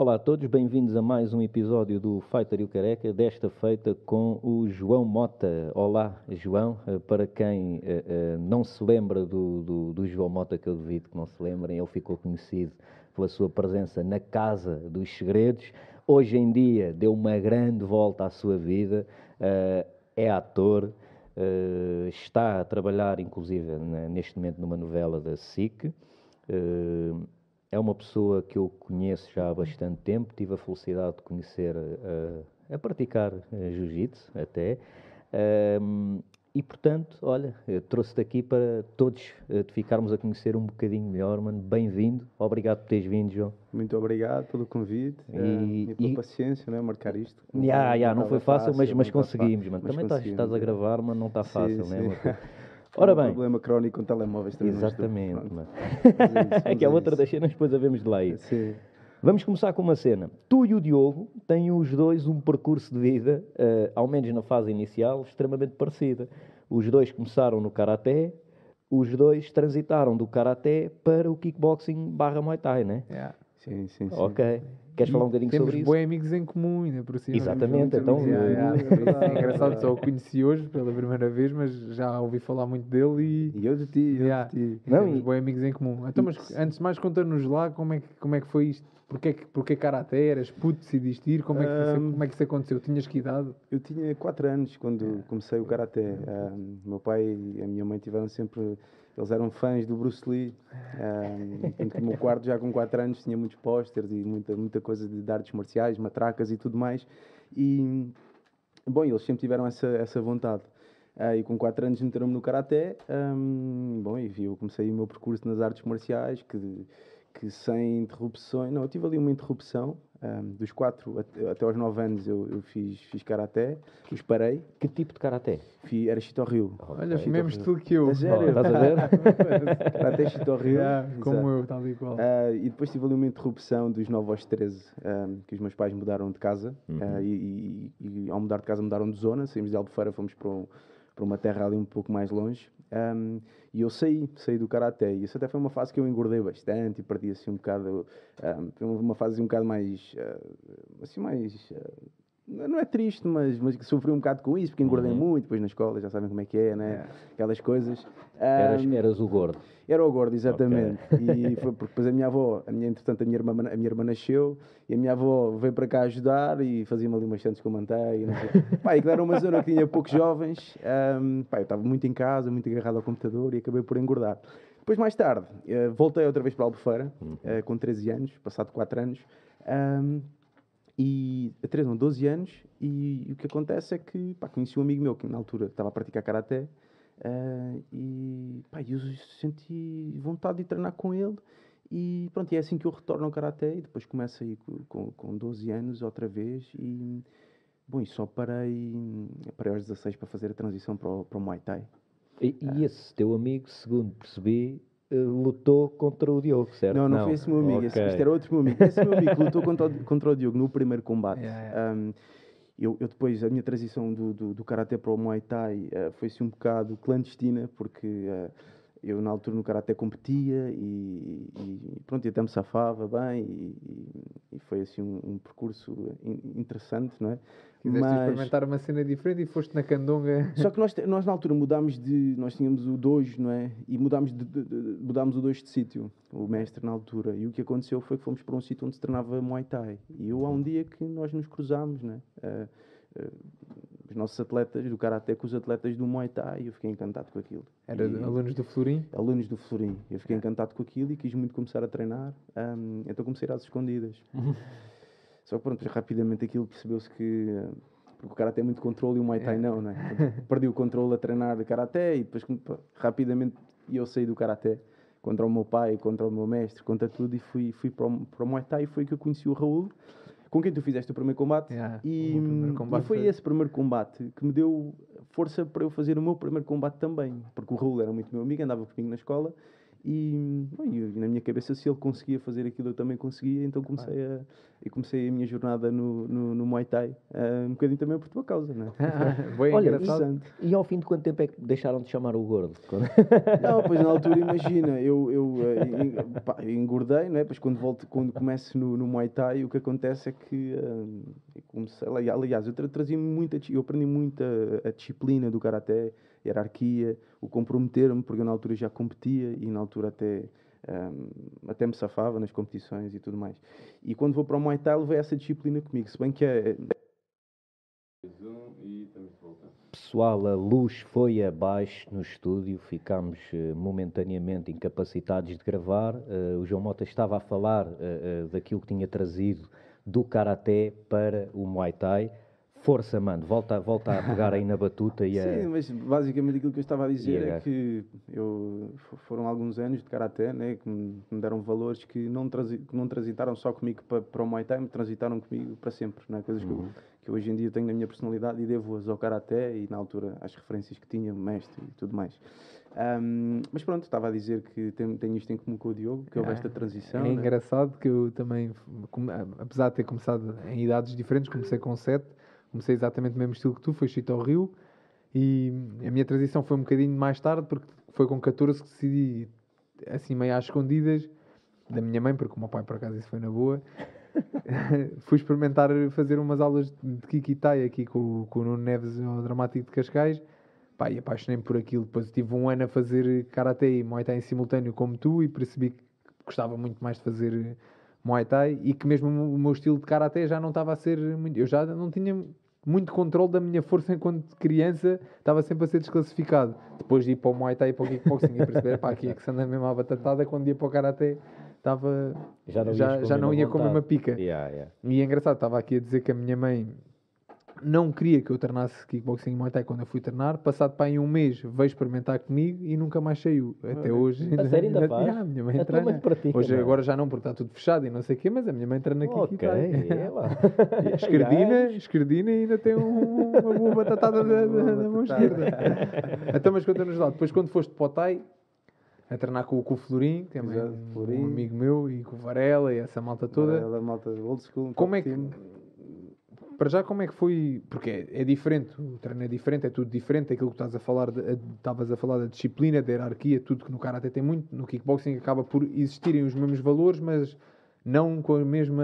Olá a todos, bem-vindos a mais um episódio do Fighter e o Careca, desta feita com o João Mota. Olá, João. Para quem não se lembra do João Mota, que eu duvido que não se lembrem, ele ficou conhecido pela sua presença na Casa dos Segredos. Hoje em dia deu uma grande volta à sua vida, é ator, está a trabalhar inclusive neste momento numa novela da SIC. É uma pessoa que eu conheço já há bastante tempo, tive a felicidade de conhecer a praticar jiu-jitsu até, e portanto, olha, trouxe-te aqui para todos te ficarmos a conhecer um bocadinho melhor, mano. Bem-vindo, obrigado por teres vindo, João. Muito obrigado pelo convite e pela paciência, né? Marcar isto. Não foi fácil, mas conseguimos, mano. Também estás a gravar, mas não está fácil, sim, né? Sim. Ora bem. Problema crónico com telemóveis também. Exatamente, mano. Que é outra das cenas, depois havemos de lá ir. Sim. Vamos começar com uma cena. Tu e o Diogo têm os dois um percurso de vida, ao menos na fase inicial, extremamente parecida. Os dois começaram no Karaté, os dois transitaram do Karaté para o kickboxing / Muay Thai, né? Yeah. Sim. Ok. Queres falar um bocadinho sobre isso? Temos bons amigos em comum, ainda por cima. Exatamente, então... É engraçado, só o conheci hoje pela primeira vez, mas já ouvi falar muito dele e eu de ti. Temos bons amigos em comum. Então, mas antes de mais, conta-nos lá como é que foi isto. Porquê Karaté? Eras puto, decidiste ir? Como é que isso aconteceu? Tinhas que idade? Eu tinha 4 anos quando comecei o Karaté. Meu pai e a minha mãe tiveram sempre... Eles eram fãs do Bruce Lee. No meu quarto, já com 4 anos, tinha muitos pósteres e muita coisa de artes marciais, matracas e tudo mais. E, bom, eles sempre tiveram essa vontade. E com 4 anos meteram-me no Karaté. E eu comecei o meu percurso nas artes marciais, que sem interrupções... Não, eu tive ali uma interrupção. Dos 4 até aos 9 anos eu fiz Karaté, depois parei. Que tipo de Karaté? Era Shito-Ryu. Olha, mesmo estilo que eu. Sério? Estás a ver? Karaté Shito-Ryu. Como eu, tal e qual. E depois tive ali uma interrupção dos 9 aos 13, que os meus pais mudaram de casa. E ao mudar de casa mudaram de zona, saímos de Albufeira, fomos para uma terra ali um pouco mais longe. E eu saí do Karaté, e isso até foi uma fase que eu engordei bastante e perdi assim um bocado, foi uma fase um bocado mais, não é triste, mas que sofri um bocado com isso, porque engordei muito, depois na escola, já sabem como é que é, né? Aquelas coisas. Eras o gordo. Era o gordo, exatamente. Okay. E foi porque depois entretanto a minha irmã nasceu, e a minha avó veio para cá ajudar e fazia-me ali umas santos com manteiga, não sei. E que era uma zona que tinha poucos jovens. Eu estava muito em casa, muito agarrado ao computador e acabei por engordar. Depois, mais tarde, voltei outra vez para Albufeira, com 13 anos, passado 4 anos. E a 12 anos, e o que acontece é que conheci um amigo meu que na altura estava a praticar Karaté, eu senti vontade de treinar com ele, e pronto, e é assim que eu retorno ao Karaté, e depois começo aí com 12 anos outra vez, e só parei aos 16 para fazer a transição para o Muay Thai. E esse teu amigo, segundo percebi, lutou contra o Diogo, certo? Não foi esse meu amigo. Okay. Este era outro meu amigo. Esse meu amigo lutou contra o Diogo no primeiro combate. Eu depois, a minha transição do Karaté para o Muay Thai foi assim um bocado clandestina, porque eu na altura no Karaté competia e pronto, e até me safava bem e foi assim um percurso interessante, não é? Quiseste experimentar uma cena diferente e foste na candonga. Só que nós na altura mudámos nós tínhamos o dojo, não é? E mudámos o dojo de sítio, o mestre na altura. E o que aconteceu foi que fomos para um sítio onde se treinava Muay Thai. E há um dia que nós nos cruzámos, não é? Os nossos atletas do Karaté com os atletas do Muay Thai, e eu fiquei encantado com aquilo. Era alunos do Florim? Alunos do Florim. Eu fiquei encantado com aquilo e quis muito começar a treinar, então comecei a ir às escondidas. Só que pronto, rapidamente aquilo percebeu-se que... Porque o Karaté é muito controle e o Muay Thai não é? Perdi o controle a treinar de Karaté e depois rapidamente eu saí do Karaté contra o meu pai, contra o meu mestre, contra tudo, e fui para o Muay Thai, e foi que eu conheci o Raul, com quem tu fizeste o primeiro combate. E foi esse primeiro combate que me deu força para eu fazer o meu primeiro combate também, porque o Raul era muito meu amigo, andava comigo na escola, e na minha cabeça, se ele conseguia fazer aquilo, eu também conseguia, então comecei e comecei a minha jornada no Muay Thai, um bocadinho também por tua causa, não é? Bem Olha, engraçado. e ao fim de quanto tempo é que deixaram de chamar o gordo? Não, pois na altura, imagina, pá, engordei, não é? Pois quando começo no Muay Thai, o que acontece é que eu comecei, aliás, trazia eu aprendi muito a disciplina do Karaté, a hierarquia, o comprometer-me, porque eu na altura já competia e na altura até me safava nas competições e tudo mais. E quando vou para o Muay Thai, levei essa disciplina comigo, se bem que é... Pessoal, a luz foi abaixo no estúdio, ficámos momentaneamente incapacitados de gravar. O João Mota estava a falar daquilo que tinha trazido do Karaté para o Muay Thai. Força, mano, volta a pegar aí na batuta e Sim, mas basicamente aquilo que eu estava a dizer E é que foram alguns anos de Karaté, né, que me deram valores que não transitaram só comigo para o Muay Thai, mas transitaram comigo para sempre, né? Coisas que hoje em dia tenho na minha personalidade e devo-as ao Karaté e na altura às referências que tinha, mestre e tudo mais. Mas pronto, estava a dizer que tenho isto em comum com o Diogo, que houve esta transição. É né? engraçado que eu também, apesar de ter começado em idades diferentes, comecei com 7, comecei exatamente no mesmo estilo que tu, foi Chito ao Rio, e a minha transição foi um bocadinho mais tarde, porque foi com 14 que decidi, assim meio às escondidas, da minha mãe, porque o meu pai por acaso isso foi na boa, fui experimentar fazer umas aulas de Kikitai aqui com o Nuno Neves ao Dramático de Cascais. Pá, e apaixonei-me por aquilo. Depois tive um ano a fazer Karaté e Muay Thai em simultâneo como tu e percebi que gostava muito mais de fazer Muay Thai e que mesmo o meu estilo de Karaté já não estava a ser muito... Eu já não tinha muito controle da minha força enquanto criança, estava sempre a ser desclassificado. Depois de ir para o Muay Thai e para o Kickboxing e perceber, pá, aqui é que se anda mesmo à batatada, quando ia para o Karaté estava... Já não ia com a mesma pica. Yeah. E é engraçado, estava aqui a dizer que a minha mãe não queria que eu treinasse kickboxing e Muay Thai quando eu fui treinar. Passado para aí um mês, veio experimentar comigo e nunca mais saiu. Até hoje. A sério ainda faz? A minha mãe A tua mãe treina. pratica, Hoje não? agora já não, porque está tudo fechado e não sei o quê, mas a minha mãe treina aqui. Ok, é lá. Esquerdina e ainda tem uma boa batatada da mão esquerda. Então, mas conta-nos lá. Depois, quando foste para o Thai, a treinar com o Florim, que é Exato, um Florim. amigo meu, e com o Varela e essa malta toda. Ela, malta old school, Como é top que... team. Para já, como é que foi? Porque é diferente, o treino é diferente, é tudo diferente. Aquilo que estavas a falar da disciplina, da hierarquia, tudo que no Karate tem muito. No kickboxing acaba por existirem os mesmos valores, mas não com a mesma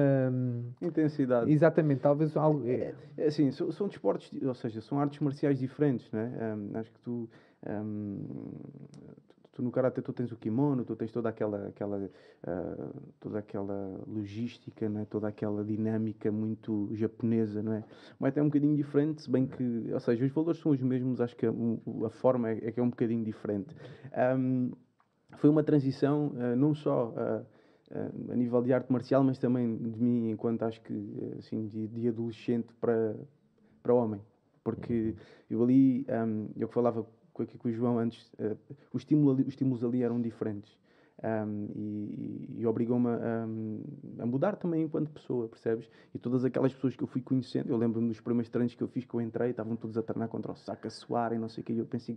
intensidade. Exatamente, talvez algo. É assim, são desportos, ou seja, são artes marciais diferentes, né? Acho que tu no Karate tu tens o kimono, tu tens toda aquela logística, né? Toda aquela dinâmica muito japonesa, não é? Mas é um bocadinho diferente, se bem que, ou seja, os valores são os mesmos, acho que a forma é que é um bocadinho diferente. Foi uma transição, não só a nível de arte marcial, mas também de mim, enquanto acho que, assim, de adolescente para homem. Porque eu ali, eu falava aqui com o João antes, os estímulos ali eram diferentes. E obrigou-me a mudar também enquanto pessoa, percebes? E todas aquelas pessoas que eu fui conhecendo, eu lembro-me dos primeiros treinos que eu fiz, que eu entrei, estavam todos a treinar contra o saco, a suar e não sei o que, e eu pensei,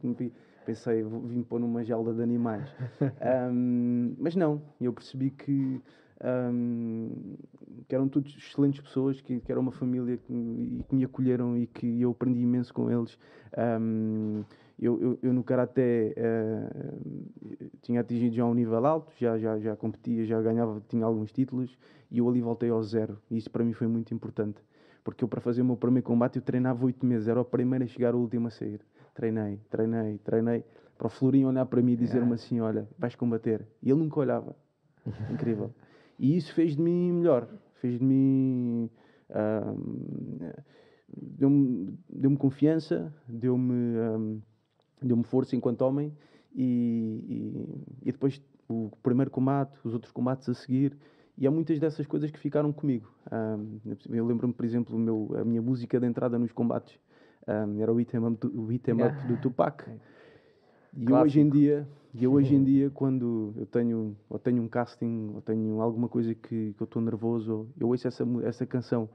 vim pôr numa jaula de animais. Mas não, eu percebi que eram todos excelentes pessoas, que era uma família que me acolheram e que eu aprendi imenso com eles. Eu no Karaté tinha atingido já um nível alto, já competia, já ganhava, tinha alguns títulos, e eu ali voltei ao zero. E isso para mim foi muito importante, porque eu, para fazer o meu primeiro combate, eu treinava 8 meses, era o primeiro a chegar, o último a sair. Treinei, para o Florinho olhar para mim e dizer-me assim, olha, vais combater. E ele nunca olhava. Incrível. E isso fez de mim melhor, fez de mim... deu-me confiança, deu-me força enquanto homem, e depois o primeiro combate, os outros combates a seguir, e há muitas dessas coisas que ficaram comigo. Eu lembro-me, por exemplo, a minha música de entrada nos combates era o Hit 'em Up do Tupac. E hoje em dia, quando eu tenho um casting, ou tenho alguma coisa que eu estou nervoso, eu ouço essa canção,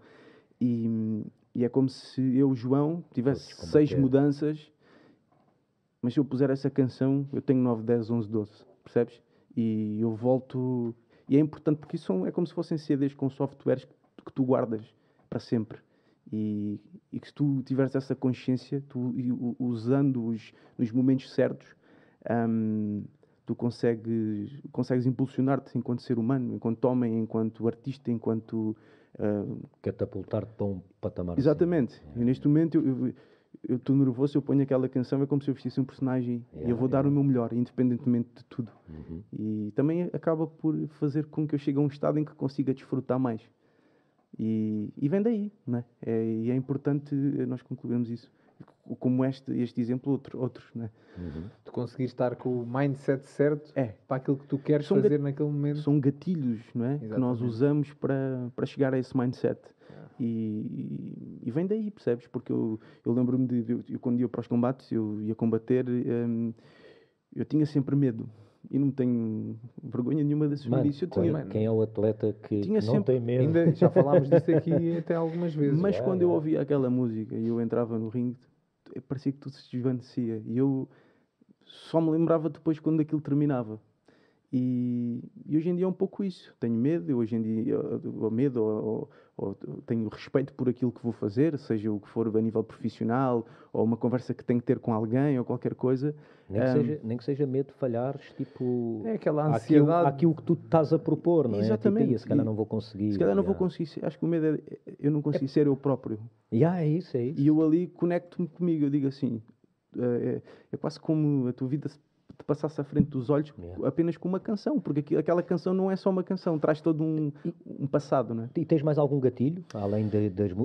e é como se eu, João, tivesse 6 mudanças. Mas se eu puser essa canção, eu tenho 9, 10, 11, 12, percebes? E eu volto... E é importante porque isso é como se fossem CDs com softwares que tu guardas para sempre. E que se tu tiveres essa consciência, usando-os nos momentos certos, tu consegues impulsionar-te enquanto ser humano, enquanto homem, enquanto artista, enquanto... catapultar-te para um patamar. Exatamente. E neste momento eu estou nervoso, eu ponho aquela canção, é como se eu vestisse um personagem e eu vou dar o meu melhor, independentemente de tudo. E também acaba por fazer com que eu chegue a um estado em que consiga desfrutar mais. E vem daí, né? E é importante nós concluirmos isso. Como este exemplo, outros, né? Tu conseguir estar com o mindset certo para aquilo que tu queres fazer naquele momento. São gatilhos, não é? Que nós usamos para chegar a esse mindset. E vem daí, percebes? Porque eu lembro-me de quando ia para os combates, eu ia combater, eu tinha sempre medo. E não tenho vergonha nenhuma de assumir isso. Quem é o atleta que não sempre, tem medo? Ainda já falámos disso aqui até algumas vezes. Mas quando eu ouvia aquela música e eu entrava no ringue, parecia que tudo se desvanecia. E eu só me lembrava depois quando aquilo terminava. E hoje em dia é um pouco isso. Tenho medo, eu hoje em dia ou tenho respeito por aquilo que vou fazer, seja o que for a nível profissional, ou uma conversa que tenho que ter com alguém, ou qualquer coisa. Nem que seja medo de falhares, tipo... É aquela ansiedade. Aquilo que tu estás a propor, não é? Exatamente. Tipo, se calhar não vou conseguir. Se calhar não vou conseguir. Acho que o medo é eu não consigo ser eu próprio. É isso. E eu ali conecto-me comigo. Eu digo assim, é quase como a tua vida te passasse à frente dos olhos apenas com uma canção, porque aquela canção não é só uma canção, traz todo um passado, não é? E tens mais algum gatilho, além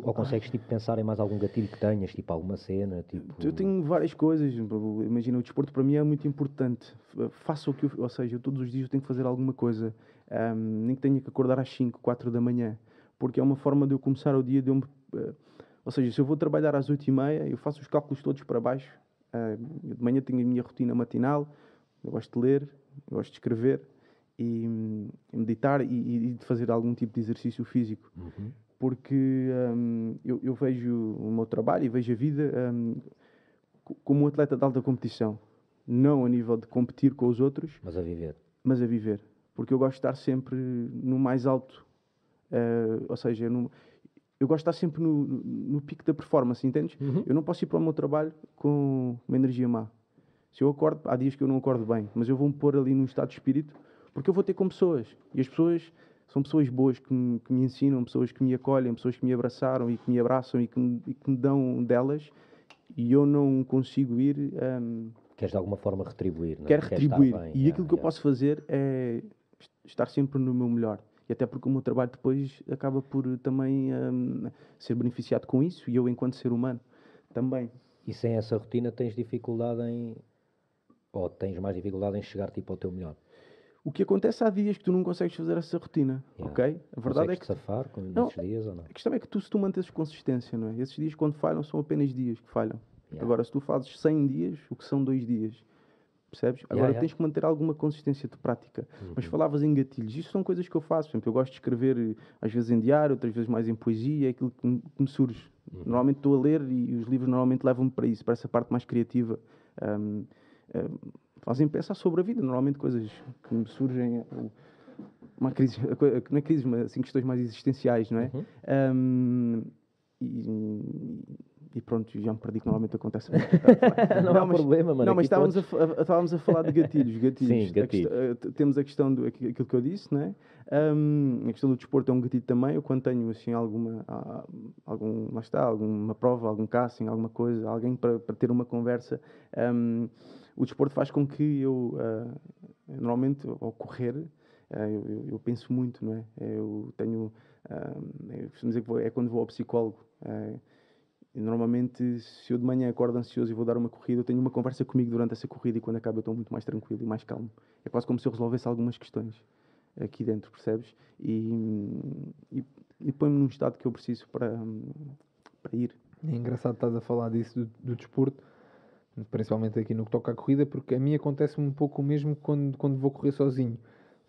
ou consegues tipo, pensar em mais algum gatilho que tenhas, tipo alguma cena? Tipo... Eu tenho várias coisas, imagina, o desporto para mim é muito importante, faço o que ou seja, eu todos os dias eu tenho que fazer alguma coisa, nem que tenha que acordar às 5, 4 da manhã, porque é uma forma de eu começar o dia, ou seja, se eu vou trabalhar às 8h30, eu faço os cálculos todos para baixo. De manhã tenho a minha rotina matinal, eu gosto de ler, eu gosto de escrever e meditar e de fazer algum tipo de exercício físico, porque eu vejo o meu trabalho e vejo a vida como um atleta de alta competição, não a nível de competir com os outros, mas a viver, porque eu gosto de estar sempre no mais alto, ou seja, eu gosto de estar sempre no pico da performance, entendes? Eu não posso ir para o meu trabalho com uma energia má. Se eu acordo, há dias que eu não acordo bem, mas eu vou-me pôr ali num estado de espírito, porque eu vou ter com pessoas. E as pessoas são pessoas boas que me ensinam, pessoas que me acolhem, pessoas que me abraçaram e que me abraçam e que me dão delas. E eu não consigo ir... Queres de alguma forma retribuir, não é? Quero retribuir. E aquilo que eu posso fazer é estar sempre no meu melhor. E até porque o meu trabalho depois acaba por também ser beneficiado com isso, e eu enquanto ser humano também. E sem essa rotina tens dificuldade ou tens mais dificuldade em chegar tipo ao teu melhor? O que acontece, há dias que tu não consegues fazer essa rotina, ok? A verdade é que... safar nesses dias ou não? A questão é que se tu mantens consistência, não é? Esses dias quando falham são apenas dias que falham. Agora, se tu fazes 100 dias, o que são 2 dias? Percebes? Agora tens que manter alguma consistência de prática. Mas falavas em gatilhos. Isto são coisas que eu faço. Por exemplo, eu gosto de escrever às vezes em diário, outras vezes mais em poesia. É aquilo que me surge. Normalmente estou a ler e os livros normalmente levam-me para isso, para essa parte mais criativa. Fazem pensar sobre a vida. Normalmente coisas que me surgem... Uma crise, não é crise, mas assim, questões mais existenciais, não é? E pronto, já me perdi, que normalmente acontece. Não há problema, mano. Não, mas estávamos a falar de gatilhos. Sim, gatilhos. Temos a questão aquilo que eu disse, não é? A questão do desporto é um gatilho também. Eu quando tenho assim alguma prova, algum casting, alguma coisa, alguém para ter uma conversa, o desporto faz com que eu, normalmente, ao correr, eu penso muito, não é? Eu tenho, eu costumo dizer que é quando vou ao psicólogo. E normalmente, se eu de manhã acordo ansioso e vou dar uma corrida, eu tenho uma conversa comigo durante essa corrida e quando acaba eu estou muito mais tranquilo e mais calmo. É quase como se eu resolvesse algumas questões aqui dentro, percebes? E põe-me num estado que eu preciso para ir. É engraçado estás a falar disso do desporto, principalmente aqui no que toca à corrida, porque a mim acontece-me um pouco o mesmo quando vou correr sozinho.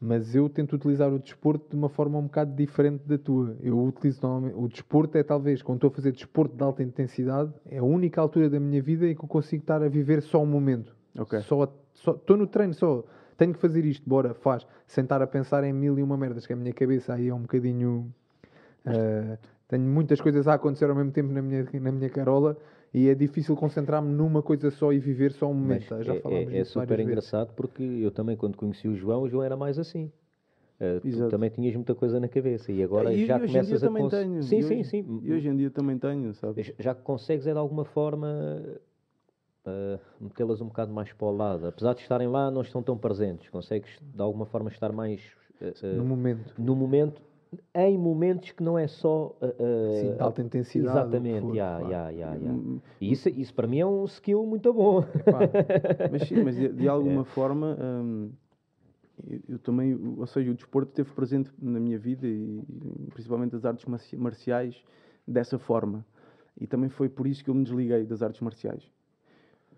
Mas eu tento utilizar o desporto de uma forma um bocado diferente da tua. Eu utilizo normalmente... O desporto é talvez, quando estou a fazer desporto de alta intensidade, é a única altura da minha vida em que eu consigo estar a viver só um momento. Okay. Estou no treino só. Tenho que fazer isto, bora, faz. Sem estar a pensar em mil e uma merdas, que a minha cabeça aí é um bocadinho Tenho muitas coisas a acontecer ao mesmo tempo na minha carola e é difícil concentrar-me numa coisa só e viver só um momento. Mas Já falámos disso super várias vezes. engraçado porque eu também, quando conheci o João era mais assim. Tu Exato. também tinhas muita coisa na cabeça e agora E já hoje em dia começas a também tenho. Sim, E sim, hoje- sim. E hoje em dia também tenho, sabes? Já consegues é de alguma forma metê-las um bocado mais para o lado. Apesar de estarem lá, não estão tão presentes. Consegues de alguma forma estar mais No momento. no momento, em momentos que não é só Sim, de alta intensidade. o que exatamente, for, claro. E isso para mim é um skill muito bom. Epá, Mas sim, mas de alguma forma, eu também, ou seja, o desporto esteve presente na minha vida e principalmente as artes marciais dessa forma. E também foi por isso que eu me desliguei das artes marciais.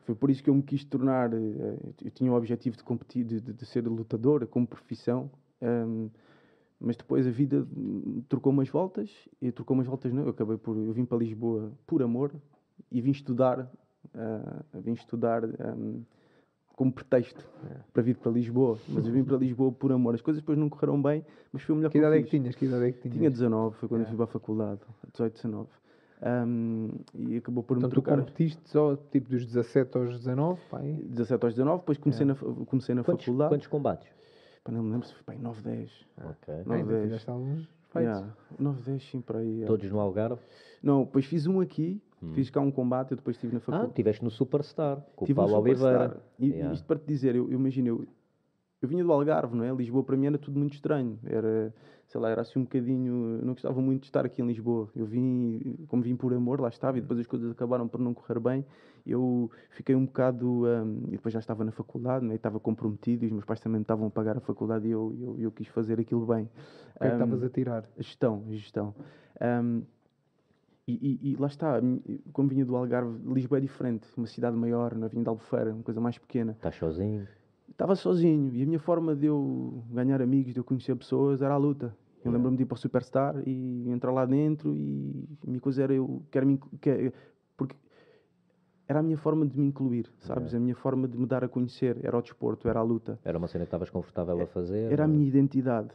Foi por isso que eu me quis tornar. Eu tinha o objetivo de competir, de ser lutador como profissão, mas depois a vida trocou umas voltas. E trocou umas voltas, não. Eu vim para Lisboa por amor e vim estudar. Como pretexto para vir para Lisboa. Mas eu vim para Lisboa por amor. As coisas depois não correram bem, mas foi o melhor que que eu idade é que fiz. tinhas? Que idade é que tinhas? Tinha 19, foi quando eu fui para a faculdade. 18, 19. E acabou por Então me tu trocar. competiste só tipo dos 17 aos 19? Pá, aí? 17 aos 19, depois comecei na faculdade. Quantos combates? Pá, não me lembro se foi 9, 10. Ok. 9, Ainda 10. fizeste alguns feitos. 9, 10, sim, para aí. Todos no Algarve? Não, depois fiz um aqui, fiz cá um combate, eu depois estive na faculdade. Estiveste no Superstar, com o Tive um Paulo Oliveira. Superstar. E isto para te dizer, eu imagino, eu vinha do Algarve, não é? Lisboa para mim era tudo muito estranho. Era, sei lá, era assim um bocadinho. Eu não gostava muito de estar aqui em Lisboa. Eu vim, como vim por amor, lá estava, e depois as coisas acabaram por não correr bem. Eu fiquei um bocado. E depois já estava na faculdade, né? E estava comprometido, e os meus pais também me estavam a pagar a faculdade, e eu quis fazer aquilo bem. O que é que estavas a tirar? Gestão. E lá está, como vinha do Algarve, Lisboa é diferente, uma cidade maior, não vinha de Albufeira, uma coisa mais pequena. Estás sozinho? Estava sozinho e a minha forma de eu ganhar amigos, de eu conhecer pessoas, era a luta. Eu lembro-me de ir para o Superstar e entrar lá dentro e a minha coisa era porque era a minha forma de me incluir, sabes? A minha forma de me dar a conhecer, era o desporto, era a luta. Era uma cena que estavas confortável a fazer? Era a minha identidade.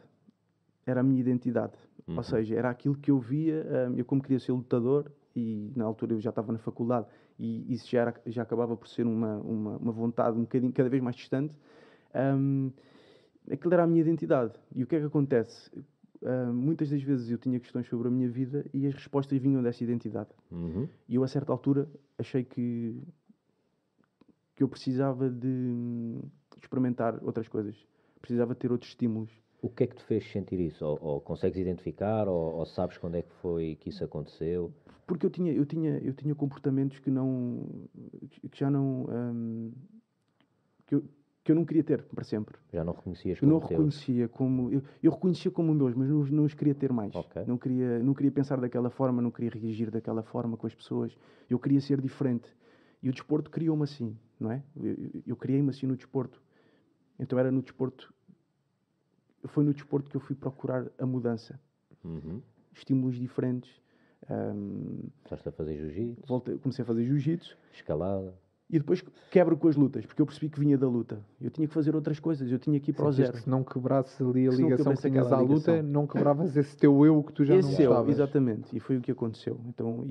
Era a minha identidade. Ou seja, era aquilo que eu via, eu como queria ser lutador, e na altura eu já estava na faculdade, e isso já acabava por ser uma vontade um bocadinho, cada vez mais distante. Aquilo era a minha identidade. E o que é que acontece? Muitas das vezes eu tinha questões sobre a minha vida e as respostas vinham dessa identidade. E eu, a certa altura, achei que eu precisava de experimentar outras coisas. Precisava ter outros estímulos. O que é que te fez sentir isso? Ou consegues identificar, ou sabes quando é que foi que isso aconteceu? Porque eu tinha comportamentos que já não... que eu não queria ter para sempre. Já não reconhecias Eu como não teus? reconhecia como... Eu reconhecia como meus, mas não os queria ter mais. Ok. Não queria pensar daquela forma, não queria reagir daquela forma com as pessoas. Eu queria ser diferente. E o desporto criou-me assim, não é? Eu criei-me assim no desporto. Então era no desporto... Foi no desporto que eu fui procurar a mudança. Estímulos diferentes. Estás a fazer jiu-jitsu? Comecei a fazer jiu-jitsu. Escalada? E depois quebro com as lutas, porque eu percebi que vinha da luta. Eu tinha que fazer outras coisas, eu tinha que ir para o Sentiste zero. que se não quebrasses ali a Se não ligação que quebrasse tinhas aquela à luta, ligação. não quebravas esse teu eu que tu já não Esse gostavas. exatamente. E foi o que aconteceu. Então,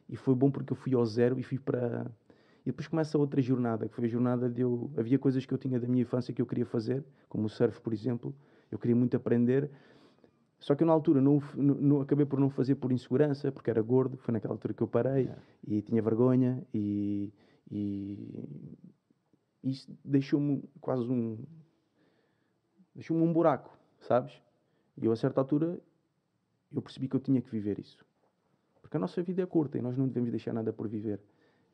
e foi bom porque eu fui ao zero e fui para... E depois começa outra jornada, que foi a jornada de eu... Havia coisas que eu tinha da minha infância que eu queria fazer, como o surf, por exemplo. Eu queria muito aprender. Só que eu na altura não acabei por não fazer por insegurança, porque era gordo. Foi naquela altura que eu parei e tinha vergonha e isso deixou-me quase deixou-me um buraco, sabes? E eu a certa altura eu percebi que eu tinha que viver isso. Porque a nossa vida é curta e nós não devemos deixar nada por viver.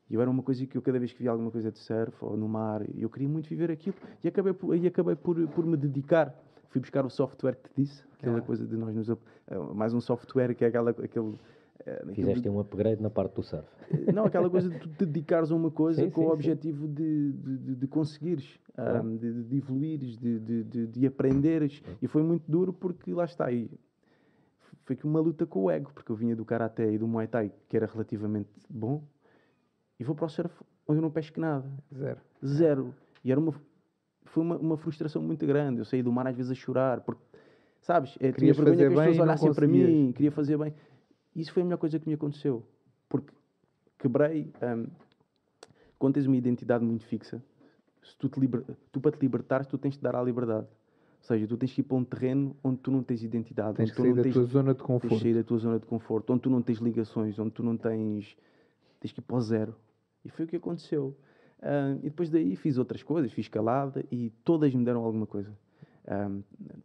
E eu era uma coisa que eu cada vez que via alguma coisa de surf ou no mar, eu queria muito viver aquilo e acabei por me dedicar. Fui buscar o software que te disse, aquela coisa de nós mais um software que é aquele... Fizeste um upgrade na parte do surf. Não, aquela coisa de tu te dedicares a uma coisa Sim, com sim, o objetivo de conseguires, de evoluires, de aprenderes. E foi muito duro porque lá está. E foi que uma luta com o ego, porque eu vinha do Karaté e do Muay Thai, que era relativamente bom, e vou para o surf onde eu não pesco nada. Zero. E foi uma frustração muito grande. Eu saí do mar às vezes a chorar, porque sabes? Tinha Querias vergonha fazer que as bem pessoas e não olhassem para conseguias. mim, queria fazer bem. Isso foi a melhor coisa que me aconteceu. Porque quebrei... quando tens uma identidade muito fixa, se tu para te libertares, tu tens de dar à liberdade. Ou seja, tu tens que ir para um terreno onde tu não tens identidade. Tens onde que tu sair não da tens, tua zona de tens conforto. que sair da tua zona de conforto, onde tu não tens ligações, onde tu não tens... Tens que ir para o zero. E foi o que aconteceu. E depois daí fiz outras coisas, fiz escalada e todas me deram alguma coisa.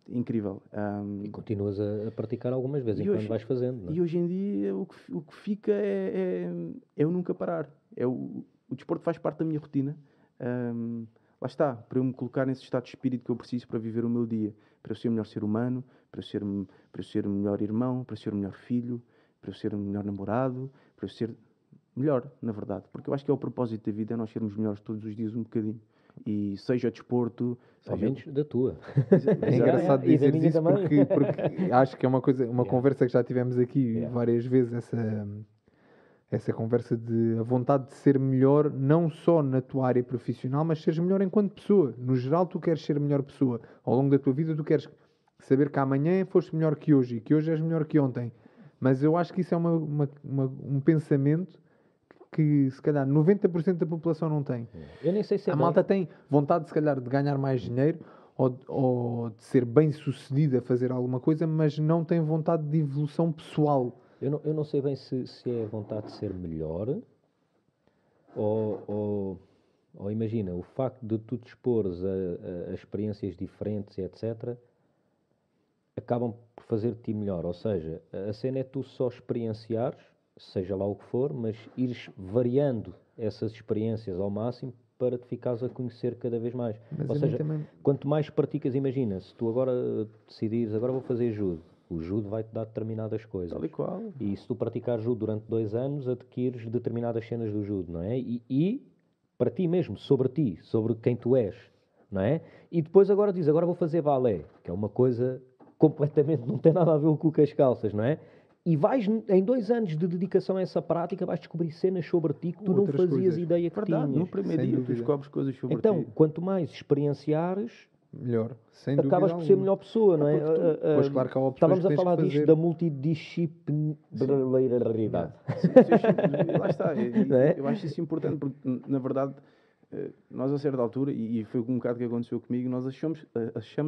Incrível. E continuas a praticar algumas vezes, enquanto vais fazendo, não é? E hoje em dia o que fica é eu nunca parar. O desporto faz parte da minha rotina. Lá está, para eu me colocar nesse estado de espírito que eu preciso para viver o meu dia, para eu ser o melhor ser humano, para eu ser o melhor irmão, para eu ser o melhor filho, para eu ser o melhor namorado, para eu ser melhor, na verdade. Porque eu acho que é o propósito da vida, é nós sermos melhores todos os dias um bocadinho. E seja o desporto, Ao seja... menos da tua. É engraçado E da dizer minha isso também. porque acho que é uma coisa, uma conversa que já tivemos aqui várias vezes, essa conversa de a vontade de ser melhor, não só na tua área profissional, mas seres melhor enquanto pessoa. No geral, tu queres ser a melhor pessoa. Ao longo da tua vida, tu queres saber que amanhã foste melhor que hoje e que hoje és melhor que ontem. Mas eu acho que isso é um pensamento que, se calhar, 90% da população não tem. Eu nem sei se é A bem- malta tem vontade, se calhar, de ganhar mais dinheiro ou de ser bem sucedida a fazer alguma coisa, mas não tem vontade de evolução pessoal. Eu não sei bem se é vontade de ser melhor ou imagina, o facto de tu te expores a experiências diferentes e etc. acabam por fazer de ti melhor. Ou seja, a cena é tu só experienciares, seja lá o que for, mas ires variando essas experiências ao máximo para te ficares a conhecer cada vez mais. Mas Ou a mim seja, também- quanto mais praticas, imagina, se tu agora decidires, agora vou fazer judo, o judo vai-te dar determinadas coisas. Tal e qual. E se tu praticares judo durante 2 anos, adquires determinadas cenas do judo, não é? E para ti mesmo, sobre quem tu és, não é? E depois agora diz, agora vou fazer balé, que é uma coisa completamente, não tem nada a ver com as calças, não é? E vais, em 2 anos de dedicação a essa prática, vais descobrir cenas sobre ti que tu não Outras fazias coisas. ideia que Verdade, no tinhas. primeiro Sem dia tu dúvida. descobres coisas sobre Então, ti. quanto mais experienciares, Melhor, sem dúvida acabas por ser alguma. melhor pessoa, não é? Pois claro que há opções Estávamos que a tens falar que disto fazer. da multidisciplinaridade. Lá está. Não é? Eu acho isso importante porque, na verdade, nós a certa altura, e foi um bocado que aconteceu comigo, nós achamos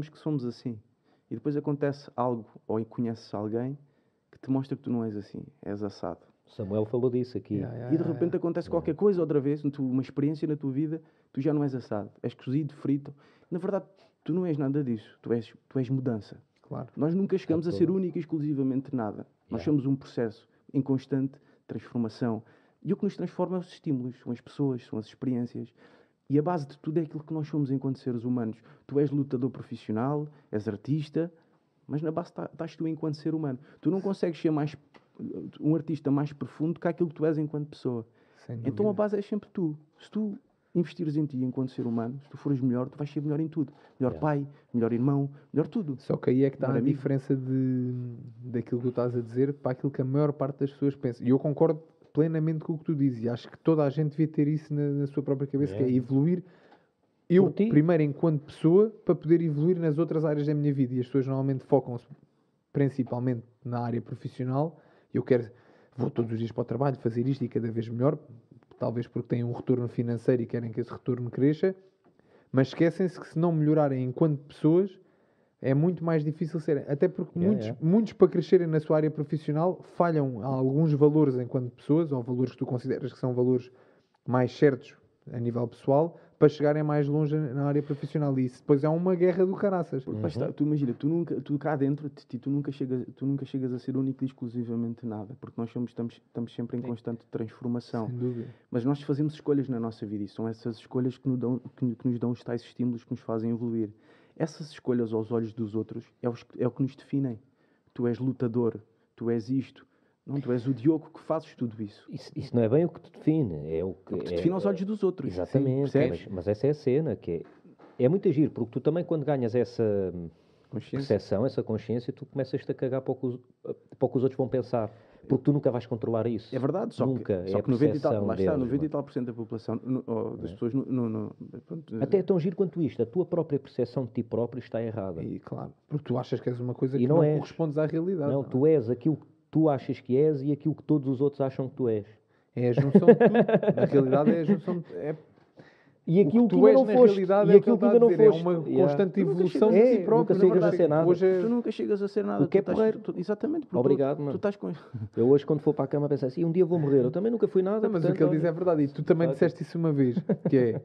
que somos assim. E depois acontece algo, ou conheces alguém que te mostra que tu não és assim, és assado. Samuel falou disso aqui. E de repente acontece qualquer coisa outra vez, uma experiência na tua vida, tu já não és assado, és cozido, frito. Na verdade, tu não és nada disso, tu és mudança. Claro. Nós nunca chegamos a ser única e exclusivamente nada. Nós somos um processo em constante transformação. E o que nos transforma são os estímulos, são as pessoas, são as experiências. E a base de tudo é aquilo que nós somos enquanto seres humanos. Tu és lutador profissional, és artista, mas na base estás tu enquanto ser humano. Tu não consegues ser um artista mais profundo que aquilo que tu és enquanto pessoa. Sem Então dúvida. a base é sempre tu. Se tu investires em ti enquanto ser humano, se tu fores melhor, tu vais ser melhor em tudo. Melhor pai, melhor irmão, melhor tudo. Só que aí é que está Melhor a amigo. diferença daquilo que tu estás a dizer para aquilo que a maior parte das pessoas pensa. E eu concordo plenamente com o que tu dizes. E acho que toda a gente devia ter isso na sua própria cabeça, que é evoluir eu, Por ti. primeiro, enquanto pessoa, para poder evoluir nas outras áreas da minha vida. E as pessoas normalmente focam-se principalmente na área profissional. Vou todos os dias para o trabalho fazer isto e cada vez melhor, talvez porque têm um retorno financeiro e querem que esse retorno cresça, mas esquecem-se que se não melhorarem enquanto pessoas, é muito mais difícil serem. Até porque muitos para crescerem na sua área profissional falham a alguns valores enquanto pessoas, ou valores que tu consideras que são valores mais certos a nível pessoal, para chegarem mais longe na área profissional. E isso depois é uma guerra do caraças. Porque tu imagina, tu cá dentro de ti, tu nunca chegas a ser único e exclusivamente nada, porque nós estamos sempre em constante transformação. Sem dúvida. Mas nós fazemos escolhas na nossa vida e são essas escolhas que nos dão os tais estímulos que nos fazem evoluir. Essas escolhas aos olhos dos outros é o que nos definem. Tu és lutador, tu és isto. Não, tu és o Diogo que fazes tudo isso. Isso não é bem o que te define, é o que te define aos olhos dos outros. Exatamente, Sim, percebes? mas essa é a cena, que é muito agir, porque tu também quando ganhas essa percepção, essa consciência, tu começas-te a cagar para o que os outros vão pensar. Porque tu nunca vais controlar isso. É verdade, só Nunca. que É a 90 e tal, percepção lá está, deles, 90 e mano. tal por cento da população, das pessoas, pronto, Até é tão giro quanto isto. A tua própria percepção de ti próprio está errada. E claro, porque tu achas que és uma coisa E que não não és. correspondes à realidade. Não, tu és aquilo que tu achas que és e aquilo que todos os outros acham que tu és. É a junção de tudo. Na realidade é a junção de... E O aquilo que que tu ainda és não na foste. realidade E é o que aquilo ele que está a ainda não dizer. É foste. uma constante Tu nunca evolução de chegas si É, próprio. nunca na chegas a verdade. ser nada. Hoje tu nunca chegas a ser nada. O que é tu estás- porreiro. Exatamente. Porque Obrigado, tu mano. estás com... Eu hoje, quando for para a cama, penso assim, um dia vou morrer. Eu também nunca fui nada. Não, mas o portanto, que ele diz olha, é verdade. E tu também Saca. disseste isso uma vez. Que é...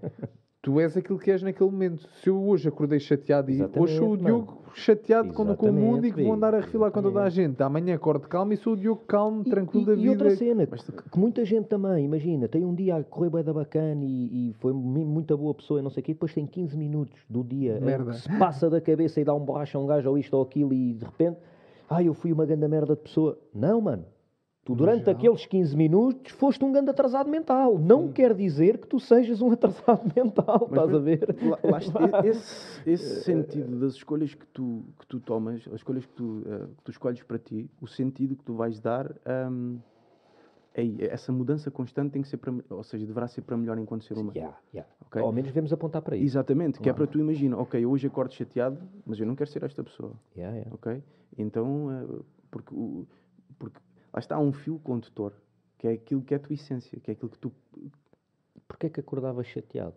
Tu és aquilo que és naquele momento. Se eu hoje acordei chateado e hoje sou o Exatamente, Diogo chateado com o mundo e que vou andar a Exatamente, refilar com toda a gente. Amanhã acordo calmo e sou o Diogo calmo, tranquilo da vida. E outra cena, que muita gente também, imagina, tem um dia a correr bué da bacana e foi muita boa pessoa e não sei o quê, depois tem 15 minutos do dia em Merda. que se passa da cabeça e dá um borracha a um gajo ou isto ou aquilo e de repente, eu fui uma grande merda de pessoa. Não, mano. Tu durante geral. aqueles 15 minutos foste um grande atrasado mental. Não quer dizer que tu sejas um atrasado mental, estás a ver? Lá está, esse sentido das escolhas que tu tomas, as escolhas que tu escolhes para ti, o sentido que tu vais dar, essa mudança constante tem que ser para, ou seja, deverá ser para melhor enquanto ser humano. Ok? Ao menos devemos apontar para isso. Exatamente, que é para tu imagina, ok, eu hoje acordo chateado, mas eu não quero ser esta pessoa. Ok? Então, porque lá está um fio condutor, que é aquilo que é a tua essência, que é aquilo que tu... Porquê é que acordavas chateado?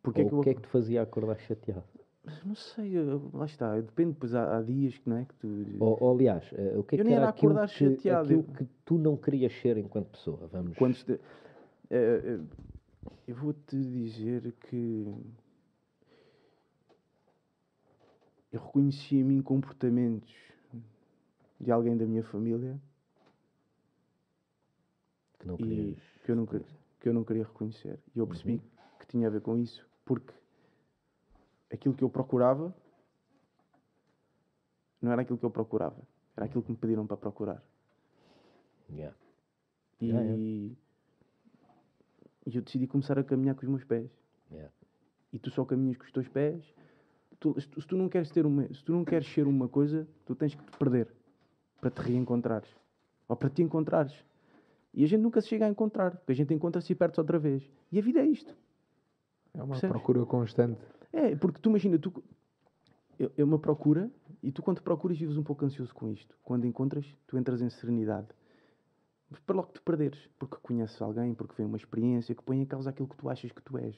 Porque Ou o que é que te fazia acordar chateado? Não sei, lá está, depende, depois há dias que, não é, que tu... Ou, aliás, o que é Eu que nem era era aquilo acordar que, chateado. aquilo que tu não querias ser enquanto pessoa? Vamos... eu vou-te dizer que eu reconheci em mim comportamentos de alguém da minha família que não e querias... que eu não queria reconhecer. E eu percebi que tinha a ver com isso, porque aquilo que eu procurava não era aquilo que eu procurava, era aquilo que me pediram para procurar. Yeah. E eu decidi começar a caminhar com os meus pés. Yeah. E tu só caminhas com os teus pés. Se tu não queres ser uma coisa, tu tens que te perder para te reencontrares. Ou para te encontrares. E a gente nunca se chega a encontrar, porque a gente encontra-se e perde-se outra vez. E a vida é isto. É uma Percebes? procura constante. É, porque tu imagina, é uma procura, e tu quando procuras vives um pouco ansioso com isto. Quando encontras, tu entras em serenidade. Mas para logo te perderes, porque conheces alguém, porque vem uma experiência que põe em causa aquilo que tu achas que tu és.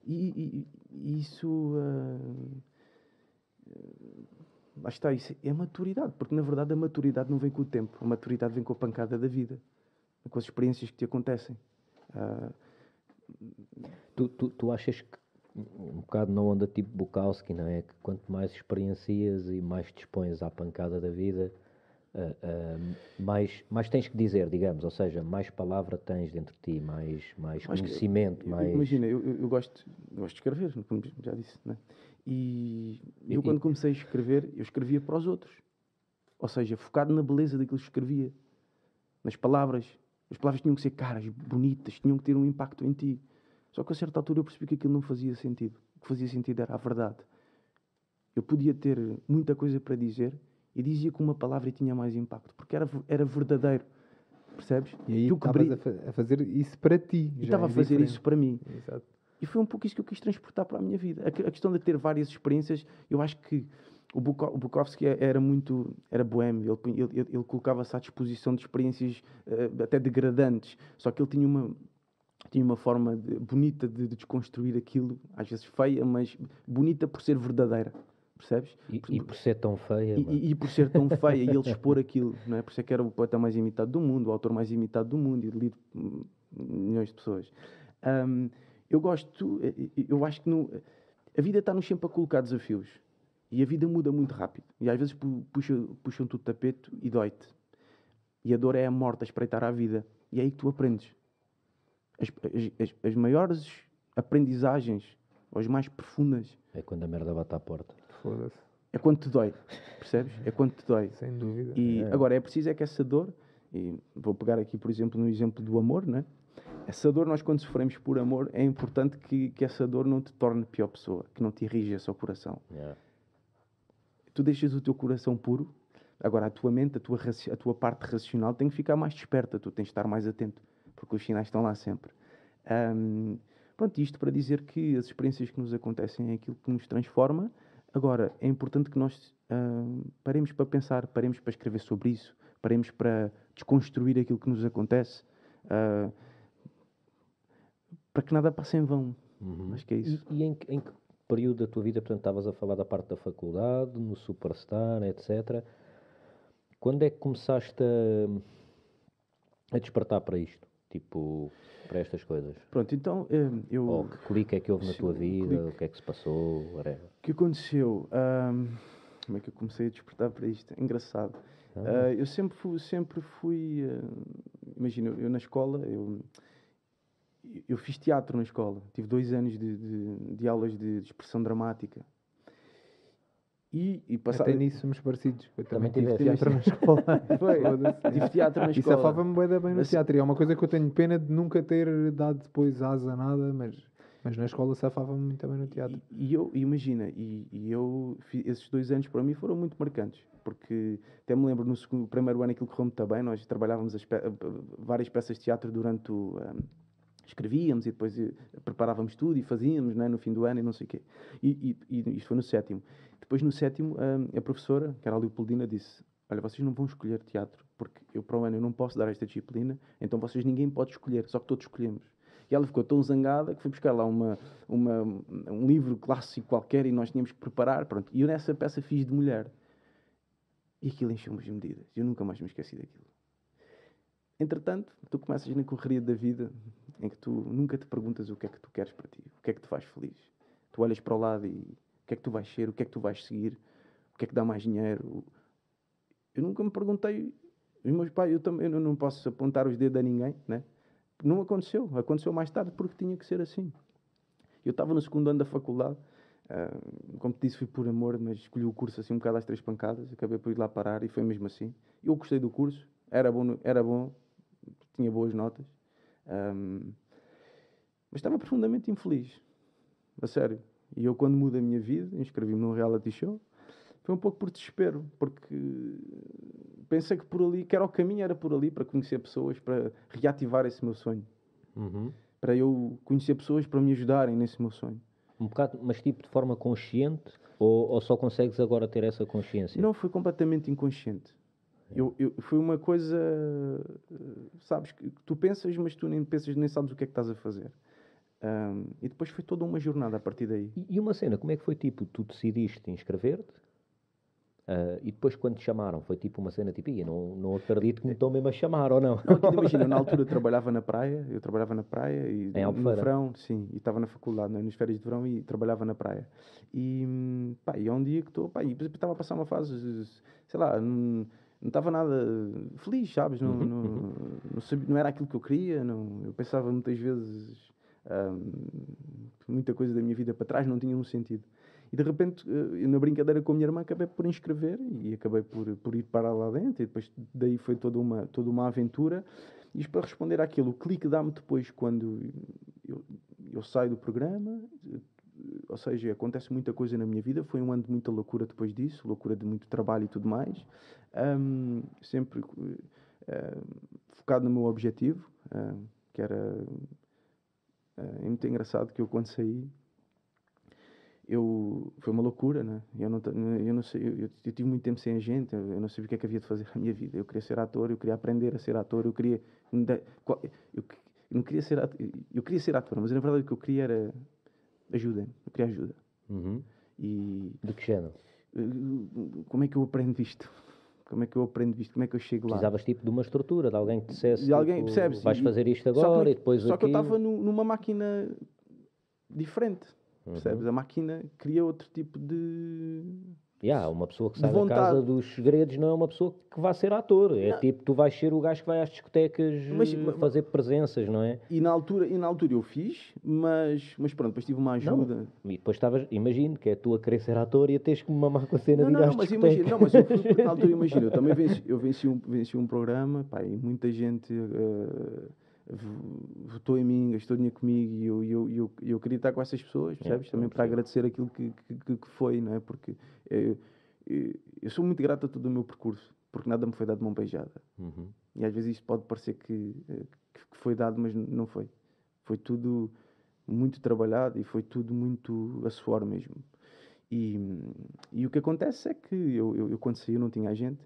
E isso... lá está, isso é maturidade, porque na verdade a maturidade não vem com o tempo, a maturidade vem com a pancada da vida, com as experiências que te acontecem. Tu achas que, um bocado na onda tipo Bukowski, não é? Que quanto mais experiencias e mais te expões à pancada da vida, mais tens que dizer, digamos, ou seja, mais palavra tens dentro de ti, mais conhecimento, mais... Imagina, eu gosto de escrever, como já disse, não é? E eu quando comecei a escrever, eu escrevia para os outros. Ou seja, focado na beleza daquilo que escrevia. Nas palavras. As palavras tinham que ser caras, bonitas, tinham que ter um impacto em ti. Só que a certa altura eu percebi que aquilo não fazia sentido. O que fazia sentido era a verdade. Eu podia ter muita coisa para dizer e dizia com uma palavra e tinha mais impacto. Porque era verdadeiro. Percebes? E aí estavas a fazer isso para ti. E estava a fazer isso para mim. Exato. E foi um pouco isso que eu quis transportar para a minha vida. A questão de ter várias experiências, eu acho que o Bukowski era boêmio. Ele colocava-se à disposição de experiências até degradantes. Só que ele tinha uma forma bonita de desconstruir aquilo, às vezes feia, mas bonita por ser verdadeira. Percebes? E por ser tão feia. E por ser tão feia, e ele expor aquilo. Não é? Por isso é que era o poeta mais imitado do mundo, o autor mais imitado do mundo, e lido por milhões de pessoas. Eu acho que a vida está-nos sempre a colocar desafios. E a vida muda muito rápido. E às vezes puxam-te o tapete e dói-te. E a dor é a morte a espreitar à vida. E é aí que tu aprendes. As maiores aprendizagens, ou as mais profundas... É quando a merda bate à porta. Foda-se. É quando te dói. Percebes? É quando te dói. Sem dúvida. E agora é preciso que essa dor... E vou pegar aqui, por exemplo, no exemplo do amor, não é? Essa dor, nós quando sofremos por amor, é importante que essa dor não te torne pior pessoa, que não te irrija o coração. Yeah. Tu deixas o teu coração puro Agora, a tua mente, a tua parte racional tem que ficar mais desperta, tu tens de estar mais atento, porque os sinais estão lá sempre. Pronto, isto para dizer que as experiências que nos acontecem é aquilo que nos transforma. Agora, é importante que nós paremos para pensar, paremos para escrever sobre isso, paremos para desconstruir aquilo que nos acontece, para que nada passe em vão. Acho que é isso. E em que período da tua vida, portanto, estavas a falar da parte da faculdade, no Superstar, etc. Quando é que começaste a despertar para isto? Tipo, para estas coisas? Pronto, então Ou que clique é que houve na tua vida? O que é que se passou? Whatever. O que aconteceu? Como é que eu comecei a despertar para isto? É engraçado. Eu sempre fui imagina, eu na escola, eu fiz teatro na escola. Tive 2 anos de aulas de expressão dramática. E Até nisso somos parecidos. Eu também tive tiveste. teatro na escola. Foi, tive teatro na E escola. safava-me bué da bem no teatro. E é uma coisa que eu tenho pena de nunca ter dado depois asa a nada, mas na escola safava-me muito bem no teatro. E eu, imagina, esses 2 anos para mim foram muito marcantes, porque até me lembro no primeiro ano aquilo correu muito bem, nós trabalhávamos várias peças de teatro durante escrevíamos e depois preparávamos tudo e fazíamos, né, no fim do ano e não sei o quê. E isto foi no 7º. Depois no 7º, a professora, que era a Leopoldina, disse: olha, vocês não vão escolher teatro, porque eu para o ano eu não posso dar esta disciplina, então ninguém pode escolher, só que todos escolhemos. E ela ficou tão zangada que foi buscar lá um livro clássico qualquer e nós tínhamos que preparar. Pronto. E eu nessa peça fiz de mulher. E aquilo encheu-me as medidas. Eu nunca mais me esqueci daquilo. Entretanto, tu começas na correria da vida em que tu nunca te perguntas o que é que tu queres para ti, o que é que te faz feliz. Tu olhas para o lado e o que é que tu vais ser, o que é que tu vais seguir, o que é que dá mais dinheiro. Eu nunca me perguntei. Os meus pais, eu não posso apontar os dedos a ninguém, né? Não aconteceu. Aconteceu mais tarde porque tinha que ser assim. Eu estava no 2º ano da faculdade. Como te disse, fui por amor, mas escolhi o curso assim um bocado às 3 pancadas. Acabei por ir lá parar e foi mesmo assim. Eu gostei do curso. Era bom, tinha boas notas. Mas estava profundamente infeliz. A sério. E eu, quando mudo a minha vida, inscrevi-me num reality show. Foi um pouco por desespero, porque pensei que por ali, que era o caminho, era por ali, para conhecer pessoas, para reativar esse meu sonho. Para eu conhecer pessoas para me ajudarem nesse meu sonho. Um bocado, mas tipo de forma consciente? Ou só consegues agora ter essa consciência? Não, foi completamente inconsciente. Foi uma coisa, sabes, que tu pensas, mas tu nem pensas, nem sabes o que é que estás a fazer. E depois foi toda uma jornada a partir daí. E uma cena, como é que foi tipo, tu decidiste inscrever-te? E depois quando te chamaram, foi tipo uma cena tipo, não acredito que me estão mesmo a chamar, ou não? Não, imagina, na altura eu trabalhava na praia e em no verão, sim, e estava na faculdade, né, nas férias de verão e trabalhava na praia. E é um dia que estou, e estava a passar uma fase, sei lá, não estava nada feliz, sabes? Não era aquilo que eu queria, eu pensava muitas vezes muita coisa da minha vida para trás não tinha um sentido. E de repente, na brincadeira com a minha irmã, acabei por inscrever e acabei por ir parar lá dentro. E depois daí foi toda uma aventura. E isto para responder àquilo, o clique dá-me depois quando eu saio do programa. Ou seja, acontece muita coisa na minha vida. Foi um ano de muita loucura depois disso, loucura de muito trabalho e tudo mais. Sempre focado no meu objetivo, que era... É muito engraçado que eu, quando saí, foi uma loucura, né? Eu não sei, eu tive muito tempo sem a gente, eu não sabia o que é que havia de fazer na minha vida. Eu queria ser ator, eu queria aprender a ser ator, eu não queria ser ator, eu queria ser ator, mas na verdade o que eu queria era ajuda, eu queria ajuda. E de que género? Como é que eu aprendo isto? Como é que eu aprendo isto? Como é que eu chego lá? Precisavas tipo de uma estrutura, de alguém que te dissesse, de alguém, tipo, percebes? vais fazer isto agora e depois só aquilo. Que eu estava numa máquina diferente, percebes? A máquina cria outro tipo de... uma pessoa que sai da casa dos segredos não é uma pessoa que vai ser ator. É tipo, tu vais ser o gajo que vai às discotecas fazer presenças, não é? E na altura eu fiz, mas pronto, depois tive uma ajuda. Não. E depois estavas, imagino, que é tu a querer ser ator e a teres que me mamar com a cena de ir às mas discotecas. imagina, mas na altura imagina, eu também venci um programa, pá, e muita gente votou em mim, gastou dinheiro comigo e eu queria estar com essas pessoas, percebes? Também para agradecer aquilo que foi, não é? Porque eu sou muito grato a todo o meu percurso. porque nada me foi dado de mão beijada. E às vezes isto pode parecer que foi dado, mas não foi. Foi tudo muito trabalhado e foi tudo muito a suor mesmo. E o que acontece é que eu quando saí eu não tinha agente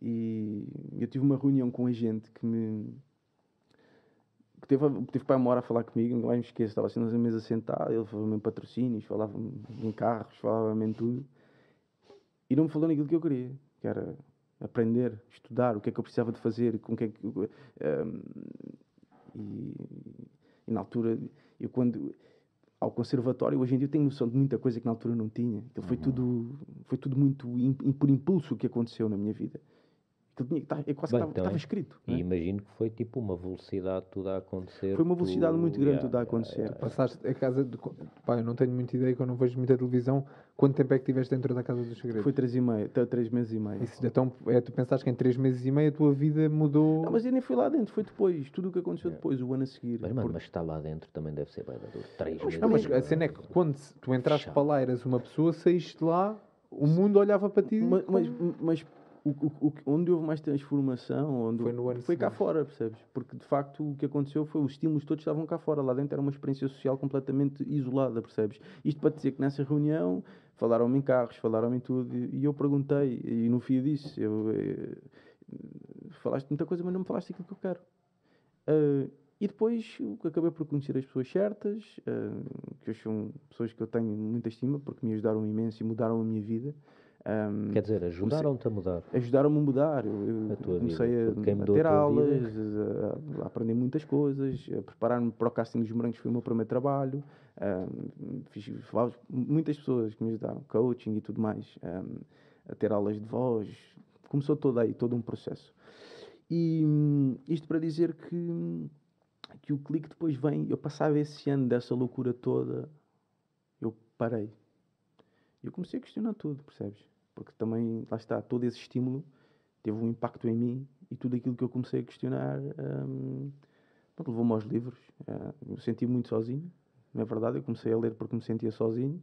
e eu tive uma reunião com um agente que teve para uma hora a falar comigo, não me esqueço, estava assim na mesa sentado, ele falava-me em patrocínios, falava-me em carros, falava-me em tudo. E não me falou naquilo que eu queria, que era aprender, estudar, o que é que eu precisava de fazer, com o que é que... e na altura, eu quando... Ao conservatório, hoje em dia eu tenho noção de muita coisa que na altura não tinha. Aquilo foi tudo muito por impulso que aconteceu na minha vida. Eu quase que estava escrito. E imagino que foi tipo uma velocidade tudo a acontecer. Foi uma velocidade muito grande tudo a acontecer. Passaste a casa de... Pá, eu não tenho muita ideia, que eu não vejo muita televisão. Quanto tempo é que estiveste dentro da Casa dos Segredos? Foi 3 meses e meio. Isso, então, tu pensaste que em 3 meses e meio a tua vida mudou... Não, mas eu nem fui lá dentro, foi depois. Tudo o que aconteceu depois, o ano a seguir. Mas estar lá dentro também deve ser bem duro. 3 meses. Não, mas a cena é que quando tu entraste para lá, eras uma pessoa, saíste de lá, o mundo olhava para ti... Mas onde houve mais transformação foi cá fora, percebes? Porque de facto o que aconteceu foi os estímulos todos estavam cá fora, lá dentro era uma experiência social completamente isolada, percebes? Isto para dizer que nessa reunião falaram-me em carros, falaram-me em tudo e eu perguntei, e no fim disse, falaste muita coisa, mas não me falaste aquilo que eu quero. E depois acabei por conhecer as pessoas certas, que hoje são pessoas que eu tenho muita estima porque me ajudaram imenso e mudaram a minha vida. Quer dizer, ajudaram-te a mudar. Ajudaram-me a mudar. Eu comecei a ter aulas, a aprender muitas coisas, a preparar-me para o casting dos Morangos, foi o meu primeiro trabalho. Fiz muitas pessoas que me ajudaram, coaching e tudo mais, a ter aulas de voz. Começou todo um processo. E isto para dizer que o clique depois vem. Eu passava esse ano dessa loucura toda, eu parei. Eu comecei a questionar tudo, percebes? Porque também, lá está, todo esse estímulo teve um impacto em mim e tudo aquilo que eu comecei a questionar levou-me aos livros. Eu senti muito sozinho, não é verdade? Eu comecei a ler porque me sentia sozinho.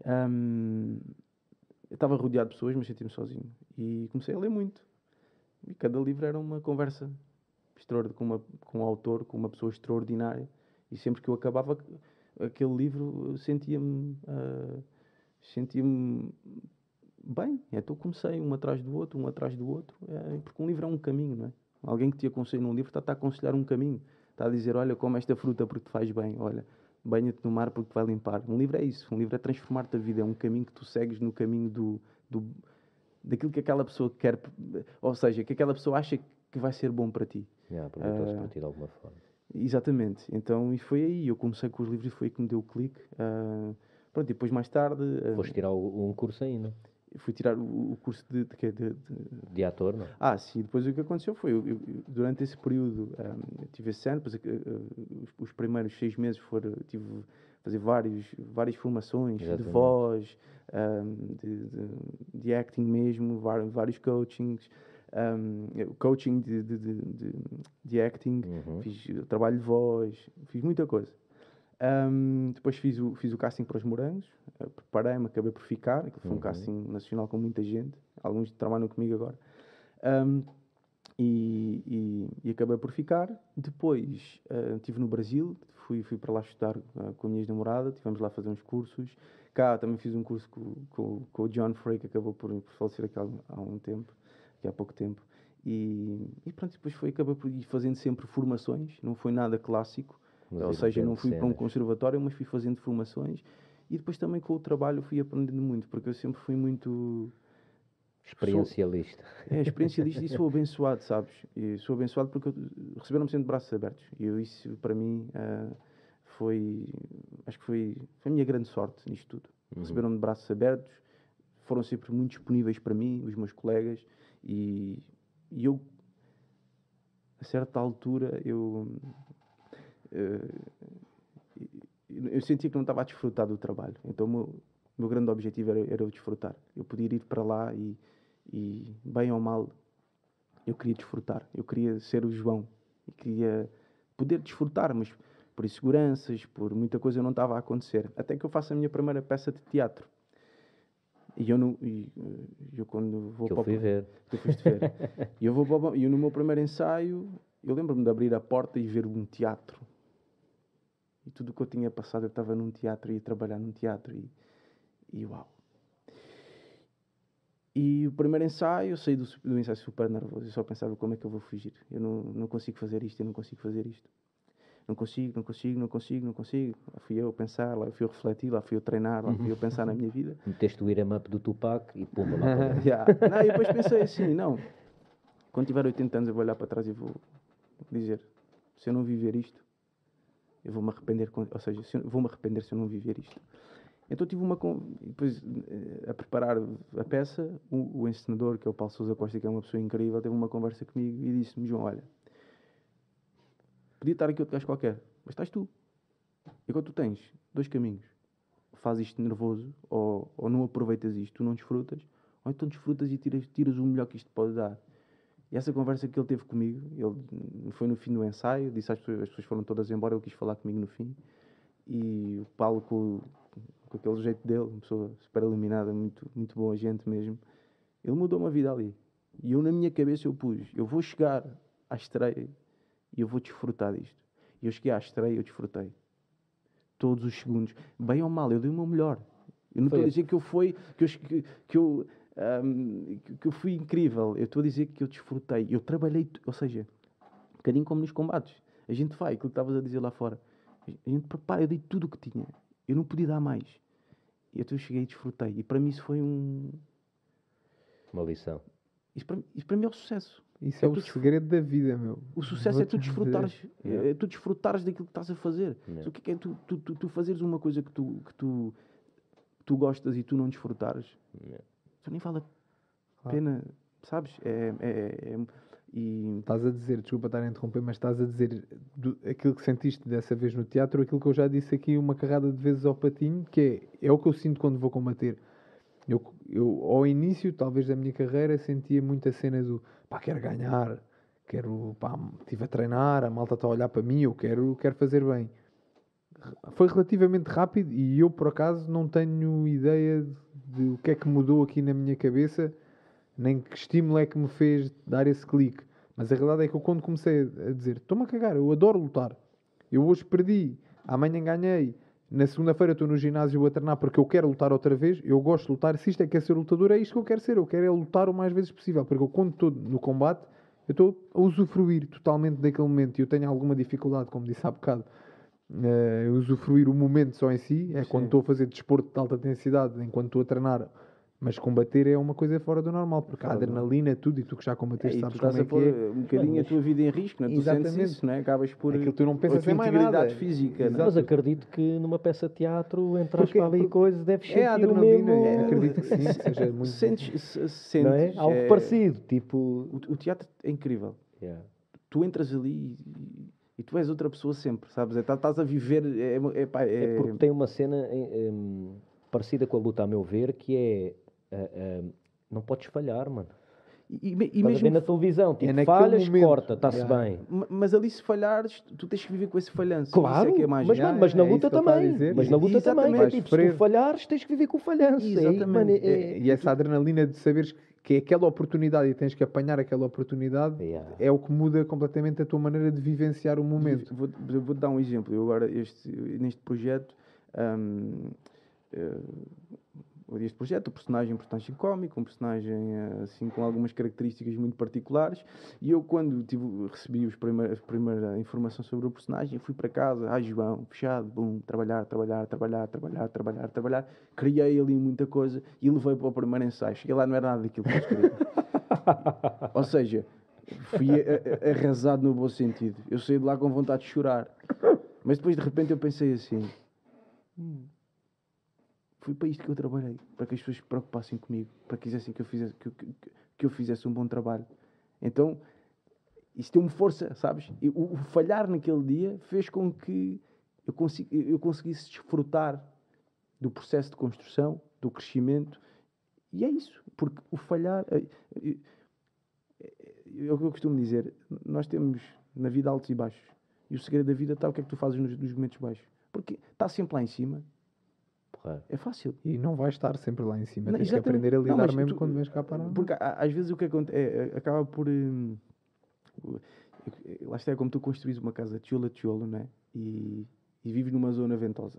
Eu estava rodeado de pessoas, mas sentia-me sozinho. E comecei a ler muito. E cada livro era uma conversa com um autor, com uma pessoa extraordinária. E sempre que eu acabava aquele livro, eu sentia-me bem. Então comecei um atrás do outro, porque um livro é um caminho, não é? Alguém que te aconselha num livro está a aconselhar um caminho, está a dizer, olha, come esta fruta porque te faz bem, olha, banha-te no mar porque te vai limpar. Um livro é isso, um livro é transformar-te a vida, é um caminho que tu segues no caminho daquilo que aquela pessoa quer, ou seja, que aquela pessoa acha que vai ser bom para ti. Aproveitou-se para ti de alguma forma. Exatamente, então e foi aí, eu comecei com os livros e foi aí que me deu o clique. Pronto, e depois mais tarde... Foste tirar um curso ainda? Fui tirar o curso de ator, não? Sim, depois o que aconteceu foi, durante esse período, eu tive esse ano, depois, os primeiros 6 meses tive a fazer várias formações. Exatamente. De voz, de acting mesmo, vários coachings, coaching de acting, fiz trabalho de voz, fiz muita coisa. Depois fiz o casting para os Morangos, preparei-me, acabei por ficar. Aquilo foi um casting nacional com muita gente, alguns trabalham comigo agora, e acabei por ficar. Depois estive no Brasil, fui para lá estudar com a minha ex-namorada, estivemos lá a fazer uns cursos. Cá também fiz um curso com o John Frey, que acabou por falecer aqui há pouco tempo. E pronto, depois acabei por ir fazendo sempre formações, não foi nada clássico. Ou seja, não fui para um conservatório, mas fui fazendo formações. E depois também com o trabalho fui aprendendo muito, porque eu sempre fui muito... Experiencialista. Experiencialista e sou abençoado, sabes? E sou abençoado porque receberam-me sempre de braços abertos. E isso, para mim, acho que foi a minha grande sorte nisto tudo. Receberam-me de braços abertos, foram sempre muito disponíveis para mim, os meus colegas. E eu, a certa altura, eu sentia que não estava a desfrutar do trabalho. Então o meu grande objetivo era eu desfrutar. Eu podia ir para lá e bem ou mal, eu queria desfrutar. Eu queria ser o João e queria poder desfrutar, mas por inseguranças, por muita coisa não estava a acontecer. Até que eu faço a minha primeira peça de teatro. E eu, não, eu quando vou Que eu para fui ver. Tu foste ver. E eu, e eu no meu primeiro ensaio, eu lembro-me de abrir a porta e ver um teatro. E tudo o que eu tinha passado, eu estava num teatro, ia trabalhar num teatro e uau. E o primeiro ensaio, eu saí do ensaio super nervoso. Eu só pensava como é que eu vou fugir. Eu não consigo fazer isto, eu não consigo fazer isto. Não consigo. Lá fui eu pensar, lá fui eu refletir, lá fui eu treinar, lá fui eu pensar na minha vida. Meteste o Iramap do Tupac e pumba lá para dentro. Yeah. Não, e depois pensei assim, não. Quando tiver 80 anos eu vou olhar para trás e vou dizer, se eu não viver isto, eu vou-me arrepender, ou seja, vou-me arrepender se eu não viver isto. Então tive depois a preparar a peça, o encenador, que é o Paulo Sousa Costa, que é uma pessoa incrível, teve uma conversa comigo e disse-me, João, olha, podia estar aqui outro gajo qualquer, mas estás tu. E agora tu tens dois caminhos. Fazes isto nervoso, ou não aproveitas isto, tu não desfrutas, ou então desfrutas e tiras o melhor que isto pode dar. E essa conversa que ele teve comigo, ele foi no fim do ensaio, disse às pessoas, as pessoas foram todas embora, ele quis falar comigo no fim. E o Paulo, com aquele jeito dele, uma pessoa super iluminada, muito, muito boa gente mesmo, ele mudou uma vida ali. E eu na minha cabeça eu pus, eu vou chegar à estreia e eu vou desfrutar disto. E eu cheguei à estreia e eu desfrutei. Todos os segundos. Bem ou mal, eu dei o meu melhor. Eu não estou a dizer que eu fui incrível. Eu estou a dizer que eu desfrutei. Eu trabalhei, ou seja, um bocadinho como nos combates. A gente vai, aquilo que estavas a dizer lá fora. A gente prepara, eu dei tudo o que tinha. Eu não podia dar mais. E então eu cheguei e desfrutei. E para mim isso foi Uma lição. Isso para mim é o sucesso. Isso é o segredo da vida, meu. O sucesso é tu desfrutares, tu desfrutares daquilo que estás a fazer. O que é tu fazeres uma coisa que tu gostas e tu não desfrutares? Isso nem vale a pena, sabes? E estás a dizer, desculpa estar a interromper, mas estás a dizer aquilo que sentiste dessa vez no teatro, aquilo que eu já disse aqui uma carrada de vezes ao patinho, que é o que eu sinto quando vou combater. Eu ao início, talvez, da minha carreira, sentia muita cena do pá, quero ganhar, estive a treinar, a malta está a olhar para mim, eu quero fazer bem. Foi relativamente rápido e eu, por acaso, não tenho ideia de o que é que mudou aqui na minha cabeça, nem que estímulo é que me fez dar esse clique. Mas a realidade é que eu, quando comecei a dizer estou-me a cagar, eu adoro lutar, eu hoje perdi, amanhã ganhei, na segunda-feira estou no ginásio a treinar porque eu quero lutar outra vez, eu gosto de lutar, se isto é que é ser lutador, é isto que eu quero ser, eu quero é lutar o mais vezes possível, porque eu, quando estou no combate, eu estou a usufruir totalmente daquele momento e eu tenho alguma dificuldade, como disse há bocado, usufruir o momento só em si, é quando estou a fazer desporto de alta intensidade, enquanto estou a treinar. Mas combater é uma coisa fora do normal, porque a adrenalina, tudo, e tu que já combateste sabes como é que é. Um bocadinho a tua vida em risco, não é? Tu sentes isso, não é? Acabas por aquilo tu não pensas em mais nada. Física. Não? Mas acredito que numa peça de teatro, entras para ali coisas, deves sentir a adrenalina, o mesmo... acredito que sim, seja muito... Sentes, não é? Algo parecido, tipo... O teatro é incrível. Yeah. Tu entras ali e tu és outra pessoa sempre, sabes? Estás a viver... É porque tem uma cena parecida com a luta, a meu ver, que é... não podes falhar, mano. E mesmo ver na televisão, tipo, falhas, corta, está-se bem. Mas ali, se falhares, tu tens que viver com esse falhanço. Claro, isso é que é mágico. mas na luta também. Mas na luta também. É, tipo, se tu falhares, tens que viver com o falhanço. Exatamente. E essa adrenalina de saberes que é aquela oportunidade e tens que apanhar aquela oportunidade, é o que muda completamente a tua maneira de vivenciar o momento. Vou-te dar um exemplo. Eu agora, neste projeto... este projeto, um personagem cómico, um personagem assim com algumas características muito particulares, e eu quando recebi a primeira informação sobre o personagem, fui para casa, João, fechado, bum, trabalhar, criei ali muita coisa e levei para o primeiro ensaio. Cheguei lá, não era nada daquilo que eu escrevi. Ou seja, fui arrasado no bom sentido. Eu saí de lá com vontade de chorar. Mas depois de repente eu pensei assim... Foi para isto que eu trabalhei, para que as pessoas se preocupassem comigo, para que quisessem que eu fizesse um bom trabalho. Então, isto deu-me força, sabes? E o falhar naquele dia fez com que eu conseguisse desfrutar do processo de construção, do crescimento. E é isso, porque o falhar... É o que eu costumo dizer, nós temos na vida altos e baixos. E o segredo da vida está o que é que tu fazes nos momentos baixos. Porque está sempre lá em cima... porreiro. É fácil. E não vais estar sempre lá em cima. Não, Tens que exatamente. aprender a Não, lidar mas mesmo quando vens cá para... Porque às vezes o que acontece acaba por... lá está, é como tu construís uma casa tijolo a tijolo, não é? E vives numa zona ventosa.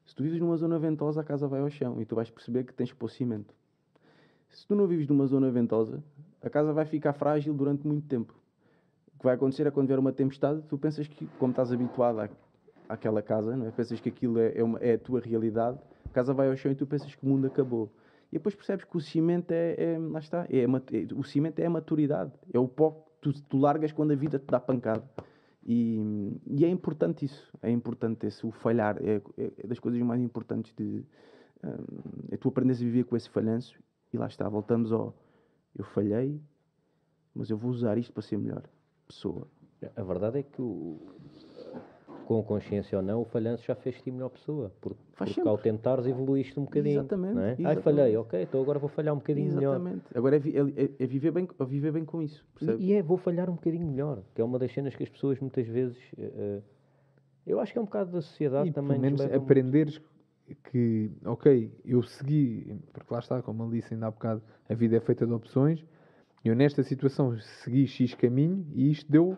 Se tu vives numa zona ventosa, a casa vai ao chão e tu vais perceber que tens que pôr cimento. Se tu não vives numa zona ventosa, a casa vai ficar frágil durante muito tempo. O que vai acontecer é quando vier uma tempestade, tu pensas que, como estás habituado àquela casa, não é? Pensas que aquilo é a tua realidade, a casa vai ao chão e tu pensas que o mundo acabou. E depois percebes que o cimento lá está, o cimento é a maturidade, é o pó que tu largas quando a vida te dá pancada. E é importante isso, é importante o falhar, é das coisas mais importantes é tu aprendes a viver com esse falhanço e lá está, voltamos eu falhei, mas eu vou usar isto para ser melhor pessoa. A verdade é que, com consciência ou não, o falhanço já fez-te melhor pessoa. Porque ao tentares evoluíste um bocadinho. Exatamente. Não é? Exatamente. Falhei, ok, então agora vou falhar um bocadinho melhor. Exatamente. Agora é viver bem com isso. Vou falhar um bocadinho melhor, que é uma das cenas que as pessoas muitas vezes... eu acho que é um bocado da sociedade e também. Pelo menos aprenderes que, ok, eu segui, porque lá está, como ele disse ainda há bocado, a vida é feita de opções. Eu nesta situação segui X caminho e isto deu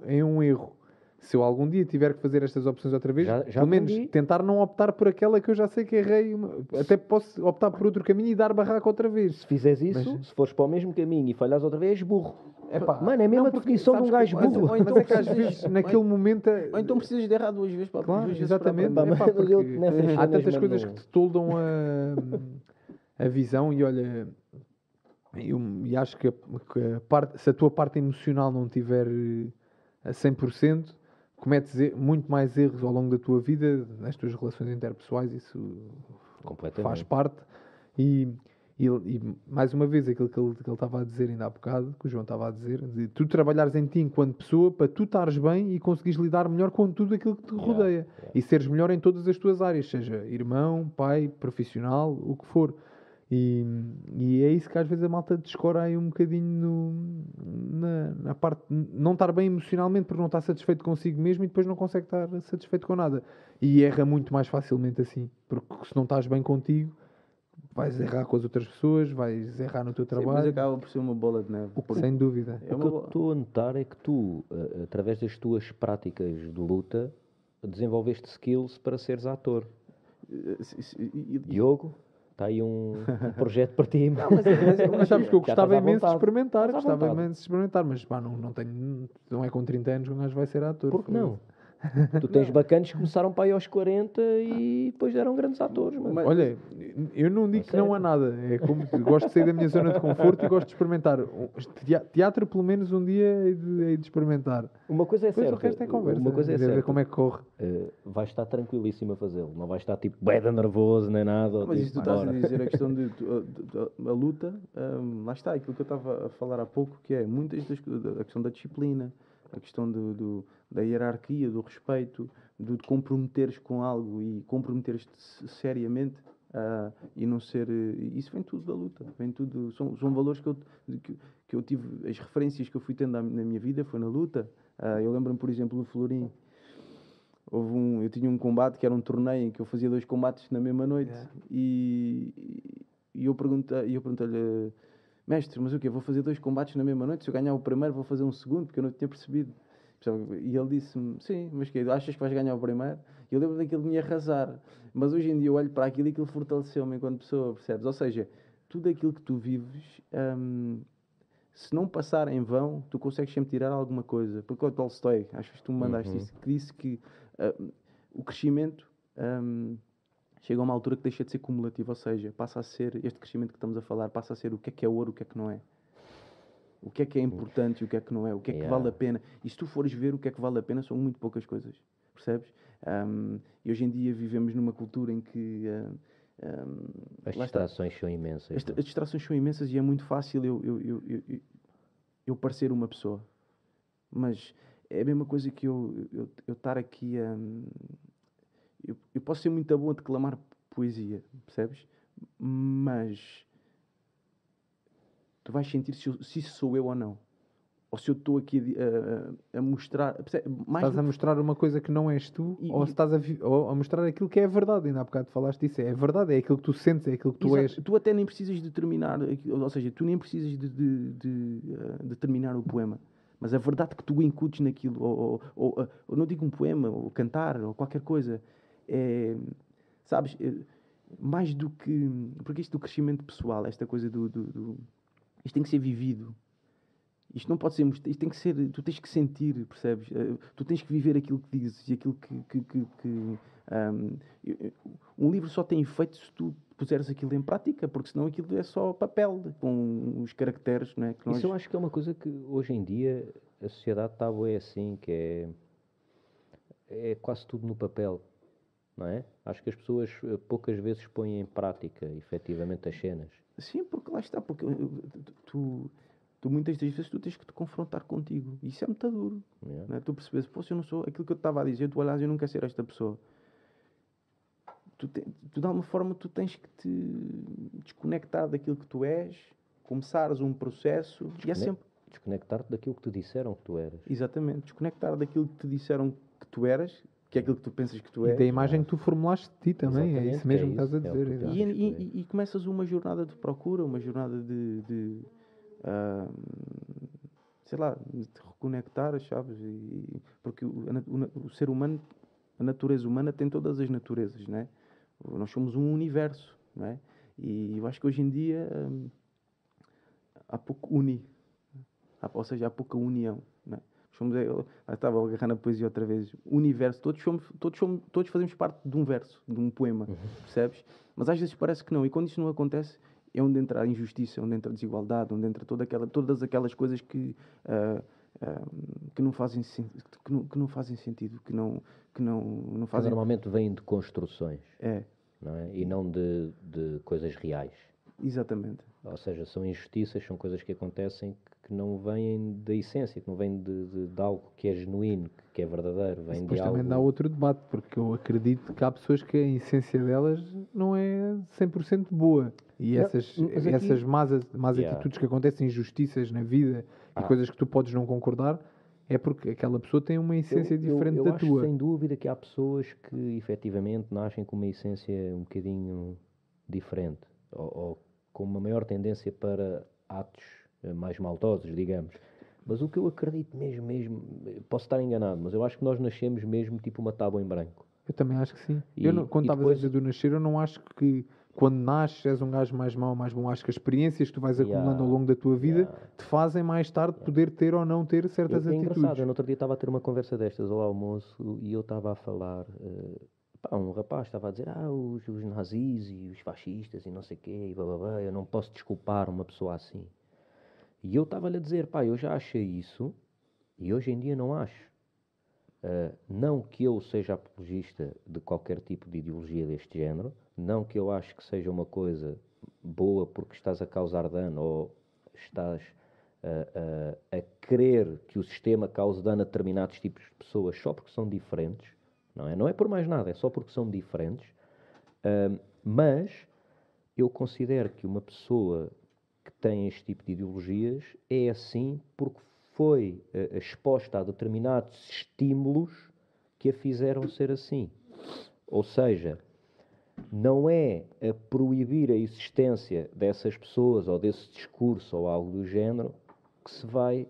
em um erro. Se eu algum dia tiver que fazer estas opções outra vez, já pelo menos tentar não optar por aquela que eu já sei que errei. Até posso optar por outro caminho e dar barraco outra vez. Se fizeres isso, se fores para o mesmo caminho e falhares outra vez, és burro. Epá, mano, é mesmo a definição de um gajo burro. Mas é que às vezes, naquele momento... Ou então precisas de errar duas vezes para Claro, duas exatamente. vezes Epá, porque há tantas coisas que te toldam a visão e olha... E acho que se a tua parte emocional não estiver a 100%, cometes muito mais erros ao longo da tua vida, nas tuas relações interpessoais, isso faz parte. E mais uma vez, aquilo que ele estava a dizer ainda há bocado, que o João estava a dizer, de tu trabalhares em ti enquanto pessoa para tu estares bem e conseguires lidar melhor com tudo aquilo que te rodeia. E seres melhor em todas as tuas áreas, seja irmão, pai, profissional, o que for. E é isso que às vezes a malta descora aí um bocadinho na parte de não estar bem emocionalmente porque não está satisfeito consigo mesmo e depois não consegue estar satisfeito com nada. E erra muito mais facilmente assim. Porque se não estás bem contigo, vais errar com as outras pessoas, vais errar no teu trabalho. Sim, mas acaba por ser uma bola de neve. Sem dúvida. O que eu estou a notar é que tu, através das tuas práticas de luta, desenvolveste skills para seres ator. Diogo? Está aí um projeto para ti. Mas sabes que eu gostava imenso de experimentar. Mas pá, não é com 30 anos que um gajo vai ser ator. Por que não? Tu tens bacanas que começaram para aí aos 40 e depois eram grandes atores. Mas... Olha, eu não digo que não há nada. É como gosto de sair da minha zona de conforto e gosto de experimentar. Teatro, pelo menos, um dia hei de experimentar. Uma coisa é certa. O resto é conversa. Uma coisa é certa. Ver como é que corre. Vais estar tranquilíssimo a fazê-lo. Não vais estar tipo beda nervoso nem nada. Mas isso tu estás a dizer, a questão a luta, lá está, aquilo que eu estava a falar há pouco, que é a questão da disciplina, a questão da hierarquia, do respeito, de comprometeres com algo e comprometeres-te seriamente e não ser... isso vem tudo da luta, vem tudo, são valores que eu tive, as referências que eu fui tendo na minha vida foi na luta. Eu lembro-me, por exemplo, no Florim, eu tinha um combate que era um torneio em que eu fazia 2 combates na mesma noite e eu perguntei-lhe, mestre, mas o quê? Vou fazer 2 combates na mesma noite? Se eu ganhar o primeiro vou fazer um segundo? Porque eu não tinha percebido. E ele disse-me, sim, mas que achas que vais ganhar o primeiro? E eu lembro daquilo de me arrasar. Mas hoje em dia eu olho para aquilo e aquilo fortaleceu-me enquanto pessoa, percebes? Ou seja, tudo aquilo que tu vives, se não passar em vão, tu consegues sempre tirar alguma coisa. Porque o Tolstói, acho que tu me mandaste isso, que disse que o crescimento chega a uma altura que deixa de ser cumulativo, ou seja, passa a ser, este crescimento que estamos a falar, passa a ser o que é ouro, o que é que não é. O que é importante e o que é que não é. O que é que vale a pena. E se tu fores ver o que é que vale a pena, são muito poucas coisas. Percebes? E hoje em dia vivemos numa cultura em que... as distrações são imensas. As distrações são imensas e é muito fácil eu parecer uma pessoa. Mas é a mesma coisa que eu estar aqui a... Eu posso ser muito bom a declamar poesia, percebes? Mas... tu vais sentir se isso sou eu ou não. ou se eu estou aqui a mostrar... Mais Estás a mostrar uma coisa que não és tu, ou se estás ou a mostrar aquilo que é a verdade. Ainda há bocado falaste disso. É a verdade, é aquilo que tu sentes, é aquilo que tu és. Tu até nem precisas de terminar, ou seja, tu nem precisas de terminar o poema. Mas a verdade que tu incutes naquilo, ou não digo um poema, ou cantar, ou qualquer coisa, sabes, mais do que... Porque isto do crescimento pessoal, esta coisa isto tem que ser vivido. Isto não pode ser... Isto tem que ser... Tu tens que sentir, percebes? Tu tens que viver aquilo que dizes e aquilo um livro só tem efeito se tu puseres aquilo em prática, porque senão aquilo é só papel, com os caracteres, não é? Que Isso eu acho que é uma coisa que hoje em dia a sociedade está bué assim, que é quase tudo no papel, não é? Acho que as pessoas poucas vezes põem em prática, efetivamente, as cenas. Sim, porque lá está, porque tu muitas das vezes tu tens que te confrontar contigo, e isso é muito duro, não é? Tu percebes, pô, se eu não sou aquilo que eu estava a dizer, tu olhas, eu não quero ser esta pessoa. Tu de alguma forma tu tens que te desconectar daquilo que tu és, começares um processo e é sempre... Desconectar-te daquilo que te disseram que tu eras. Exatamente, desconectar daquilo que te disseram que tu eras, que é aquilo que tu pensas que tu és. E da imagem que tu formulaste de ti também, Exatamente, é isso mesmo que é estás a isso, dizer. E começas uma jornada de procura, uma jornada sei lá, de te reconectar, sabes? Porque o ser humano, a natureza humana tem todas as naturezas, não é? Nós somos um universo, não é? E eu acho que hoje em dia há pouco ou seja, há pouca união, não é? Eu estava a agarrar na poesia outra vez. O universo, todos fazemos parte de um verso, de um poema, percebes? Mas às vezes parece que não, e quando isso não acontece, é onde entra a injustiça, onde entra a desigualdade, onde entra todas aquelas coisas que não fazem sentido, que fazem... normalmente vêm de construções, É, não é? E não de coisas reais. exatamente. Ou seja, são injustiças, são coisas que acontecem que não vêm da essência, que não vêm de algo que é genuíno, que é verdadeiro, vem Depois de também algo... dá outro debate, porque eu acredito que há pessoas que a essência delas não é 100% boa. E Não, essas mas aqui- essas más Yeah. atitudes que acontecem, injustiças na vida e coisas que tu podes não concordar, é porque aquela pessoa tem uma essência diferente eu da acho tua. sem dúvida que há pessoas que efetivamente nascem com uma essência um bocadinho diferente, ou com uma maior tendência para atos mais maldosos, digamos. Mas o que eu acredito mesmo, posso estar enganado, mas eu acho que nós nascemos mesmo tipo uma tábua em branco. Eu também acho que sim. E- Quando e estavas depois- a dizer do nascer, eu não acho que quando nasces és um gajo mais mau ou mais bom. Acho que as experiências que tu vais acumulando ao longo da tua vida te fazem mais tarde poder ter ou não ter certas É atitudes. engraçado, eu no outro dia estava a ter uma conversa destas ao almoço e eu estava a falar, um rapaz estava a dizer, os nazis e os fascistas e não sei o quê, e blá, blá, blá, eu não posso desculpar uma pessoa assim. E eu estava-lhe a dizer, eu já achei isso e hoje em dia não acho. Não que eu seja apologista de qualquer tipo de ideologia deste género, não que eu acho que seja uma coisa boa porque estás a causar dano ou estás a querer que o sistema cause dano a determinados tipos de pessoas só porque são diferentes, não é? Não é por mais nada, é só porque são diferentes. Mas eu considero que uma pessoa que tem este tipo de ideologias é assim porque foi exposta a determinados estímulos que a fizeram ser assim. Ou seja, não é a proibir a existência dessas pessoas ou desse discurso ou algo do género que se vai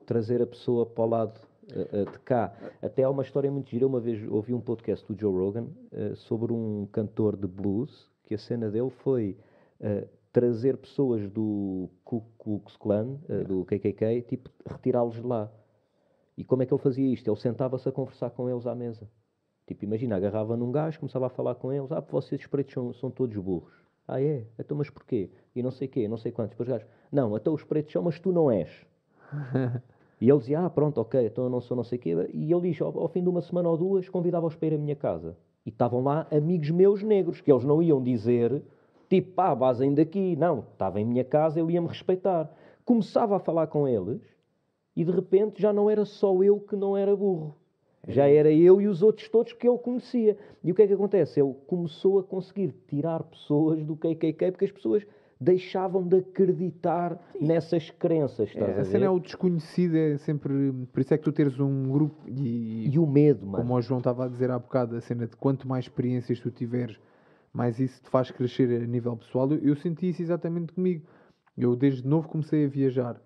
trazer a pessoa para o lado de cá. Até há uma história muito gira. Uma vez ouvi um podcast do Joe Rogan sobre um cantor de blues, que a cena dele foi trazer pessoas do Ku Klux Klan, do KKK, tipo, retirá-los de lá. E como é que ele fazia isto? Ele sentava-se a conversar com eles à mesa. Tipo, imagina, agarrava num gajo, começava a falar com eles. Vocês pretos são todos burros. É? Então, mas porquê? E não sei quê, não sei quantos. Depois gajos, não, então os pretos são, mas tu não és. E ele dizia, pronto, ok, então eu não sou não sei o quê. E ele diz, ao fim de uma semana ou duas, convidava-os para ir à minha casa. E estavam lá amigos meus negros, que eles não iam dizer, tipo, vazem daqui. Não, estava em minha casa, ele ia-me respeitar. Começava a falar com eles e de repente já não era só eu que não era burro. Já era eu e os outros todos que ele conhecia. E o que é que acontece? Ele começou a conseguir tirar pessoas do KKK porque as pessoas deixavam de acreditar nessas crenças, estás a A cena ver? é o desconhecido, é sempre. Por isso é que tu teres um grupo E o medo, mano. como o João estava a dizer há bocado, a cena de quanto mais experiências tu tiveres, mais isso te faz crescer a nível pessoal. Eu senti isso exatamente comigo. Eu desde novo comecei a viajar.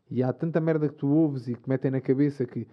E há tanta merda que tu ouves e que te metem na cabeça que,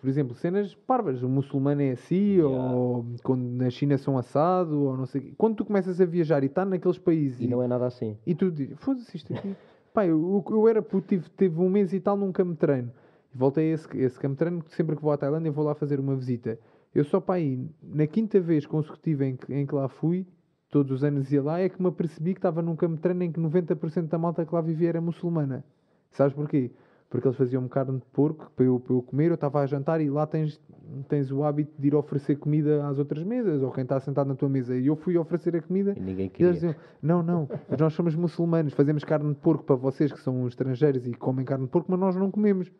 por exemplo, cenas parvas, o muçulmano é assim, ou quando na China são assado, ou não sei o quê. Quando tu começas a viajar e estar naqueles países E não é nada assim. e tu dizes, foda-se isto aqui. Pá, eu era puto, tive um mês e tal num campo de treino. E voltei a esse campo de treino, sempre que vou à Tailândia vou lá fazer uma visita. Eu só para aí, na quinta vez consecutiva em que lá fui, todos os anos ia lá, é que me apercebi que estava num campo de treino em que 90% da malta que lá vivia era muçulmana. Sabes porquê? Porque eles faziam-me carne de porco para eu comer, eu estava a jantar e lá tens o hábito de ir oferecer comida às outras mesas, ou quem está sentado na tua mesa. E eu fui oferecer a comida E ninguém e queria. eles diziam, não, mas nós somos muçulmanos, fazemos carne de porco para vocês que são estrangeiros e comem carne de porco, mas nós não comemos.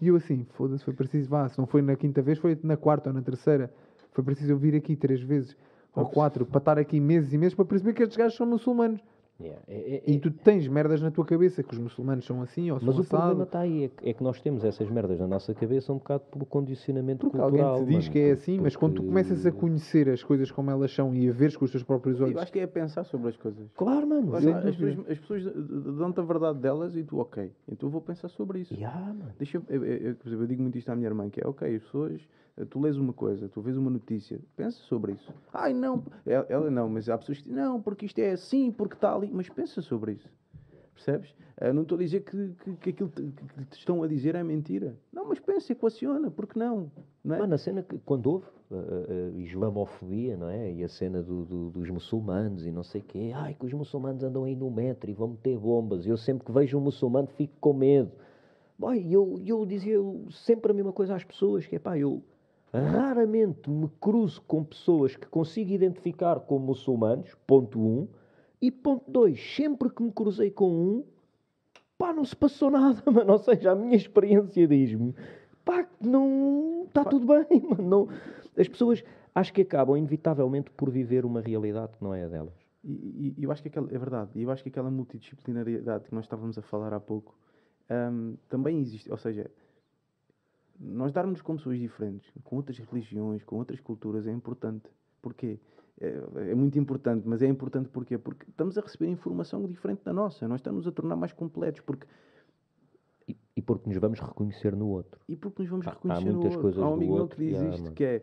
E eu assim, foda-se, foi preciso, se não foi na quinta vez, foi na quarta ou na terceira. Foi preciso eu vir aqui 3 vezes, ou 4, para estar aqui meses e meses para perceber que estes gajos são muçulmanos. Yeah. E tu tens merdas na tua cabeça que os muçulmanos são assim ou Mas são o problema assado. está aí, é que nós temos essas merdas na nossa cabeça um bocado pelo condicionamento Porque cultural. alguém te diz mano, que é assim, mas quando tu começas a porque- conhecer as coisas como elas são e a veres com os teus próprios olhos, Eu acho que é pensar sobre as coisas. Claro, mano. As pessoas dão-te a verdade delas e tu, ok, então eu vou pensar sobre isso. Yeah, mano. Por exemplo, eu digo muito isto à minha irmã, que é, ok, as pessoas, tu lês uma coisa, tu vês uma notícia, pensa sobre isso. Ai, não, ela não, mas há pessoas que dizem, não, porque isto é assim, porque está ali, mas pensa sobre isso. Percebes? Não estou a dizer que aquilo que te estão a dizer é mentira. Não, mas pensa, equaciona, porque não? Não é? Mano, a cena que quando houve a islamofobia, não é? E a cena dos muçulmanos e não sei o quê. Ai, que os muçulmanos andam aí no metro e vão meter bombas. Eu sempre que vejo um muçulmano fico com medo. Boy, eu dizia sempre a mesma coisa às pessoas, que é pá, eu raramente me cruzo com pessoas que consigo identificar como muçulmanos, ponto 1, e ponto 2, sempre que me cruzei com um, pá, não se passou nada, mano, ou seja, a minha experiência diz-me, pá, que não, está tudo bem, mano, não. As pessoas acho que acabam inevitavelmente por viver uma realidade que não é a delas. E eu acho que é verdade, e eu acho que aquela multidisciplinariedade que nós estávamos a falar há pouco, também existe, ou seja, nós darmos com pessoas diferentes, com outras religiões, com outras culturas, é importante. Porquê? É muito importante, mas é importante porquê? Porque estamos a receber informação diferente da nossa, nós estamos a tornar mais completos, E porque nos vamos reconhecer no outro. e porque nos vamos Há reconhecer no muitas outro. coisas Há um do amigo meu outro que diz que há, isto, mano. que é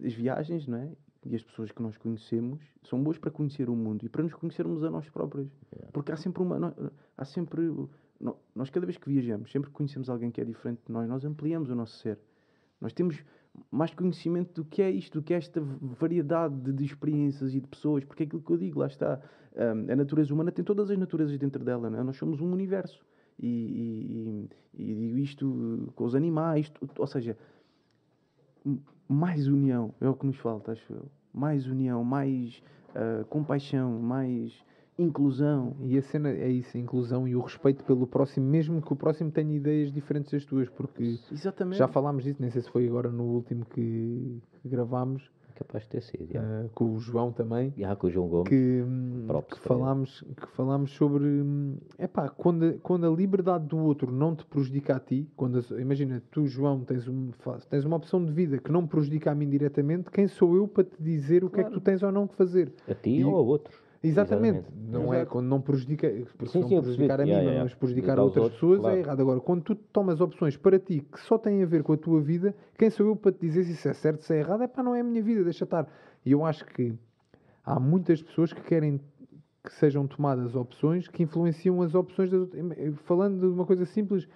as viagens, não é? E as pessoas que nós conhecemos são boas para conhecer o mundo e para nos conhecermos a nós próprios. Porque há sempre nós cada vez que viajamos, sempre que conhecemos alguém que é diferente de nós ampliamos o nosso ser. Nós temos mais conhecimento do que é isto, do que é esta variedade de experiências e de pessoas, porque é aquilo que eu digo, lá está, a natureza humana tem todas as naturezas dentro dela, não é? Nós somos um universo. E digo isto com os animais, ou seja, mais união é o que nos falta, acho eu. Mais união, mais compaixão, mais inclusão. e a cena é isso, a inclusão e o respeito pelo próximo, mesmo que o próximo tenha ideias diferentes das tuas, porque Exatamente. já falámos disso, nem sei se foi agora no último que gravámos, Capaz de ter sido, já. com o João também, Já com o João Gomes. que falámos sobre quando a liberdade do outro não te prejudica a ti, imagina, tu, João, tens uma opção de vida que não prejudica a mim diretamente, quem sou eu para te dizer o que é que tu tens ou não que fazer? A ti E- ou a outros. Exatamente, não é Exato. quando não prejudica, porque Sim, se sim, não eu prejudicar a percebi. mim, Yeah, mas yeah. prejudicar Prejudicar a os outras outros, pessoas claro. é errado. Agora, quando tu tomas opções para ti que só têm a ver com a tua vida, quem sou eu para te dizer se isso é certo, se é errado? É pá, não é a minha vida, deixa estar. E eu acho que há muitas pessoas que querem que sejam tomadas opções que influenciam as opções das outras. Falando de uma coisa simples,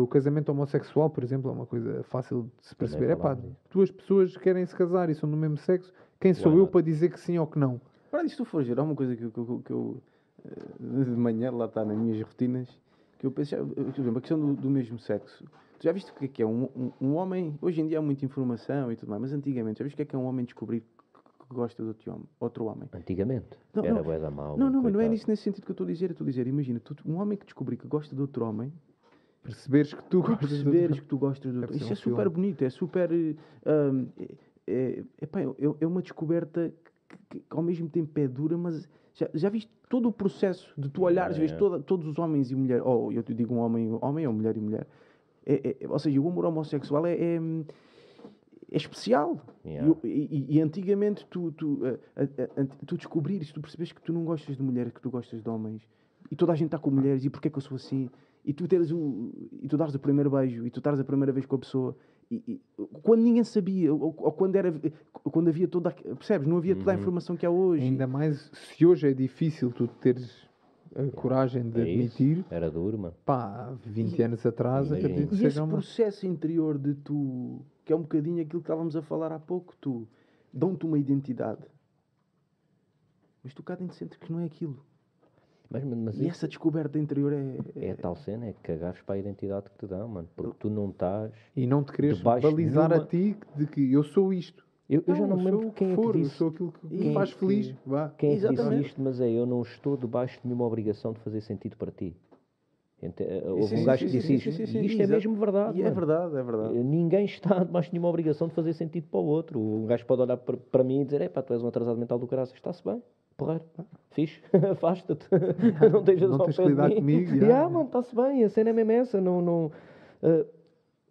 o casamento homossexual, por exemplo, é uma coisa fácil de se perceber. É pá, falámos disso. duas pessoas querem se casar e são do mesmo sexo, quem sou Why eu not? para dizer que sim ou que não? Para se tu fores ver, há uma coisa que eu de manhã, lá está nas minhas rotinas, que eu penso, por exemplo, a questão do mesmo sexo. Tu já viste o que é um homem? Hoje em dia há muita informação e tudo mais, mas antigamente, já viste o que é um homem descobrir que gosta de outro homem? Antigamente. Não, Era não. bué da mal. Não, mas não é coitado. nesse sentido que eu estou a dizer. Eu estou a dizer, imagina, um homem que descobrir que gosta de outro homem, Perceberes que tu tu gostas de perceberes que tu gostas de Deve outro. ser Isso um é super filme. bonito, é super. É uma descoberta que ao mesmo tempo é dura, mas Já viste todo o processo de tu olhares, vês todos os homens e mulheres, ou eu te digo um homem ou mulher e mulher, ou seja, o amor homossexual é especial. Yeah. E antigamente tu descobrires, tu percebes que tu não gostas de mulheres, que tu gostas de homens, e toda a gente está com mulheres, e porquê que eu sou assim? E tu dares o primeiro beijo, e tu estares a primeira vez com a pessoa, quando ninguém sabia, ou quando havia toda percebes? Não havia toda a informação que há hoje. Ainda mais se hoje é difícil tu teres a coragem de admitir. Isso. Era duro, mano. Pá, 20 anos atrás, acredito que E seja esse processo interior de tu, que é um bocadinho aquilo que estávamos a falar há pouco, tu dão-te uma identidade, mas tu cá dentro sentes que não é aquilo. Mas E essa descoberta interior é a tal cena, é cagares para a identidade que te dão, mano. Porque tu não estás. E não te queres debaixo de balizar nenhuma- a ti de que eu sou isto. Eu já não me sou lembro o quem é for, que eu disse. sou aquilo que Quem me é faz que- feliz. Vá. Quem é que disse Exatamente. isto? Mas eu não estou debaixo de nenhuma obrigação de fazer sentido para ti. Houve Sim, um sim, gajo sim, que disse sim, isto. sim, sim, E isto sim, é exato. mesmo verdade. E é mano. verdade, é verdade. Ninguém está debaixo de nenhuma obrigação de fazer sentido para o outro. Um gajo pode olhar para mim e dizer: epá, tu és um atrasado mental do caraças, está-se bem, porreiro, fixe, afasta-te, não estejas Não ao tens pé que de lidar mim. comigo, Mano, está-se bem, a cena é mesmo essa.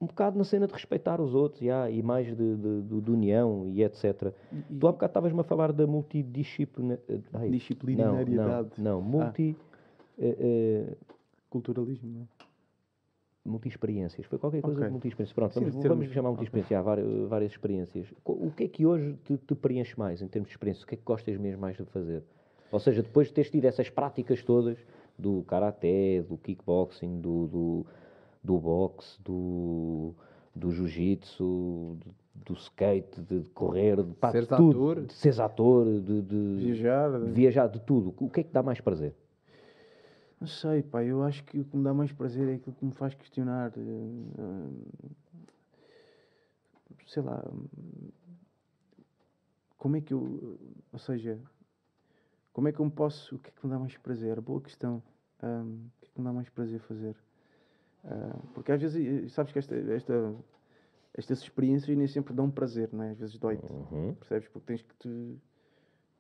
Um bocado na cena de respeitar os outros e mais de união e etc. Tu há bocado estavas-me a falar da Disciplinariedade. Não, Culturalismo, não é? multi-experiências. Foi qualquer coisa Ok. de multi-experiências. Pronto, Sim, vamos termos- chamar multi-experiência. Há várias experiências. O que é que hoje te preenche mais em termos de experiência? O que é que gostas mesmo mais de fazer? Ou seja, depois de teres tido essas práticas todas do karaté, do kickboxing, do boxe, do jiu-jitsu, do skate, de correr, de Seres tudo, ator. de seres ator, Viajar. de viajar, de tudo. O que é que dá mais prazer? Não sei, pá, eu acho que o que me dá mais prazer é aquilo que me faz questionar. Sei lá. Como é que eu. Ou seja, como é que eu me posso. O que é que me dá mais prazer? Boa questão. O que é que me dá mais prazer fazer? Porque às vezes, sabes que estas experiências nem sempre dão prazer, não é? Às vezes dói-te. Percebes? Porque tens que te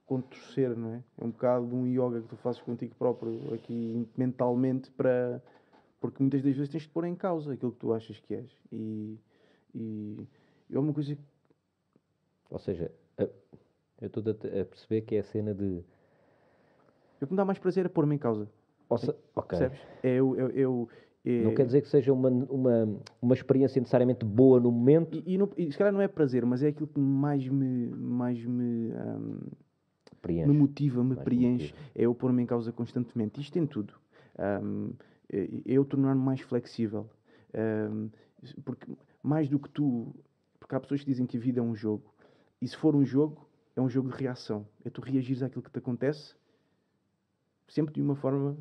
contorcer, não é? É um bocado de um yoga que tu fazes contigo próprio aqui mentalmente porque muitas das vezes tens de pôr em causa aquilo que tu achas que és. E é uma coisa que... Ou seja, eu estou a perceber que é a cena de... O que me dá mais prazer é pôr-me em causa. Ok. Percebes? Não quer dizer que seja uma experiência necessariamente boa no momento. E se calhar não é prazer, mas é aquilo que mais me Preenche. me motiva, me Mais preenche, motiva. é eu pôr-me em causa constantemente. Isto em tudo. É eu tornar-me mais flexível. Porque mais do que tu... Porque há pessoas que dizem que a vida é um jogo. E se for um jogo, é um jogo de reação. É tu reagires àquilo que te acontece sempre de uma forma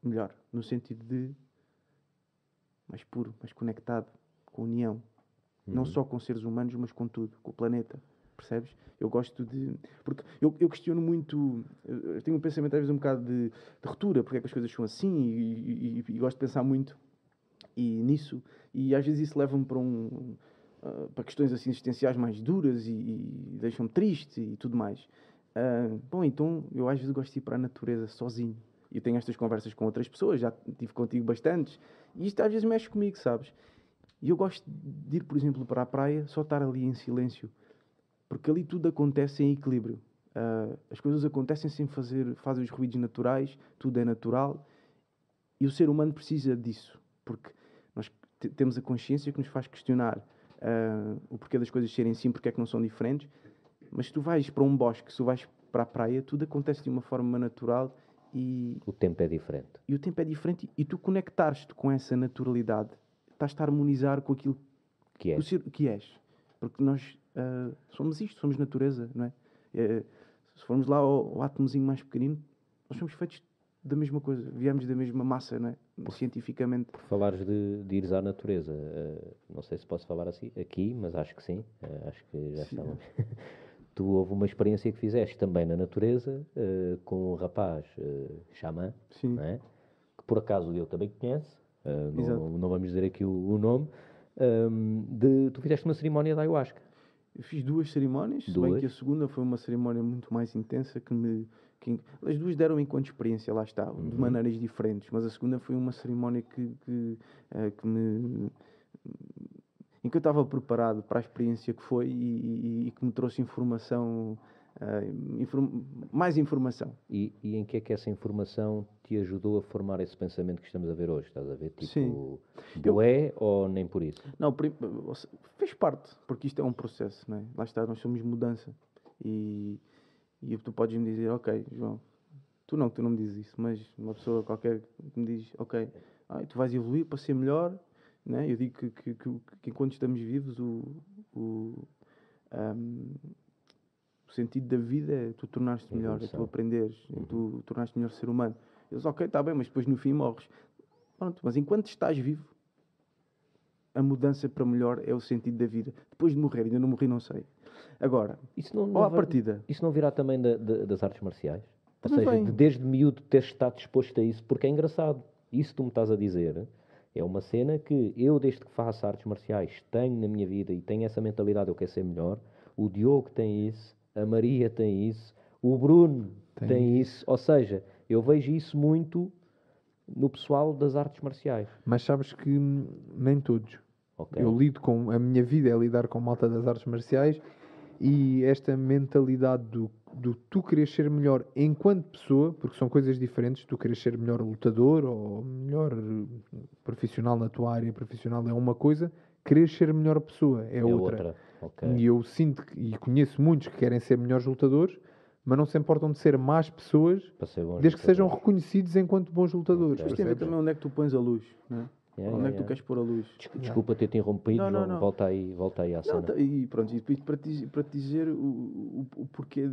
melhor. No sentido de mais puro, mais conectado, com união. Não só com seres humanos, mas com tudo, com o planeta. Percebes? Eu gosto de... Porque eu questiono muito... Eu tenho um pensamento às vezes um bocado de ruptura. Porque é que as coisas são assim. E gosto de pensar muito nisso. E às vezes isso leva-me para questões assim existenciais mais duras e deixam-me triste e tudo mais. Bom, então eu às vezes gosto de ir para a natureza sozinho. E eu tenho estas conversas com outras pessoas. Já tive contigo bastantes. E isto às vezes mexe comigo, sabes? E eu gosto de ir, por exemplo, para a praia, só estar ali em silêncio. Porque ali tudo acontece em equilíbrio. As coisas acontecem sem fazem os ruídos naturais, tudo é natural. E o ser humano precisa disso. Porque nós temos a consciência que nos faz questionar o porquê das coisas serem assim, porque é que não são diferentes. Mas se tu vais para um bosque, se tu vais para a praia, tudo acontece de uma forma natural e... O tempo é diferente. E o tempo é diferente e tu conectares-te com essa naturalidade. Estás-te a harmonizar com aquilo Que é. que és. Porque nós somos isto, somos natureza, não é? Se formos lá ao átomozinho mais pequenino, nós somos feitos da mesma coisa. Viemos da mesma massa, não é? Cientificamente. Por falares de ires à natureza, não sei se posso falar assim aqui, mas acho que sim. Acho que já estávamos. Tu houve uma experiência que fizeste também na natureza com um rapaz xamã, Sim. não é? Que por acaso eu também conheço, Exato. não vamos dizer aqui o nome, tu fizeste uma cerimónia de ayahuasca. Eu fiz 2 cerimónias, se bem que a segunda foi uma cerimónia muito mais intensa que me as duas deram enquanto experiência, lá está, de maneiras diferentes, mas a segunda foi uma cerimónia em que eu estava preparado para a experiência que foi e que me trouxe informação, mais informação. E em que é que essa informação te ajudou a formar esse pensamento que estamos a ver hoje? Estás a ver? Tipo, Sim. boé ou nem por isso? Não, fez parte, porque isto é um processo, não é? Lá está, nós somos mudança. E tu podes me dizer, ok, João, tu não me dizes isso, mas uma pessoa qualquer me diz, ok, tu vais evoluir para ser melhor, né? Eu digo que enquanto estamos vivos, o sentido da vida é tu tornares-te melhor, é tu aprenderes, é tu tornares-te melhor ser humano. Eu digo, ok, está bem, mas depois no fim morres. Pronto, mas enquanto estás vivo, a mudança para melhor é o sentido da vida. Depois de morrer, ainda não morri, não sei. Agora, ou à partida. Isso não virá também das artes marciais? Ou Também seja, vem. desde miúdo teres estado disposto a isso, porque é engraçado. Isso que tu me estás a dizer é uma cena que eu, desde que faço artes marciais, tenho na minha vida e tenho essa mentalidade, eu quero ser melhor. O Diogo tem isso, a Maria tem isso, o Bruno tem isso. Ou seja, eu vejo isso muito no pessoal das artes marciais. Mas sabes que nem todos. Okay. Eu lido com... A minha vida é lidar com malta das artes marciais e esta mentalidade do tu querer ser melhor enquanto pessoa, porque são coisas diferentes, tu queres ser melhor lutador ou melhor profissional na tua área profissional é uma coisa, querer ser melhor pessoa é outra. Okay. E eu sinto e conheço muitos que querem ser melhores lutadores, mas não se importam de ser más pessoas, desde que sejam reconhecidos enquanto bons lutadores. Mas tem a ver também onde é que tu pões a luz, não é? Onde é que tu queres pôr a luz? Desculpa ter-te interrompido, João. Volta aí à cena. E pronto, e depois para te dizer o porquê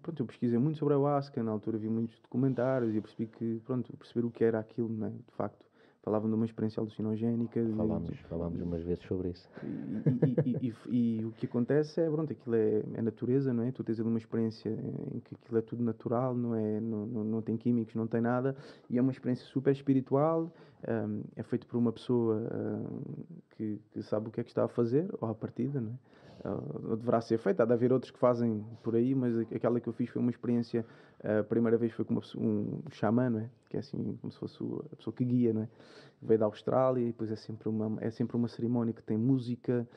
pronto, eu pesquisei muito sobre a ayahuasca, na altura vi muitos documentários e percebi que, pronto, perceber o que era aquilo, não é? De facto, falavam de uma experiência alucinogénica. Falámos umas vezes sobre isso. E o que acontece é, pronto, aquilo é natureza, não é? Tu tens ali uma experiência em que aquilo é tudo natural, não tem químicos, não tem nada, e é uma experiência super espiritual, é feito por uma pessoa que sabe o que é que está a fazer, ou à partida, não é? Ou deverá ser feita, há de haver outros que fazem por aí, mas aquela que eu fiz foi uma experiência, a primeira vez foi com um xamã, não é? Que é assim, como se fosse a pessoa que guia, não é? Veio da Austrália e depois é sempre uma cerimónia que tem música,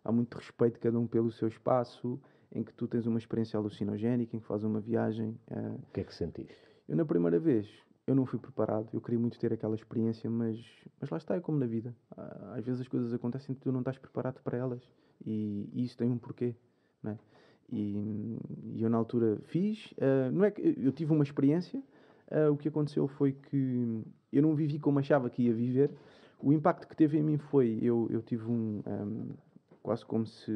há muito respeito cada um pelo seu espaço, em que tu tens uma experiência alucinogénica, em que fazes uma viagem. O que é que sentiste? Eu na primeira vez, eu não fui preparado, eu queria muito ter aquela experiência, mas lá está, é como na vida. Às vezes as coisas acontecem e tu não estás preparado para elas, e isso tem um porquê, não é? E eu na altura fiz, não é que eu tive uma experiência, o que aconteceu foi que eu não vivi como achava que ia viver. O impacto que teve em mim foi, eu tive quase como se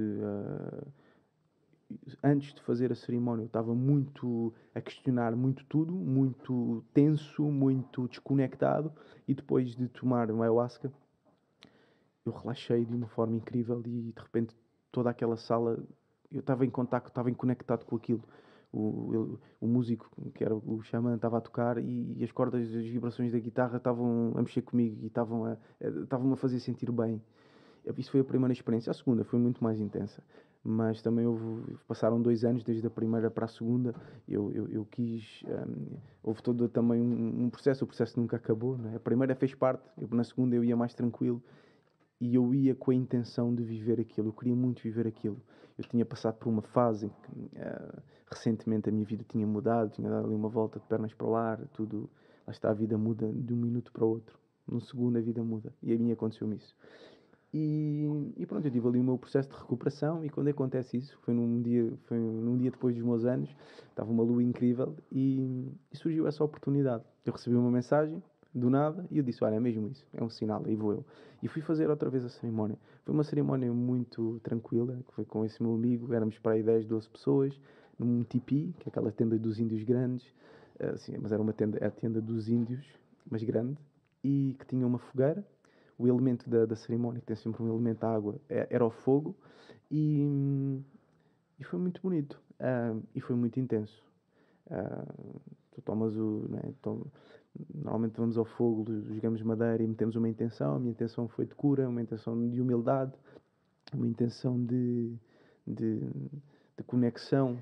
antes de fazer a cerimónia eu estava muito a questionar muito tudo, muito tenso, muito desconectado, e depois de tomar uma ayahuasca eu relaxei de uma forma incrível e de repente toda aquela sala, eu estava em contacto, estava conectado com aquilo. O músico, que era o xamã, estava a tocar e as cordas, as vibrações da guitarra estavam a mexer comigo e estavam-me a fazer sentir bem. Isso foi a primeira experiência. A segunda foi muito mais intensa, mas também passaram 2 anos desde a primeira para a segunda. Eu quis, houve todo também um processo, o processo nunca acabou, não é? A primeira fez parte, na segunda eu ia mais tranquilo e eu ia com a intenção de viver aquilo, eu queria muito viver aquilo. Eu tinha passado por uma fase em que recentemente a minha vida tinha mudado, tinha dado ali uma volta de pernas para o ar, tudo, lá está, a vida muda de um minuto para o outro, num segundo a vida muda, e a mim aconteceu-me isso. E pronto, eu tive ali o meu processo de recuperação, e quando acontece isso, foi num dia depois dos meus anos, estava uma lua incrível e surgiu essa oportunidade. Eu recebi uma mensagem do nada e eu disse, olha, é mesmo isso, é um sinal, aí vou eu. E fui fazer outra vez a cerimónia. Foi uma cerimónia muito tranquila, que foi com esse meu amigo, éramos para aí 10, 12 pessoas, num tipi, que é aquela tenda dos índios grandes, assim, mas era a tenda dos índios, mas grande, e que tinha uma fogueira. O elemento da cerimónia, que tem sempre um elemento de água, era o fogo, e foi muito bonito, e foi muito intenso. Tu tomas normalmente vamos ao fogo, jogamos madeira e metemos uma intenção. A minha intenção foi de cura, uma intenção de humildade, uma intenção de conexão.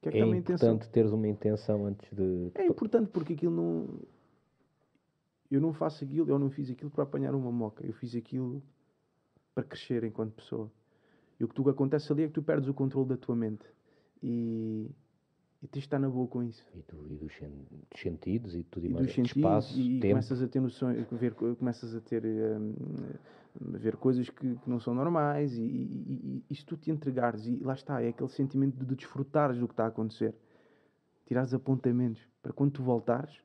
que é que É está a minha intenção? importante teres uma intenção antes de... É importante porque aquilo não... Eu não faço aquilo, eu não fiz aquilo para apanhar uma moca. Eu fiz aquilo para crescer enquanto pessoa. E o que acontece ali é que tu perdes o controle da tua mente. E tens de estar na boa com isso. E dos sentidos e tudo E mais. dos sentidos, Espaço, e tempo. começas a ter noções, começas a ter ver coisas que não são normais, e se tu te entregares, e lá está, é aquele sentimento de desfrutares do que está a acontecer, tirares apontamentos para quando tu voltares,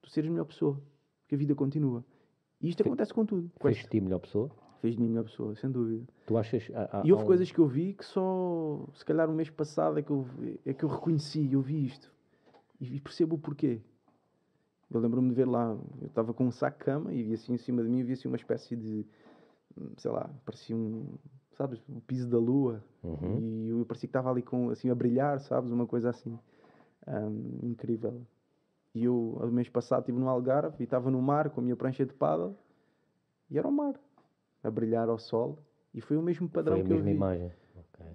tu seres melhor pessoa, porque a vida continua. E isto acontece com tudo. Fez de ti melhor pessoa? Fez de mim melhor pessoa, sem dúvida. Tu achas... E houve coisas que eu vi que só, se calhar, o mês passado é que eu reconheci, eu vi isto. E percebo o porquê. Eu lembro-me de ver lá, eu estava com um saco de cama e vi assim em cima de mim, vi assim uma espécie de, sei lá, parecia sabes, o piso da lua. Uhum. E eu parecia que estava ali assim, a brilhar, sabes, uma coisa assim, incrível. E eu, no mês passado, estive no Algarve e estava no mar com a minha prancha de paddle e era o mar, a brilhar ao sol. E foi o mesmo padrão Foi a que eu mesma vi. imagem. Okay.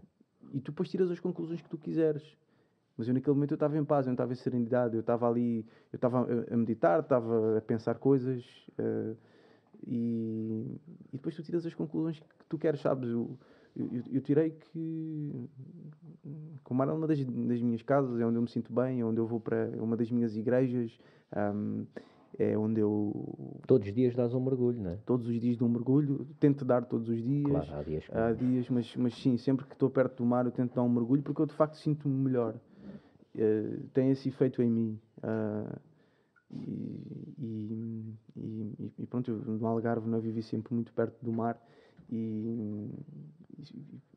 E tu depois tiras as conclusões que tu quiseres. Mas eu naquele momento eu estava em paz, eu não estava em serenidade, eu estava ali, eu estava a meditar, estava a pensar coisas, e depois tu tiras as conclusões que tu queres, sabes? Eu tirei que o mar é uma das minhas casas, é onde eu me sinto bem, é onde eu vou para uma das minhas igrejas, é onde eu Todos os dias dás um mergulho, não é? todos os dias dou um mergulho, tento dar todos os dias. Claro, há dias que Há dias, mas sim, sempre que estou perto do mar eu tento dar um mergulho porque eu de facto sinto-me melhor. Tem esse efeito em mim. E pronto, eu no Algarve não vivi sempre muito perto do mar e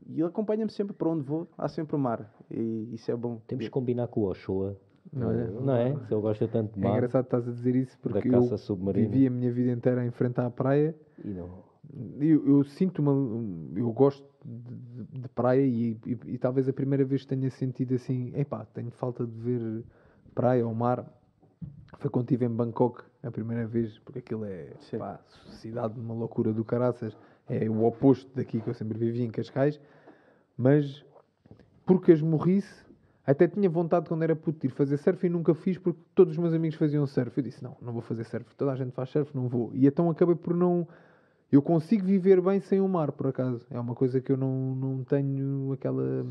ele acompanha-me sempre para onde vou, há sempre o mar e isso é bom. Temos que combinar com o Oshoa. Não é? Não é? Se ele gosta tanto de É mar. engraçado estás a dizer isso Da porque caça eu submarina. vivi a minha vida inteira em frente à praia. E não... Eu sinto eu gosto de praia e talvez a primeira vez que tenha sentido assim, epá, tenho falta de ver praia ou mar, foi quando estive em Bangkok a primeira vez, porque aquilo é, pá, cidade de uma loucura do caraças, é o oposto daqui que eu sempre vivi em Cascais, mas porque as morrice, até tinha vontade quando era puto de ir fazer surf e nunca fiz porque todos os meus amigos faziam surf. Eu disse, não vou fazer surf, toda a gente faz surf, não vou. E então acabei por não... Eu consigo viver bem sem o mar, por acaso. É uma coisa que eu não tenho aquela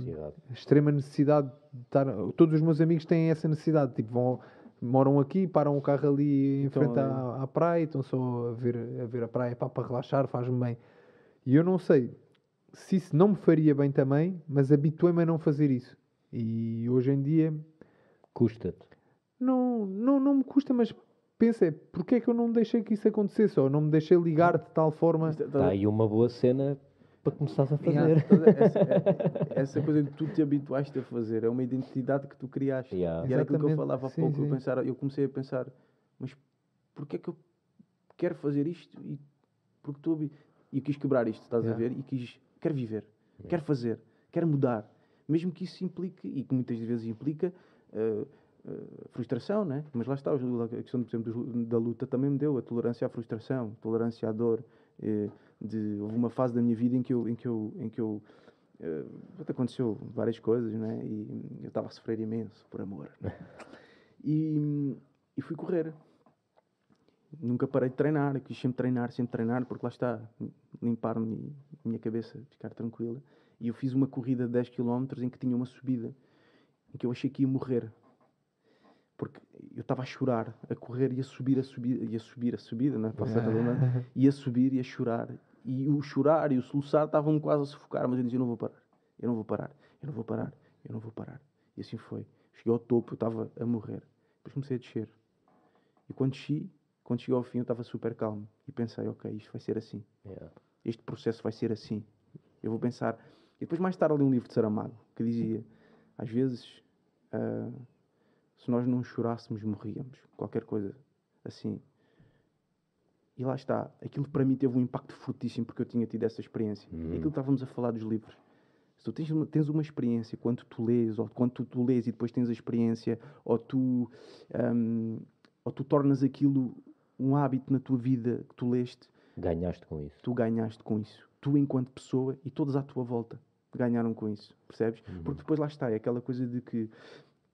extrema necessidade de estar... Todos os meus amigos têm essa necessidade. Tipo, moram aqui, param o carro ali em frente à praia, estão só a ver a praia para relaxar, faz-me bem. E eu não sei se isso não me faria bem também, mas habituei-me a não fazer isso. E hoje em dia... Custa-te? Não me custa, mas... Pensa, porque é que eu não deixei que isso acontecesse? Ou não me deixei ligar de tal forma... Está aí uma boa cena para começares a fazer. Essa coisa que tu te habituaste a fazer é uma identidade que tu criaste. Yeah. E era aquilo que eu Exatamente. falava há Sim, pouco. sim. Eu comecei a pensar, mas porquê é que eu quero fazer isto? E porque e eu quis quebrar isto, estás a ver? E quero viver, quero fazer, quero mudar. Mesmo que isso implique, e que muitas vezes implica... frustração, né? Mas lá está, a questão, por exemplo, da luta também me deu a tolerância à frustração, tolerância à dor. Houve uma fase da minha vida em que aconteceu várias coisas, né? E eu estava a sofrer imenso por amor, né? E fui correr. Nunca parei de treinar, quis sempre treinar, porque lá está, limpar-me a minha cabeça, ficar tranquila. E eu fiz uma corrida de 10 km em que tinha uma subida, em que eu achei que ia morrer. Porque eu estava a chorar, a correr e a subir, a subida, não é? Ia subir e a chorar. E o chorar e o soluçar estavam-me quase a sufocar, mas eu dizia, eu não vou parar. E assim foi. Cheguei ao topo, eu estava a morrer. Depois comecei a descer. E quando cheguei ao fim, eu estava super calmo. E pensei, ok, isto vai ser assim. Yeah. Este processo vai ser assim. Eu vou pensar... E depois mais tarde li um livro de Saramago, que dizia, às vezes... se nós não chorássemos, morríamos. Qualquer coisa assim. E lá está. Aquilo para mim teve um impacto fortíssimo porque eu tinha tido essa experiência. E aquilo que estávamos a falar dos livros. Se tu tens uma experiência quando tu lês, ou quando tu lês e depois tens a experiência, ou tu tornas aquilo um hábito na tua vida que tu leste. Ganhaste com isso. Tu ganhaste com isso. Tu enquanto pessoa e todos à tua volta. ganharam com isso, percebes? Porque depois lá está, é aquela coisa de que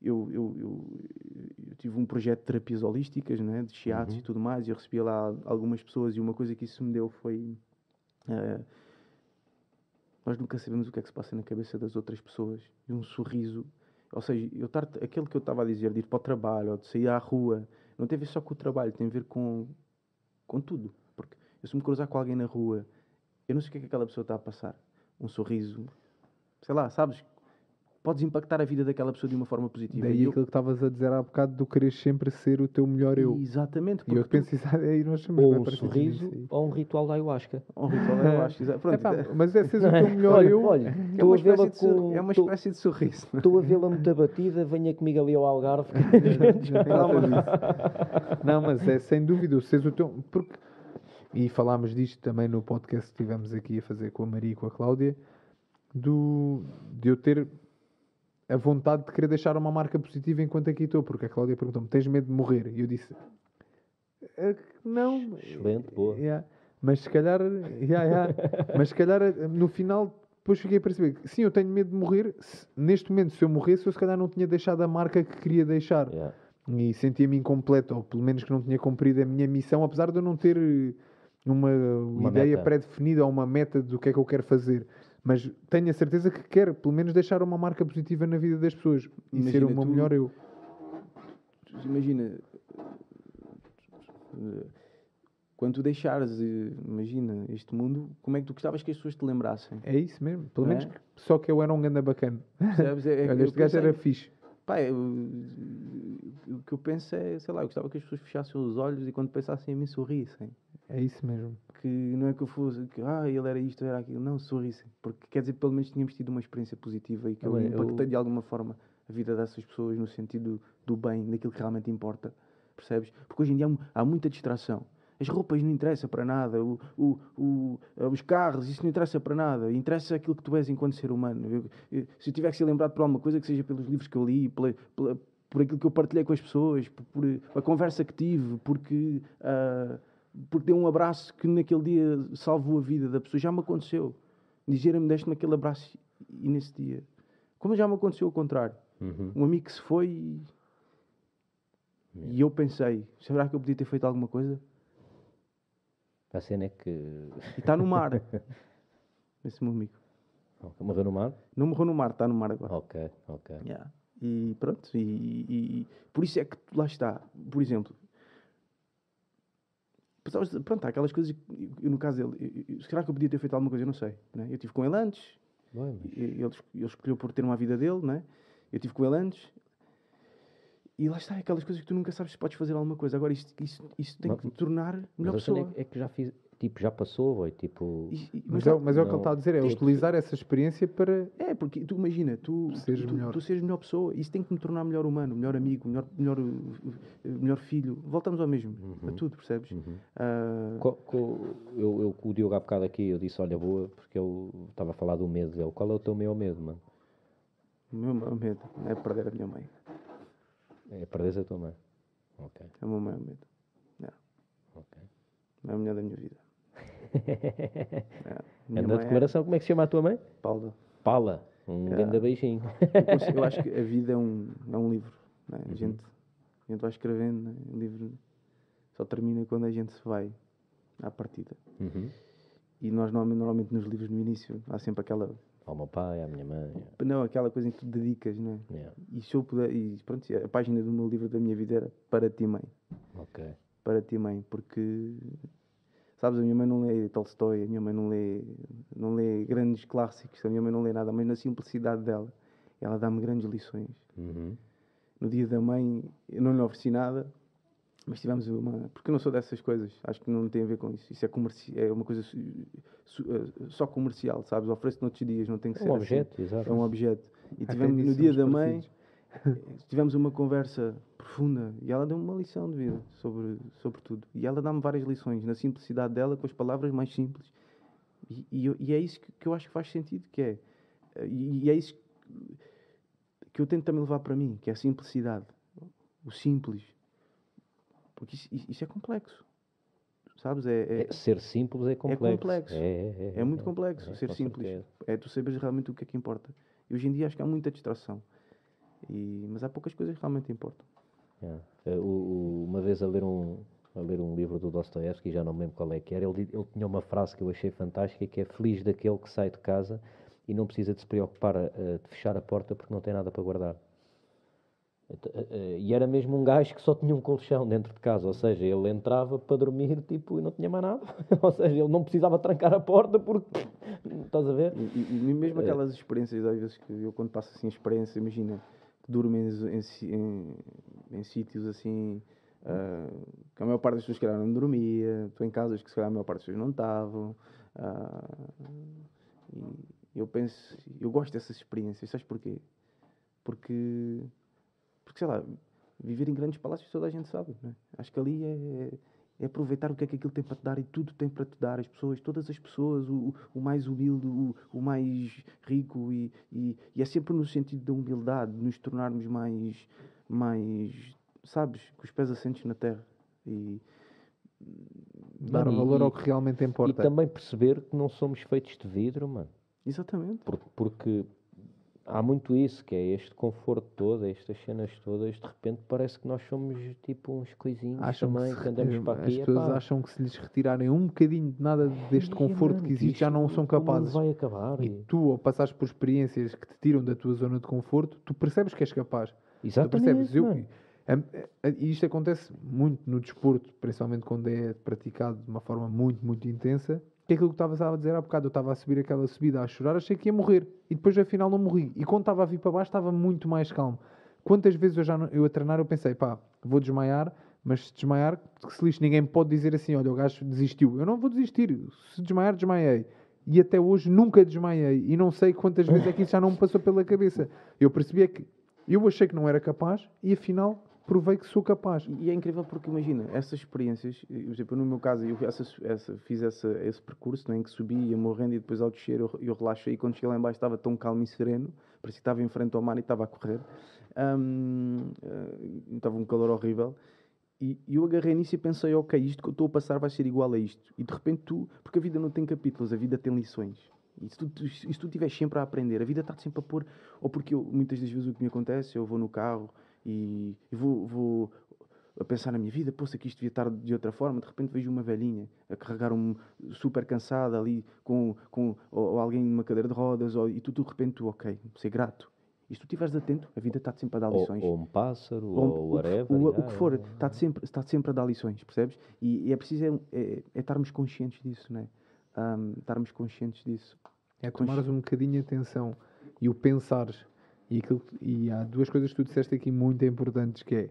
eu tive um projeto de terapias holísticas, né, de shiatsu e tudo mais, e eu recebia lá algumas pessoas, e uma coisa que isso me deu foi... nós nunca sabemos o que é que se passa na cabeça das outras pessoas. E um sorriso... Ou seja, aquele que eu estava a dizer, de ir para o trabalho, ou de sair à rua, não tem a ver só com o trabalho, tem a ver com tudo. Porque eu, se me cruzar com alguém na rua, eu não sei o que é que aquela pessoa está a passar. Um sorriso, sei lá, sabes? Podes impactar a vida daquela pessoa de uma forma positiva. Daí aquilo que estavas a dizer há bocado, do querer sempre ser o teu melhor eu. Exatamente. E eu penso isso, aí nós somos Ou bem um parecidos sorriso, nisso aí. ou um ritual da ayahuasca. Um ritual, eu acho. Pronto, Epá, mas é seres o teu melhor eu. Olha, é estou uma a vê-la espécie de com... é uma espécie de sorriso. Estou a vê-la muito abatida, venha comigo ali ao Algarve. Já tem lá uma Não, mas é sem dúvida, o seres o teu. Porque, e falámos disto também no podcast que estivemos aqui a fazer com a Maria e com a Cláudia, de eu ter a vontade de querer deixar uma marca positiva enquanto aqui estou. Porque a Cláudia perguntou-me: tens medo de morrer? E eu disse: não. Excelente, boa. Yeah. Mas se calhar, mas se calhar no final depois fiquei a perceber que sim, eu tenho medo de morrer. Neste momento, se eu morresse, eu se calhar não tinha deixado a marca que queria deixar. Yeah. E sentia-me incompleto, ou pelo menos que não tinha cumprido a minha missão, apesar de eu não ter uma ideia meta. pré-definida ou uma meta do que é que eu quero fazer. Mas tenho a certeza que quero, pelo menos, deixar uma marca positiva na vida das pessoas e Imagina, ser o meu melhor eu. Imagina, quando tu deixares, imagina, este mundo, como é que tu gostavas que as pessoas te lembrassem? É isso mesmo, pelo Não menos é? só que eu era um ganda bacana. Percebes? Olha, este gajo era fixe. Pá, o que eu penso é, sei lá, eu gostava que as pessoas fechassem os olhos e quando pensassem em mim sorrissem. É isso mesmo. Que não é que eu fosse, que ele era isto, era aquilo, não, sorrissem. Porque quer dizer, pelo menos tínhamos tido uma experiência positiva e que eu impactei de alguma forma a vida dessas pessoas no sentido do bem, daquilo que realmente importa. Percebes? Porque hoje em dia há muita distração. As roupas não interessam para nada, os carros, isso não interessa para nada. Interessa aquilo que tu és enquanto ser humano. Se eu tiver que ser lembrado por alguma coisa, que seja pelos livros que eu li, por aquilo que eu partilhei com as pessoas, por a conversa que tive, porque dei um abraço que naquele dia salvou a vida da pessoa. Já me aconteceu. Dizer-me, deste-me aquele abraço e nesse dia. Como já me aconteceu ao contrário. Um amigo que se foi e eu pensei, será que eu podia ter feito alguma coisa? A cena é que... E está no mar. Esse meu amigo. Morreu no mar? Não morreu no mar, está no mar agora. Ok. Yeah. E pronto. E por isso é que lá está. Por exemplo, pronto, há aquelas coisas que, no caso dele, será que eu podia ter feito alguma coisa? Eu não sei. Né? Eu estive com ele antes. Bem, Ele escolheu por ter uma vida dele. Né? Eu estive com ele antes. E lá está, aquelas coisas que tu nunca sabes se podes fazer alguma coisa. Agora, isso tem que te tornar melhor pessoa. É que já fiz, tipo, já passou, foi tipo... Mas é o que ele está a dizer, é utilizar essa experiência para... É, porque tu imagina, tu seres melhor pessoa, isso tem que me tornar melhor humano, melhor amigo, melhor filho. Voltamos ao mesmo, a tudo, percebes? O Diogo há bocado aqui, eu disse, olha, boa, porque eu estava a falar do medo dele. Qual é o teu maior medo, mano? O meu maior medo é perder a minha mãe. É perder a tua mãe. Ok. É o meu maior medo. Ok. É a mulher da minha vida. Anda a declaração, como é que se chama a tua mãe? Paula. Paula. Grande beijinho. Eu acho que a vida é um livro. Né? A gente vai escrevendo, né? O livro só termina quando a gente se vai à partida. E nós normalmente nos livros no início há sempre aquela... Ao meu pai, à minha mãe. Não, aquela coisa em que tu dedicas, não é? Yeah. E se eu puder... E pronto, a página do meu livro da minha vida era Para Ti, Mãe. Ok. Para Ti, Mãe, porque... Sabes, a minha mãe não lê Tolstói, a minha mãe não lê grandes clássicos, a minha mãe não lê nada, mas na simplicidade dela, ela dá-me grandes lições. No dia da mãe, eu não lhe ofereci nada, mas tivemos uma... Porque eu não sou dessas coisas, acho que não tem a ver com isso. Isso é uma coisa só comercial, sabes? Ofereço noutros dias, não tem que ser Um objeto, assim. exato. É um objeto. E tivemos, no dia da mãe, tivemos uma conversa profunda e ela deu-me uma lição de vida sobre tudo. E ela dá-me várias lições, na simplicidade dela, com as palavras mais simples. E é isso que eu acho que faz sentido, que é... E é isso que eu tento também levar para mim, que é a simplicidade. O simples. Porque isso é complexo. sabes? Ser simples é complexo. complexo. É muito complexo ser com simples. certeza. É tu saberes realmente o que é que importa. E hoje em dia acho que há muita distração. Mas há poucas coisas que realmente importam. Uma vez a ler um livro do Dostoiévski, já não me lembro qual é que era, ele tinha uma frase que eu achei fantástica, que é: feliz daquele que sai de casa e não precisa de se preocupar de fechar a porta porque não tem nada para guardar. E era mesmo um gajo que só tinha um colchão dentro de casa, ou seja, ele entrava para dormir tipo, e não tinha mais nada. Ou seja, ele não precisava trancar a porta porque... Estás a ver? E mesmo aquelas experiências, às vezes, que eu quando passo assim a experiência, imagina, que durmo em sítios assim, que a maior parte das pessoas, se calhar, não dormia, estou em casas que, se calhar, a maior parte das pessoas não estavam. E eu penso, eu gosto dessas experiências, sabes porquê? Porque, sei lá, viver em grandes palácios toda a gente sabe, né? Acho que ali é aproveitar o que é que aquilo tem para te dar, e tudo tem para te dar, as pessoas, todas as pessoas, o mais humilde, o mais rico, e é sempre no sentido da humildade, de nos tornarmos mais, sabes, com os pés assentes na terra. E Dar valor ao que realmente e importa. também perceber que não somos feitos de vidro, mano. exatamente. Porque há muito isso, que é este conforto todo, estas cenas todas, de repente parece que nós somos tipo uns coisinhos também, que andamos para aqui. As pessoas acham que se lhes retirarem um bocadinho de nada deste conforto que existe, já não são capazes. Vai acabar. E tu, ao passares por experiências que te tiram da tua zona de conforto, tu percebes que és capaz. Exatamente, Tu percebes? mano. E isto acontece muito no desporto, principalmente quando é praticado de uma forma muito, muito intensa. Que é aquilo que estavas a dizer há bocado. Eu estava a subir aquela subida a chorar, achei que ia morrer. E depois, afinal, não morri. E quando estava a vir para baixo, estava muito mais calmo. Quantas vezes eu a treinar, eu pensei, pá, vou desmaiar, mas se desmaiar, que se lixe, ninguém me pode dizer assim, olha, o gajo desistiu. Eu não vou desistir. Se desmaiar, desmaiei. E até hoje nunca desmaiei. E não sei quantas vezes é que isso já não me passou pela cabeça. Eu percebi que eu achei que não era capaz e afinal provei que sou capaz. E é incrível porque, imagina, essas experiências, por exemplo, no meu caso, eu fiz esse percurso, né, em que subi, ia morrendo, e depois ao descer eu relaxei, e quando cheguei lá em baixo estava tão calmo e sereno, parecia que estava em frente ao mar e estava a correr. Estava um calor horrível. E eu agarrei nisso e pensei, ok, isto que eu estou a passar vai ser igual a isto. E de repente porque a vida não tem capítulos, a vida tem lições. E se tu estiveres sempre a aprender, a vida está-te sempre a pôr... Ou porque muitas das vezes o que me acontece, eu vou no carro e vou a pensar na minha vida, poxa, que isto devia estar de outra forma, de repente vejo uma velhinha a carregar super cansada ali ou alguém numa cadeira de rodas, e tu de repente, ok, ser grato. E se tu estiveres atento, a vida está-te sempre a dar lições. Ou um pássaro, ou whatever. O que for, está sempre a dar lições, percebes? E é preciso estarmos conscientes disso, né? Estarmos conscientes disso. É tomares um bocadinho de atenção e o pensares. E há duas coisas que tu disseste aqui muito importantes, que é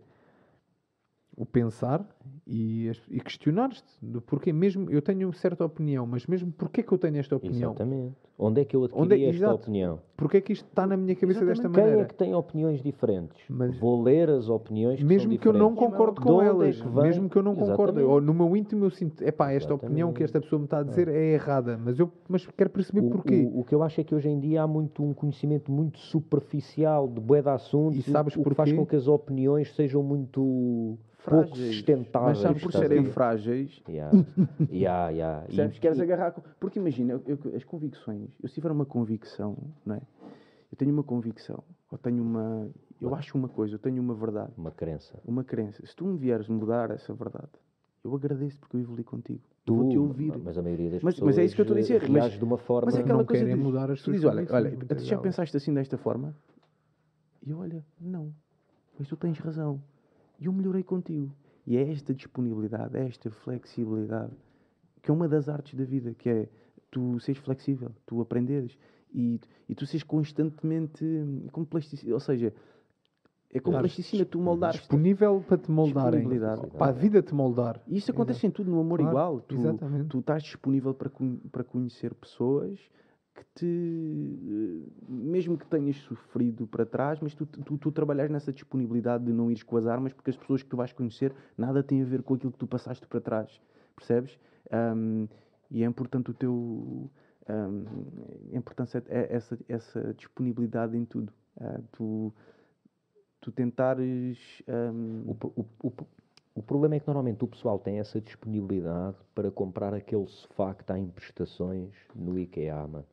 o pensar e questionar-te do porquê. Mesmo eu tenho uma certa opinião, mas mesmo porquê que eu tenho esta opinião? Exatamente. Onde é que eu adquiri esta exato. opinião? Porquê é que isto está na minha cabeça desta Quem maneira? é que tem opiniões diferentes? Mas- Vou ler as opiniões que Mesmo são que eu não diferentes. concordo De com onde elas, é que vem? mesmo que eu não concordo, Exatamente. ou no meu íntimo eu sinto, esta Exatamente. opinião que esta pessoa me está a dizer é errada, mas quero perceber porquê. O que eu acho é que hoje em dia há muito um conhecimento muito superficial de bué de assuntos, E sabes o que faz porquê? com que as opiniões sejam muito pouco Frágeis. sustentáveis. Mas sabes Por estás a serem ver? frágeis, Yeah. percebes? Queres agarrar... Porque imagina, as convicções, eu se tiver uma convicção, não é? Eu tenho uma convicção, ou tenho eu acho uma coisa, eu tenho uma verdade, Uma crença. uma crença. Se tu me vieres mudar essa verdade, eu agradeço porque eu evolui contigo. Eu Tu, vou-te ouvir. mas a maioria das Mas pessoas é isso que eu estou a dizer. reage de uma forma... Mas é aquela não coisa querem de... mudar as Tu suas dizes, olha, convicções, tu muitas já delas. pensaste assim desta forma? E eu, olha, não. Mas tu tens razão. E eu melhorei contigo. E é esta disponibilidade, é esta flexibilidade, que é uma das artes da vida, que é tu seres flexível, tu aprenderes e tu seres constantemente como plasticina, ou seja, é como plasticina, tu moldares. Disponível para te moldarem, Disponibilidade. para a vida te moldar. E isso acontece em tudo, no amor Claro, igual. exatamente. Tu estás disponível para conhecer pessoas que mesmo que tenhas sofrido para trás, mas tu trabalhas nessa disponibilidade de não ires com as armas, porque as pessoas que tu vais conhecer nada têm a ver com aquilo que tu passaste para trás, percebes? E é importante a importância é essa disponibilidade em tudo. Tu tentares... O problema é que normalmente o pessoal tem essa disponibilidade para comprar aquele sofá que está em prestações no IKEA, mano.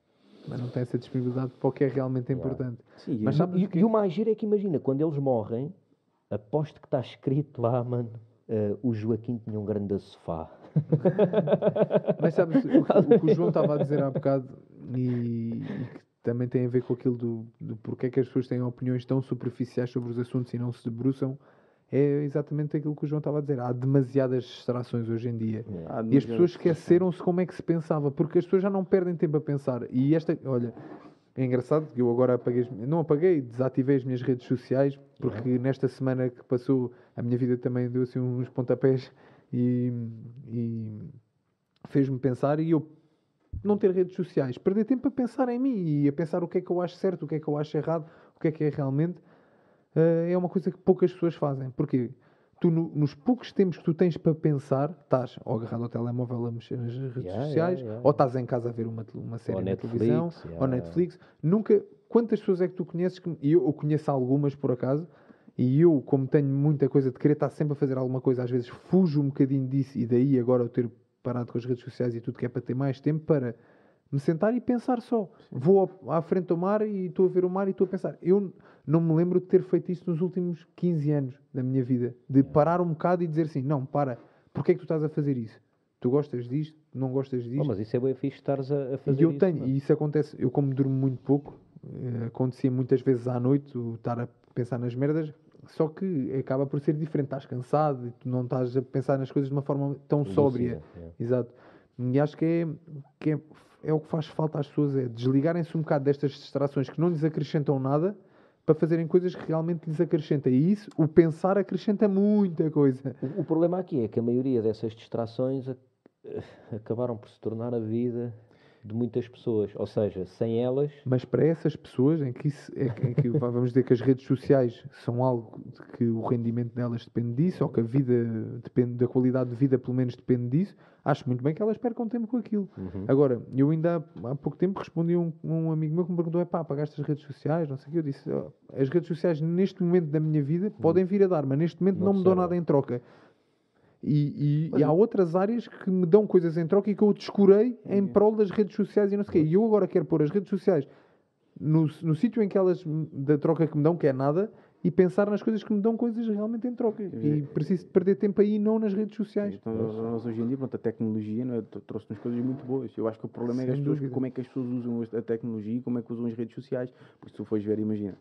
Mas não tem essa disponibilidade para o que é realmente importante. Sim, Mas sabes o que E o mais giro é que imagina, quando eles morrem, aposto que está escrito lá, mano, o Joaquim tinha um grande sofá. Mas sabes, o que o João estava a dizer há bocado e que também tem a ver com aquilo do porquê que as pessoas têm opiniões tão superficiais sobre os assuntos e não se debruçam, é exatamente aquilo que o João estava a dizer. Há demasiadas distrações hoje em dia. E as pessoas esqueceram-se como é que se pensava, porque as pessoas já não perdem tempo a pensar. E olha, é engraçado que eu agora desativei as minhas redes sociais, porque nesta semana que passou, a minha vida também deu assim uns pontapés e fez-me pensar, e eu não ter redes sociais, perder tempo a pensar em mim e a pensar o que é que eu acho certo, o que é que eu acho errado, o que é realmente, é uma coisa que poucas pessoas fazem. Porquê? Tu, nos poucos tempos que tu tens para pensar, estás ou agarrado ao telemóvel a mexer nas redes sociais, ou estás em casa a ver uma série Ou na Netflix, televisão, ou Netflix. Nunca, quantas pessoas é que tu conheces? E eu conheço algumas por acaso, e eu, como tenho muita coisa de querer estar sempre a fazer alguma coisa, às vezes fujo um bocadinho disso, e daí agora eu ter parado com as redes sociais e tudo, que é para ter mais tempo para me sentar e pensar só. Vou à frente do mar e estou a ver o mar e estou a pensar. Eu não me lembro de ter feito isso nos últimos 15 anos da minha vida. De parar um bocado e dizer assim, não, para, porque é que tu estás a fazer isso? Tu gostas disto? Não gostas disto? Mas isso é bem fixe estares a fazer E eu isso, tenho, mano. e isso acontece, eu como durmo muito pouco, acontecia muitas vezes à noite o estar a pensar nas merdas, só que acaba por ser diferente, estás cansado e tu não estás a pensar nas coisas de uma forma tão sóbria. Lúcida, Exato. E acho que é o que faz falta às pessoas, é desligarem-se um bocado destas distrações que não lhes acrescentam nada para fazerem coisas que realmente lhes acrescentem. E isso, o pensar acrescenta muita coisa. O problema aqui é que a maioria dessas distrações acabaram por se tornar a vida de muitas pessoas. Ou seja, sem elas, Mas para essas pessoas em que vamos dizer que as redes sociais são algo de que o rendimento delas depende disso, ou que a vida depende da qualidade de vida, pelo menos depende disso, acho muito bem que elas percam tempo com aquilo. Agora, eu ainda há pouco tempo respondi a um amigo meu que me perguntou: apagaste as redes sociais? Não sei o que. Eu disse: as redes sociais neste momento da minha vida podem vir a dar, mas neste momento não me dão nada em troca. E há outras áreas que me dão coisas em troca e que eu descurei em prol das redes sociais e não sei o quê. E eu agora quero pôr as redes sociais no sítio em que elas, da troca que me dão, que é nada, e pensar nas coisas que me dão coisas realmente em troca. E preciso de perder tempo aí, não nas redes sociais. Então, nós hoje em dia, pronto, a tecnologia, não é, trouxe-nos coisas muito boas. Eu acho que o problema é que Sem as pessoas, dúvida. como é que as pessoas usam a tecnologia e como é que usam as redes sociais. Porque se tu fores ver, imagina,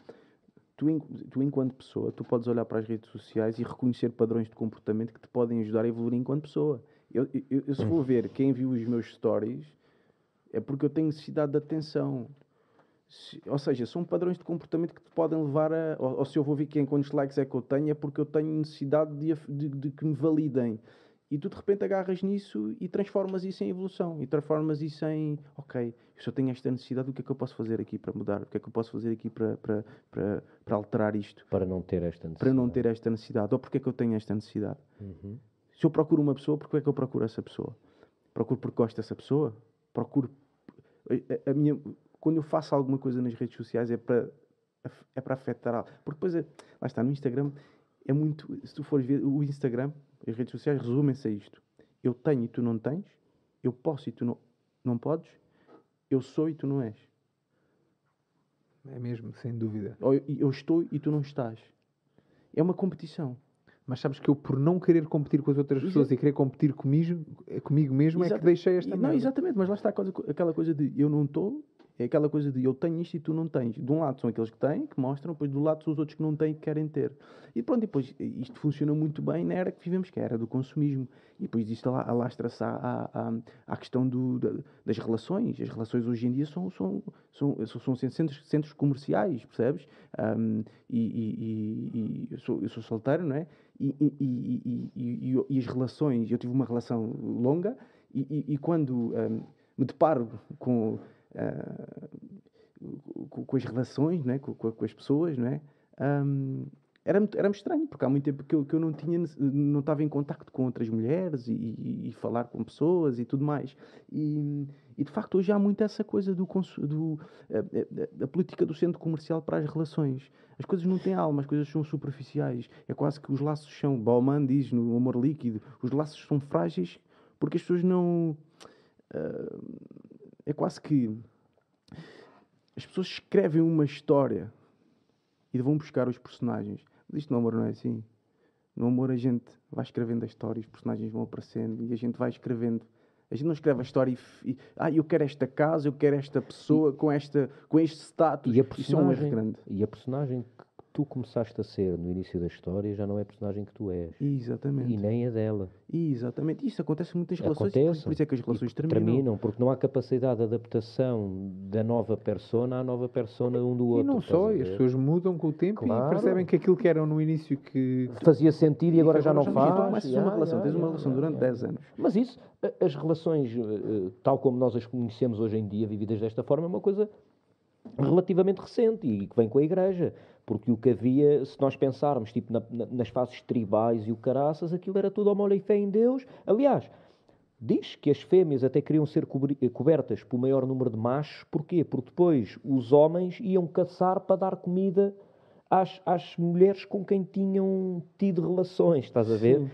tu enquanto pessoa, tu podes olhar para as redes sociais e reconhecer padrões de comportamento que te podem ajudar a evoluir enquanto pessoa. Eu se for ver quem viu os meus stories, é porque eu tenho necessidade de atenção. Ou seja, são padrões de comportamento que te podem levar a... Ou se eu vou ver quantos likes é que eu tenho, é porque eu tenho necessidade de que me validem. E tu de repente agarras nisso e transformas isso em evolução. E transformas isso em... Ok, eu só tenho esta necessidade, o que é que eu posso fazer aqui para mudar? O que é que eu posso fazer aqui para alterar isto? para não ter esta necessidade. Para não ter esta necessidade. Ou porque é que eu tenho esta necessidade? Se eu procuro uma pessoa, porque é que eu procuro essa pessoa? Procuro porque gosto dessa pessoa? Procuro... Quando eu faço alguma coisa nas redes sociais é para afetar algo. Porque depois, lá está, no Instagram é muito... Se tu fores ver o Instagram, as redes sociais resumem-se a isto. Eu tenho e tu não tens. Eu posso e tu não podes. Eu sou e tu não és. É mesmo, sem dúvida. Ou eu estou e tu não estás. É uma competição. Mas sabes que eu, por não querer competir com as outras pessoas e querer competir comigo mesmo, é que deixei esta merda. Não, exatamente, mas lá está aquela coisa de eu não estou, é aquela coisa de eu tenho isto e tu não tens. De um lado são aqueles que têm, que mostram, depois do lado são os outros que não têm e que querem ter. E pronto, depois isto funciona muito bem na era que vivemos, que é a era do consumismo. E depois isto alastra-se à questão das relações. As relações hoje em dia são centros comerciais, percebes? Eu sou solteiro, não é? E as relações, eu tive uma relação longa e quando me deparo com as relações, não é? com as pessoas, não é? era-me estranho, porque há muito tempo que eu não estava em contacto com outras mulheres e falar com pessoas e tudo mais. E de facto hoje há muito essa coisa da política do centro comercial para as relações. As coisas não têm alma, as coisas são superficiais. É quase que os laços são, Bauman diz no Amor Líquido, os laços são frágeis porque as pessoas não... é quase que as pessoas escrevem uma história e vão buscar os personagens. Mas isto no amor não é assim. No amor a gente vai escrevendo a história, os personagens vão aparecendo e a gente vai escrevendo. A gente não escreve a história eu quero esta casa, eu quero esta pessoa com este status. Isso é um erro grande. E a personagem que tu começaste a ser no início da história já não é a personagem que tu és. Exatamente. E nem a dela. Exatamente. Isso acontece em muitas relações. Por isso é que as relações terminam. Porque não há capacidade de adaptação da nova persona à nova persona um do outro. E não só, as pessoas mudam com o tempo e percebem que aquilo que eram no início que fazia sentido e agora já não faz. Então, mas tens uma relação durante 10 anos. Mas isso, as relações, tal como nós as conhecemos hoje em dia, vividas desta forma, é uma coisa relativamente recente e que vem com a Igreja. Porque o que havia, se nós pensarmos tipo, nas fases tribais e o caraças, aquilo era tudo amor e fé em Deus. Aliás, diz que as fêmeas até queriam ser cobertas por maior número de machos. Porquê? Porque depois os homens iam caçar para dar comida às mulheres com quem tinham tido relações, estás a ver?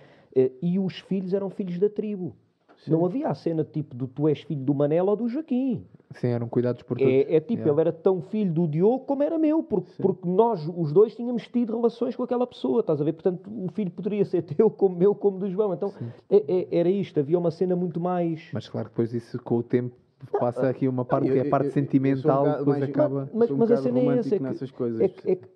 E os filhos eram filhos da tribo. Sim. Não havia a cena tipo do tu és filho do Manel ou do Joaquim. Sim, eram cuidados por todos. Ele era tão filho do Diogo como era meu, porque nós, os dois, tínhamos tido relações com aquela pessoa, estás a ver? Portanto, o filho poderia ser teu, como meu, como do João. Então, era isto, havia uma cena muito mais... Mas claro, depois isso com o tempo passa aqui uma parte que é a parte sentimental, depois mais, acaba... Mas a cena é essa, nessas coisas.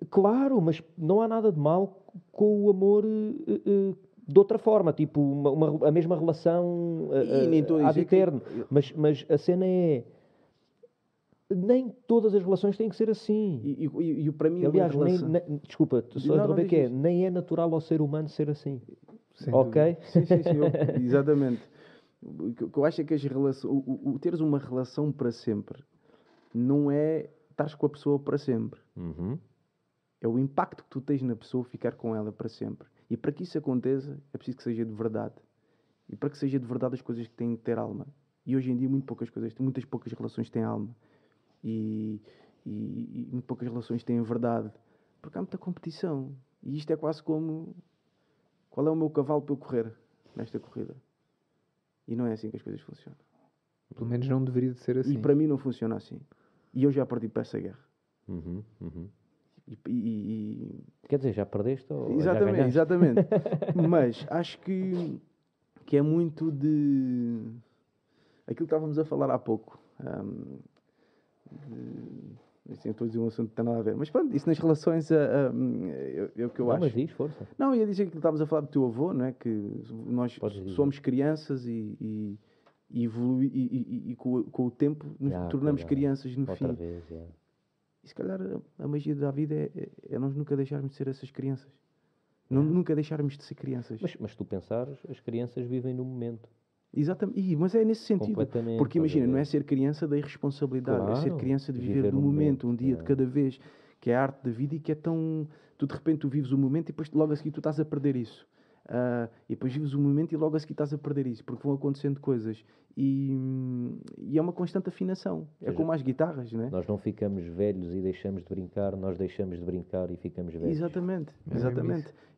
Claro, mas não há nada de mal com o amor... de outra forma, tipo, a mesma relação ad eterno. Mas a cena é... Nem todas as relações têm que ser assim. E para mim... Aliás, desculpa, só interromper que é, nem é natural ao ser humano ser assim. Sem ok? Sim, exatamente. O que eu acho é que as relações... O teres uma relação para sempre não é estares com a pessoa para sempre. Uhum. É o impacto que tu tens na pessoa ficar com ela para sempre. E para que isso aconteça, é preciso que seja de verdade. E para que seja de verdade as coisas que têm que ter alma. E hoje em dia muitas poucas relações têm alma. E muito poucas relações têm verdade. Porque há muita competição. E isto é quase como... Qual é o meu cavalo para eu correr nesta corrida? E não é assim que as coisas funcionam. Pelo menos não deveria de ser assim. E para mim não funciona assim. E eu já perdi para essa guerra. Uhum. Quer dizer, já perdeste ou exatamente, já ganhaste? Exatamente. Mas acho que é muito de... Aquilo que estávamos a falar há pouco. Assim, eu estou a dizer um assunto que não tem nada a ver. Mas pronto, isso nas relações é o que eu acho. Mas diz, força. Não, eu ia dizer que estávamos a falar do teu avô, não é? Que nós somos crianças e com o tempo nos tornamos crianças no fim. Vez, E se calhar a magia da vida é nós nunca deixarmos de ser essas crianças. Nunca deixarmos de ser crianças. Mas tu pensares, as crianças vivem no momento. Exatamente, mas é nesse sentido. Porque imagina, não é ser criança da irresponsabilidade, claro, é ser criança de viver do momento, um dia de cada vez, que é a arte da vida e que é tão... Tu de repente tu vives o momento e depois logo a seguir tu estás a perder isso. E depois vives o momento e logo a seguir estás a perder isso, porque vão acontecendo coisas. E é uma constante afinação. É como as guitarras, não é? Nós não ficamos velhos e deixamos de brincar, nós deixamos de brincar e ficamos velhos. Exatamente.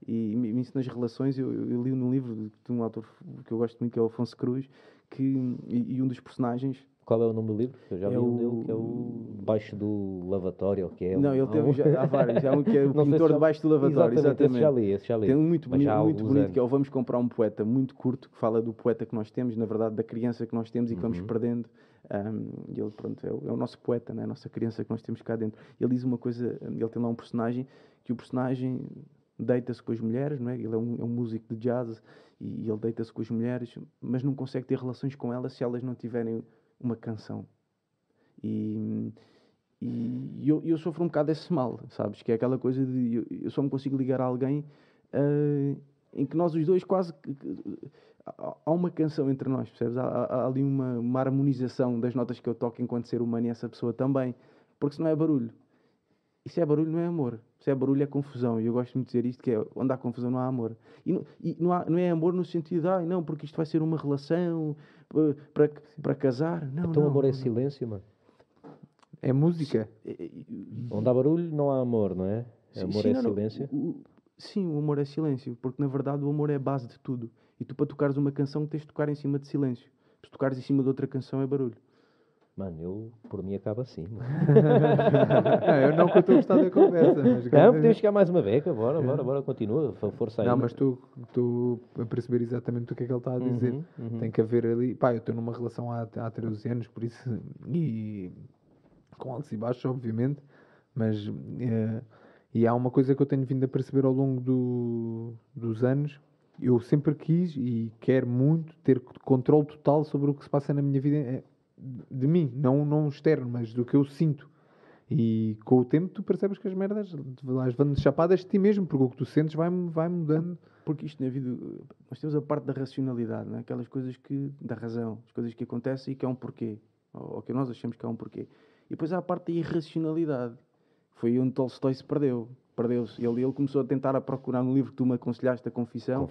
E isso nas relações, eu li num livro de um autor que eu gosto muito, que é o Afonso Cruz, e um dos personagens... Qual é o nome do livro? Eu já li um dele, que é o Debaixo do Lavatório, que é... Não, ele tem há vários. Há um que é o Pintor Debaixo do Lavatório. Exatamente. Esse já li. Tem um muito bonito, que é o Vamos Comprar um Poeta, muito curto, que fala do poeta que nós temos, na verdade, da criança que nós temos e que vamos perdendo. E ele, pronto, é o nosso poeta, né? A nossa criança que nós temos cá dentro. Ele diz uma coisa, ele tem lá um personagem, que o personagem deita-se com as mulheres, não é? Ele é um músico de jazz e ele deita-se com as mulheres, mas não consegue ter relações com elas se elas não tiverem uma canção. E eu sofro um bocado desse mal, sabes? Que é aquela coisa de... Eu só me consigo ligar a alguém em que nós os dois quase... Há uma canção entre nós, percebes? Há ali uma harmonização das notas que eu toco enquanto ser humano e essa pessoa também. Porque se não é barulho. isso é barulho, não é amor. Se é barulho, é confusão. E eu gosto muito de dizer isto, que é onde há confusão não há amor. E não é amor no sentido de, não, porque isto vai ser uma relação para casar. Não, Então não, amor é não. silêncio, mano. É música. Onde há barulho não há amor, não é? Amor é não, silêncio. Sim, o amor é silêncio. Porque, na verdade, o amor é a base de tudo. E tu, para tocares uma canção, tens de tocar em cima de silêncio. Se tocares em cima de outra canção, é barulho. Mano, por mim acaba assim, mano. Eu não que eu estou a gostar da conversa. Mas Não, podemos chegar mais uma beca, bora, continua, força aí. Não, mas estou a perceber exatamente o que é que ele está a dizer. Tem que haver ali. Pá, eu estou numa relação há 13 anos, por isso. E com altos e baixos, obviamente. Mas. E há uma coisa que eu tenho vindo a perceber ao longo dos anos. Eu sempre quis e quero muito ter controle total sobre o que se passa na minha vida. De mim, não externo, mas do que eu sinto. E com o tempo tu percebes que as merdas vão chapadas de ti mesmo, porque o que tu sentes vai mudando. Porque isto na vida, nós temos a parte da racionalidade, não é? Aquelas coisas da razão, as coisas que acontecem e que há um porquê, ou que nós achamos que há um porquê. E depois há a parte da irracionalidade. Foi onde Tolstói se perdeu-se. Ele começou a tentar a procurar no livro que tu me aconselhaste, a Confissão.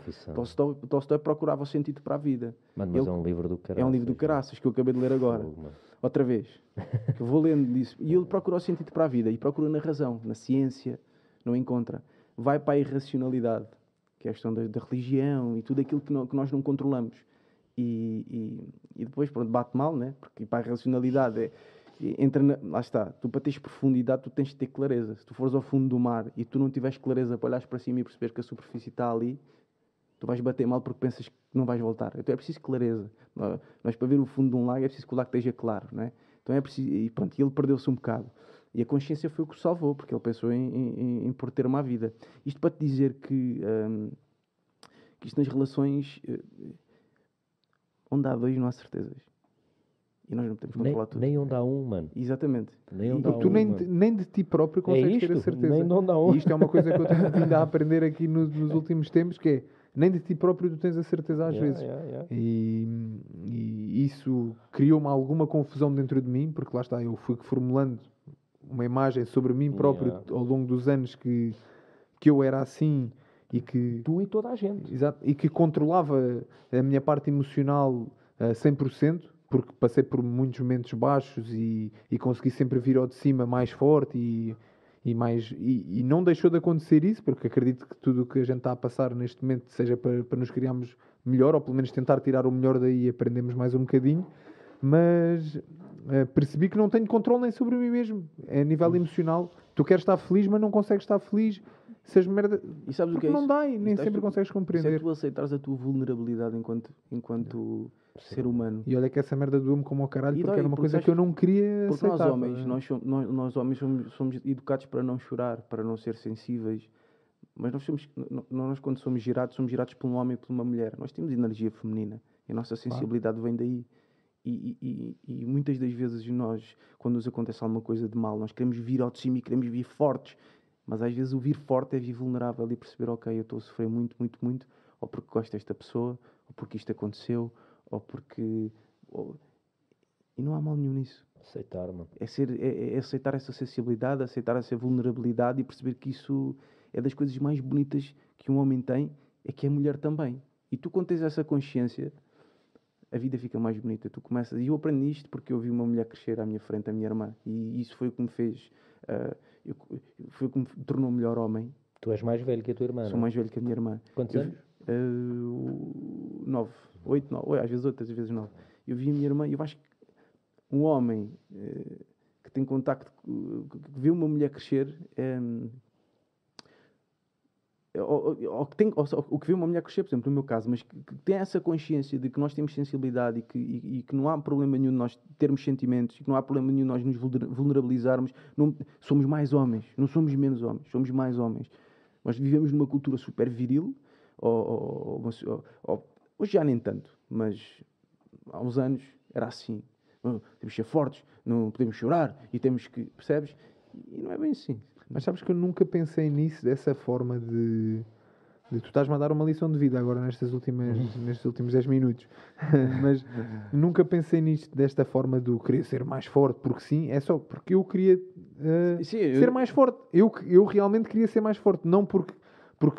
Tolstói procurava o sentido para a vida. Mano, mas é um livro do caraças. É um livro do caraças que eu acabei de ler agora. Outra vez. Que eu vou lendo disso. E ele procura o sentido para a vida. E procura na razão, na ciência. Não encontra. Vai para a irracionalidade. Que é a questão da religião e tudo aquilo que nós não controlamos. E depois, pronto, bate mal, né? Porque para a irracionalidade lá está, tu para teres profundidade tu tens de ter clareza. Se tu fores ao fundo do mar e tu não tiveres clareza para olhares para cima e perceberes que a superfície está ali, tu vais bater mal porque pensas que não vais voltar. Então é preciso clareza. Nós para ver o fundo de um lago é preciso que o lago esteja claro, não é? Então é preciso, e pronto, ele perdeu-se um bocado. E a consciência foi o que o salvou, porque ele pensou em por ter uma vida. Isto para te dizer que isto nas relações, onde há dois não há certezas. E nós não podemos controlar tudo. Nem onde há um, mano. Exatamente. Nem onde há um, tu nem de ti próprio consegues ter a certeza. Nem de onde há um. E isto é uma coisa que eu tenho vindo a aprender aqui nos últimos tempos, que é, nem de ti próprio tu tens a certeza às vezes. E isso criou-me alguma confusão dentro de mim, porque lá está, eu fui formulando uma imagem sobre mim próprio ao longo dos anos que eu era assim e que... Tu e toda a gente. Exato. E que controlava a minha parte emocional a 100%, porque passei por muitos momentos baixos e consegui sempre vir ao de cima mais forte e não deixou de acontecer isso, porque acredito que tudo o que a gente está a passar neste momento seja para nos criarmos melhor, ou pelo menos tentar tirar o melhor daí e aprendermos mais um bocadinho, mas percebi que não tenho controle nem sobre mim mesmo, é a nível emocional. Tu queres estar feliz, mas não consegues estar feliz. Se as merda... E sabes o que é não isso? dá e nem sempre consegues compreender. Isso é tu aceitares a tua vulnerabilidade enquanto ser humano. E olha que essa merda doeu-me como ao caralho, porque dói, era uma coisa que eu não queria porque aceitar. Nós homens somos educados para não chorar, para não ser sensíveis. Mas nós quando somos girados por um homem e por uma mulher. Nós temos energia feminina. E a nossa sensibilidade vem daí. E muitas das vezes nós, quando nos acontece alguma coisa de mal, nós queremos vir ao de cima e queremos vir fortes. Mas às vezes o vir forte é vir vulnerável e perceber, ok, eu estou a sofrer muito, muito, muito, ou porque gosto desta pessoa, ou porque isto aconteceu, ou porque... E não há mal nenhum nisso. Aceitar, mano. É aceitar essa sensibilidade, aceitar essa vulnerabilidade e perceber que isso é das coisas mais bonitas que um homem tem, é que é mulher também. E tu, quando tens essa consciência, a vida fica mais bonita. Tu começas... E eu aprendi isto porque eu vi uma mulher crescer à minha frente, a minha irmã. E isso foi o que me fez... foi o que me tornou melhor homem. Tu és mais velho que a tua irmã, Sou mais velho que a minha irmã. Quantos anos? 9. 8, 9. Às vezes 8, às vezes 9. Eu vi a minha irmã e eu acho que um homem que tem contacto, que vê uma mulher crescer, o que vê uma mulher crescer, por exemplo, no meu caso, mas que tem essa consciência de que nós temos sensibilidade e que não há problema nenhum de nós termos sentimentos e que não há problema nenhum de nós nos vulnerabilizarmos. Somos mais homens, não somos menos homens, somos mais homens. Nós vivemos numa cultura super viril, hoje já nem tanto, mas há uns anos era assim. Temos que ser fortes, não podemos chorar e temos que... Percebes? E não é bem assim. Mas sabes que eu nunca pensei nisso dessa forma de tu estás-me a dar uma lição de vida agora nestes últimos 10 minutos. Mas nunca pensei nisto desta forma de eu querer ser mais forte, porque sim, é só porque eu queria Sim, ser mais forte. Eu realmente queria ser mais forte, não porque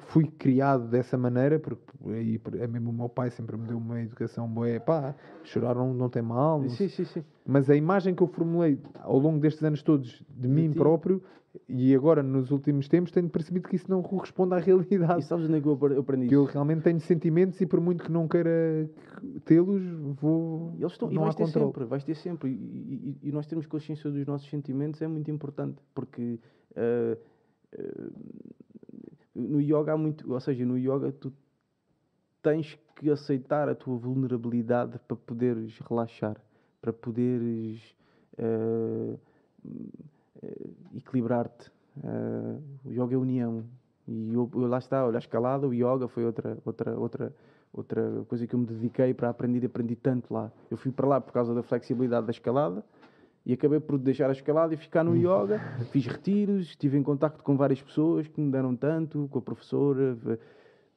fui criado dessa maneira, porque é mesmo o meu pai sempre me deu uma educação boa, pá, chorar não tem mal, sim. mas a imagem que eu formulei ao longo destes anos todos de mim ti. próprio, e agora nos últimos tempos tenho percebido que isso não corresponde à E realidade. sabes onde é que eu aprendi Que eu isso? realmente tenho sentimentos e por muito que não queira tê-los, Eles estão, e não há controle. vais ter sempre. E nós termos consciência dos nossos sentimentos é muito importante, porque ah, ah, no yoga há muito, ou seja, no yoga tu tens que aceitar a tua vulnerabilidade para poderes relaxar, para poderes ah, equilibrar-te. O yoga é união. E eu lá está, olha, a escalada, o yoga foi outra coisa que eu me dediquei para aprender, aprendi tanto lá. Eu fui para lá por causa da flexibilidade da escalada e acabei por deixar a escalada e ficar no yoga. Fiz retiros, estive em contacto com várias pessoas que me deram tanto, com a professora,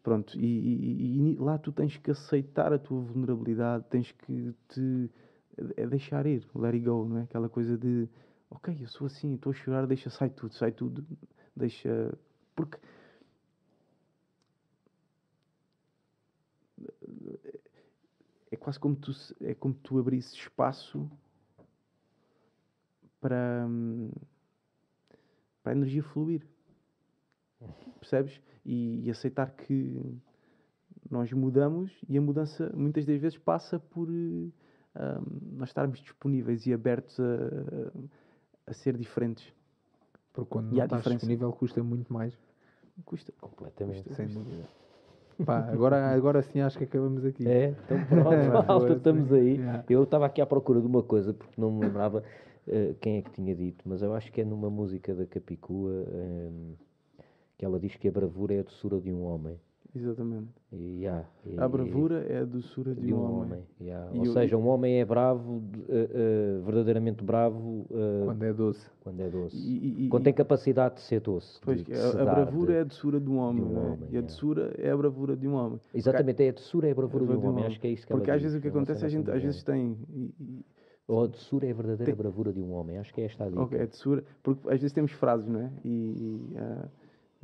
pronto. E lá tu tens que aceitar a tua vulnerabilidade, tens que é deixar ir, let it go, não é? Aquela coisa de, ok, eu sou assim, estou a chorar, sai tudo, deixa, porque é quase como tu abrisses espaço para a energia fluir, percebes? E aceitar que nós mudamos e a mudança muitas das vezes passa por nós estarmos disponíveis e abertos a ser diferentes. Porque quando E não há estás diferença. disponível custa muito mais. Custa. Completamente. Sem dúvida. Pá, agora sim acho que acabamos aqui. É, então pronto, malta, estamos aí. Yeah. Eu estava aqui à procura de uma coisa, porque não me lembrava quem é que tinha dito, mas eu acho que é numa música da Capicua que ela diz que a bravura é a doçura de um homem. Exatamente. E A bravura é a doçura de um homem. Ou seja, um homem é bravo, verdadeiramente bravo, Quando é doce. quando é doce. Quando tem capacidade de ser doce. Pois, de a sedar, bravura é a doçura de um homem, um não é? homem, E a doçura é a bravura de um homem. Exatamente, a doçura é a bravura de um Bravura homem. Acho que é isso que ela Porque às diz, vezes o que é uma acontece, a cena gente assim às do vezes género. tem... Ou a doçura é a verdadeira bravura de um homem. Acho que é esta a dica. Ok, é doçura. Porque às vezes temos frases, não é?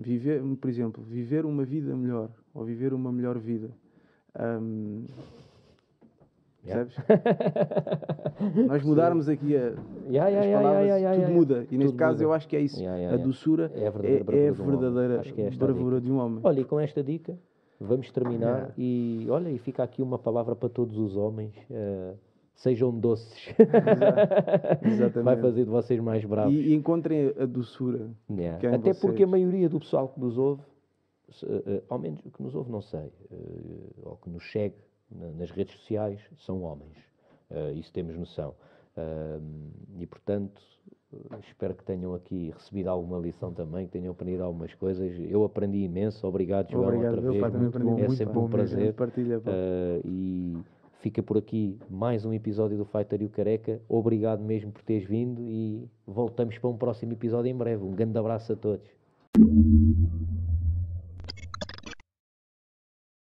Viver, por exemplo, viver uma vida melhor ou viver uma melhor vida. Percebes? Nós mudarmos aqui as palavras, tudo muda. E neste caso eu acho que é isso. A doçura é a verdadeira verdadeira Acho que é esta a bravura dica. de um homem. Olha, e com esta dica vamos terminar. Yeah. E olha, e fica aqui uma palavra para todos os homens. Sejam doces. Exatamente. Vai fazer de vocês mais bravos. E encontrem a doçura. Yeah. Que é em Até vocês. porque a maioria do pessoal que nos ouve, ao menos que nos ouve, não sei, ou que nos segue nas redes sociais, são homens. Isso temos noção. E portanto, espero que tenham aqui recebido alguma lição também, que tenham aprendido algumas coisas. Eu aprendi imenso. Obrigado, João, outra vez. Pá, também aprendi É muito, sempre pá. um prazer. Partilha, pá. E fica por aqui mais um episódio do Fighter e o Careca. Obrigado mesmo por teres vindo e voltamos para um próximo episódio em breve. Um grande abraço a todos.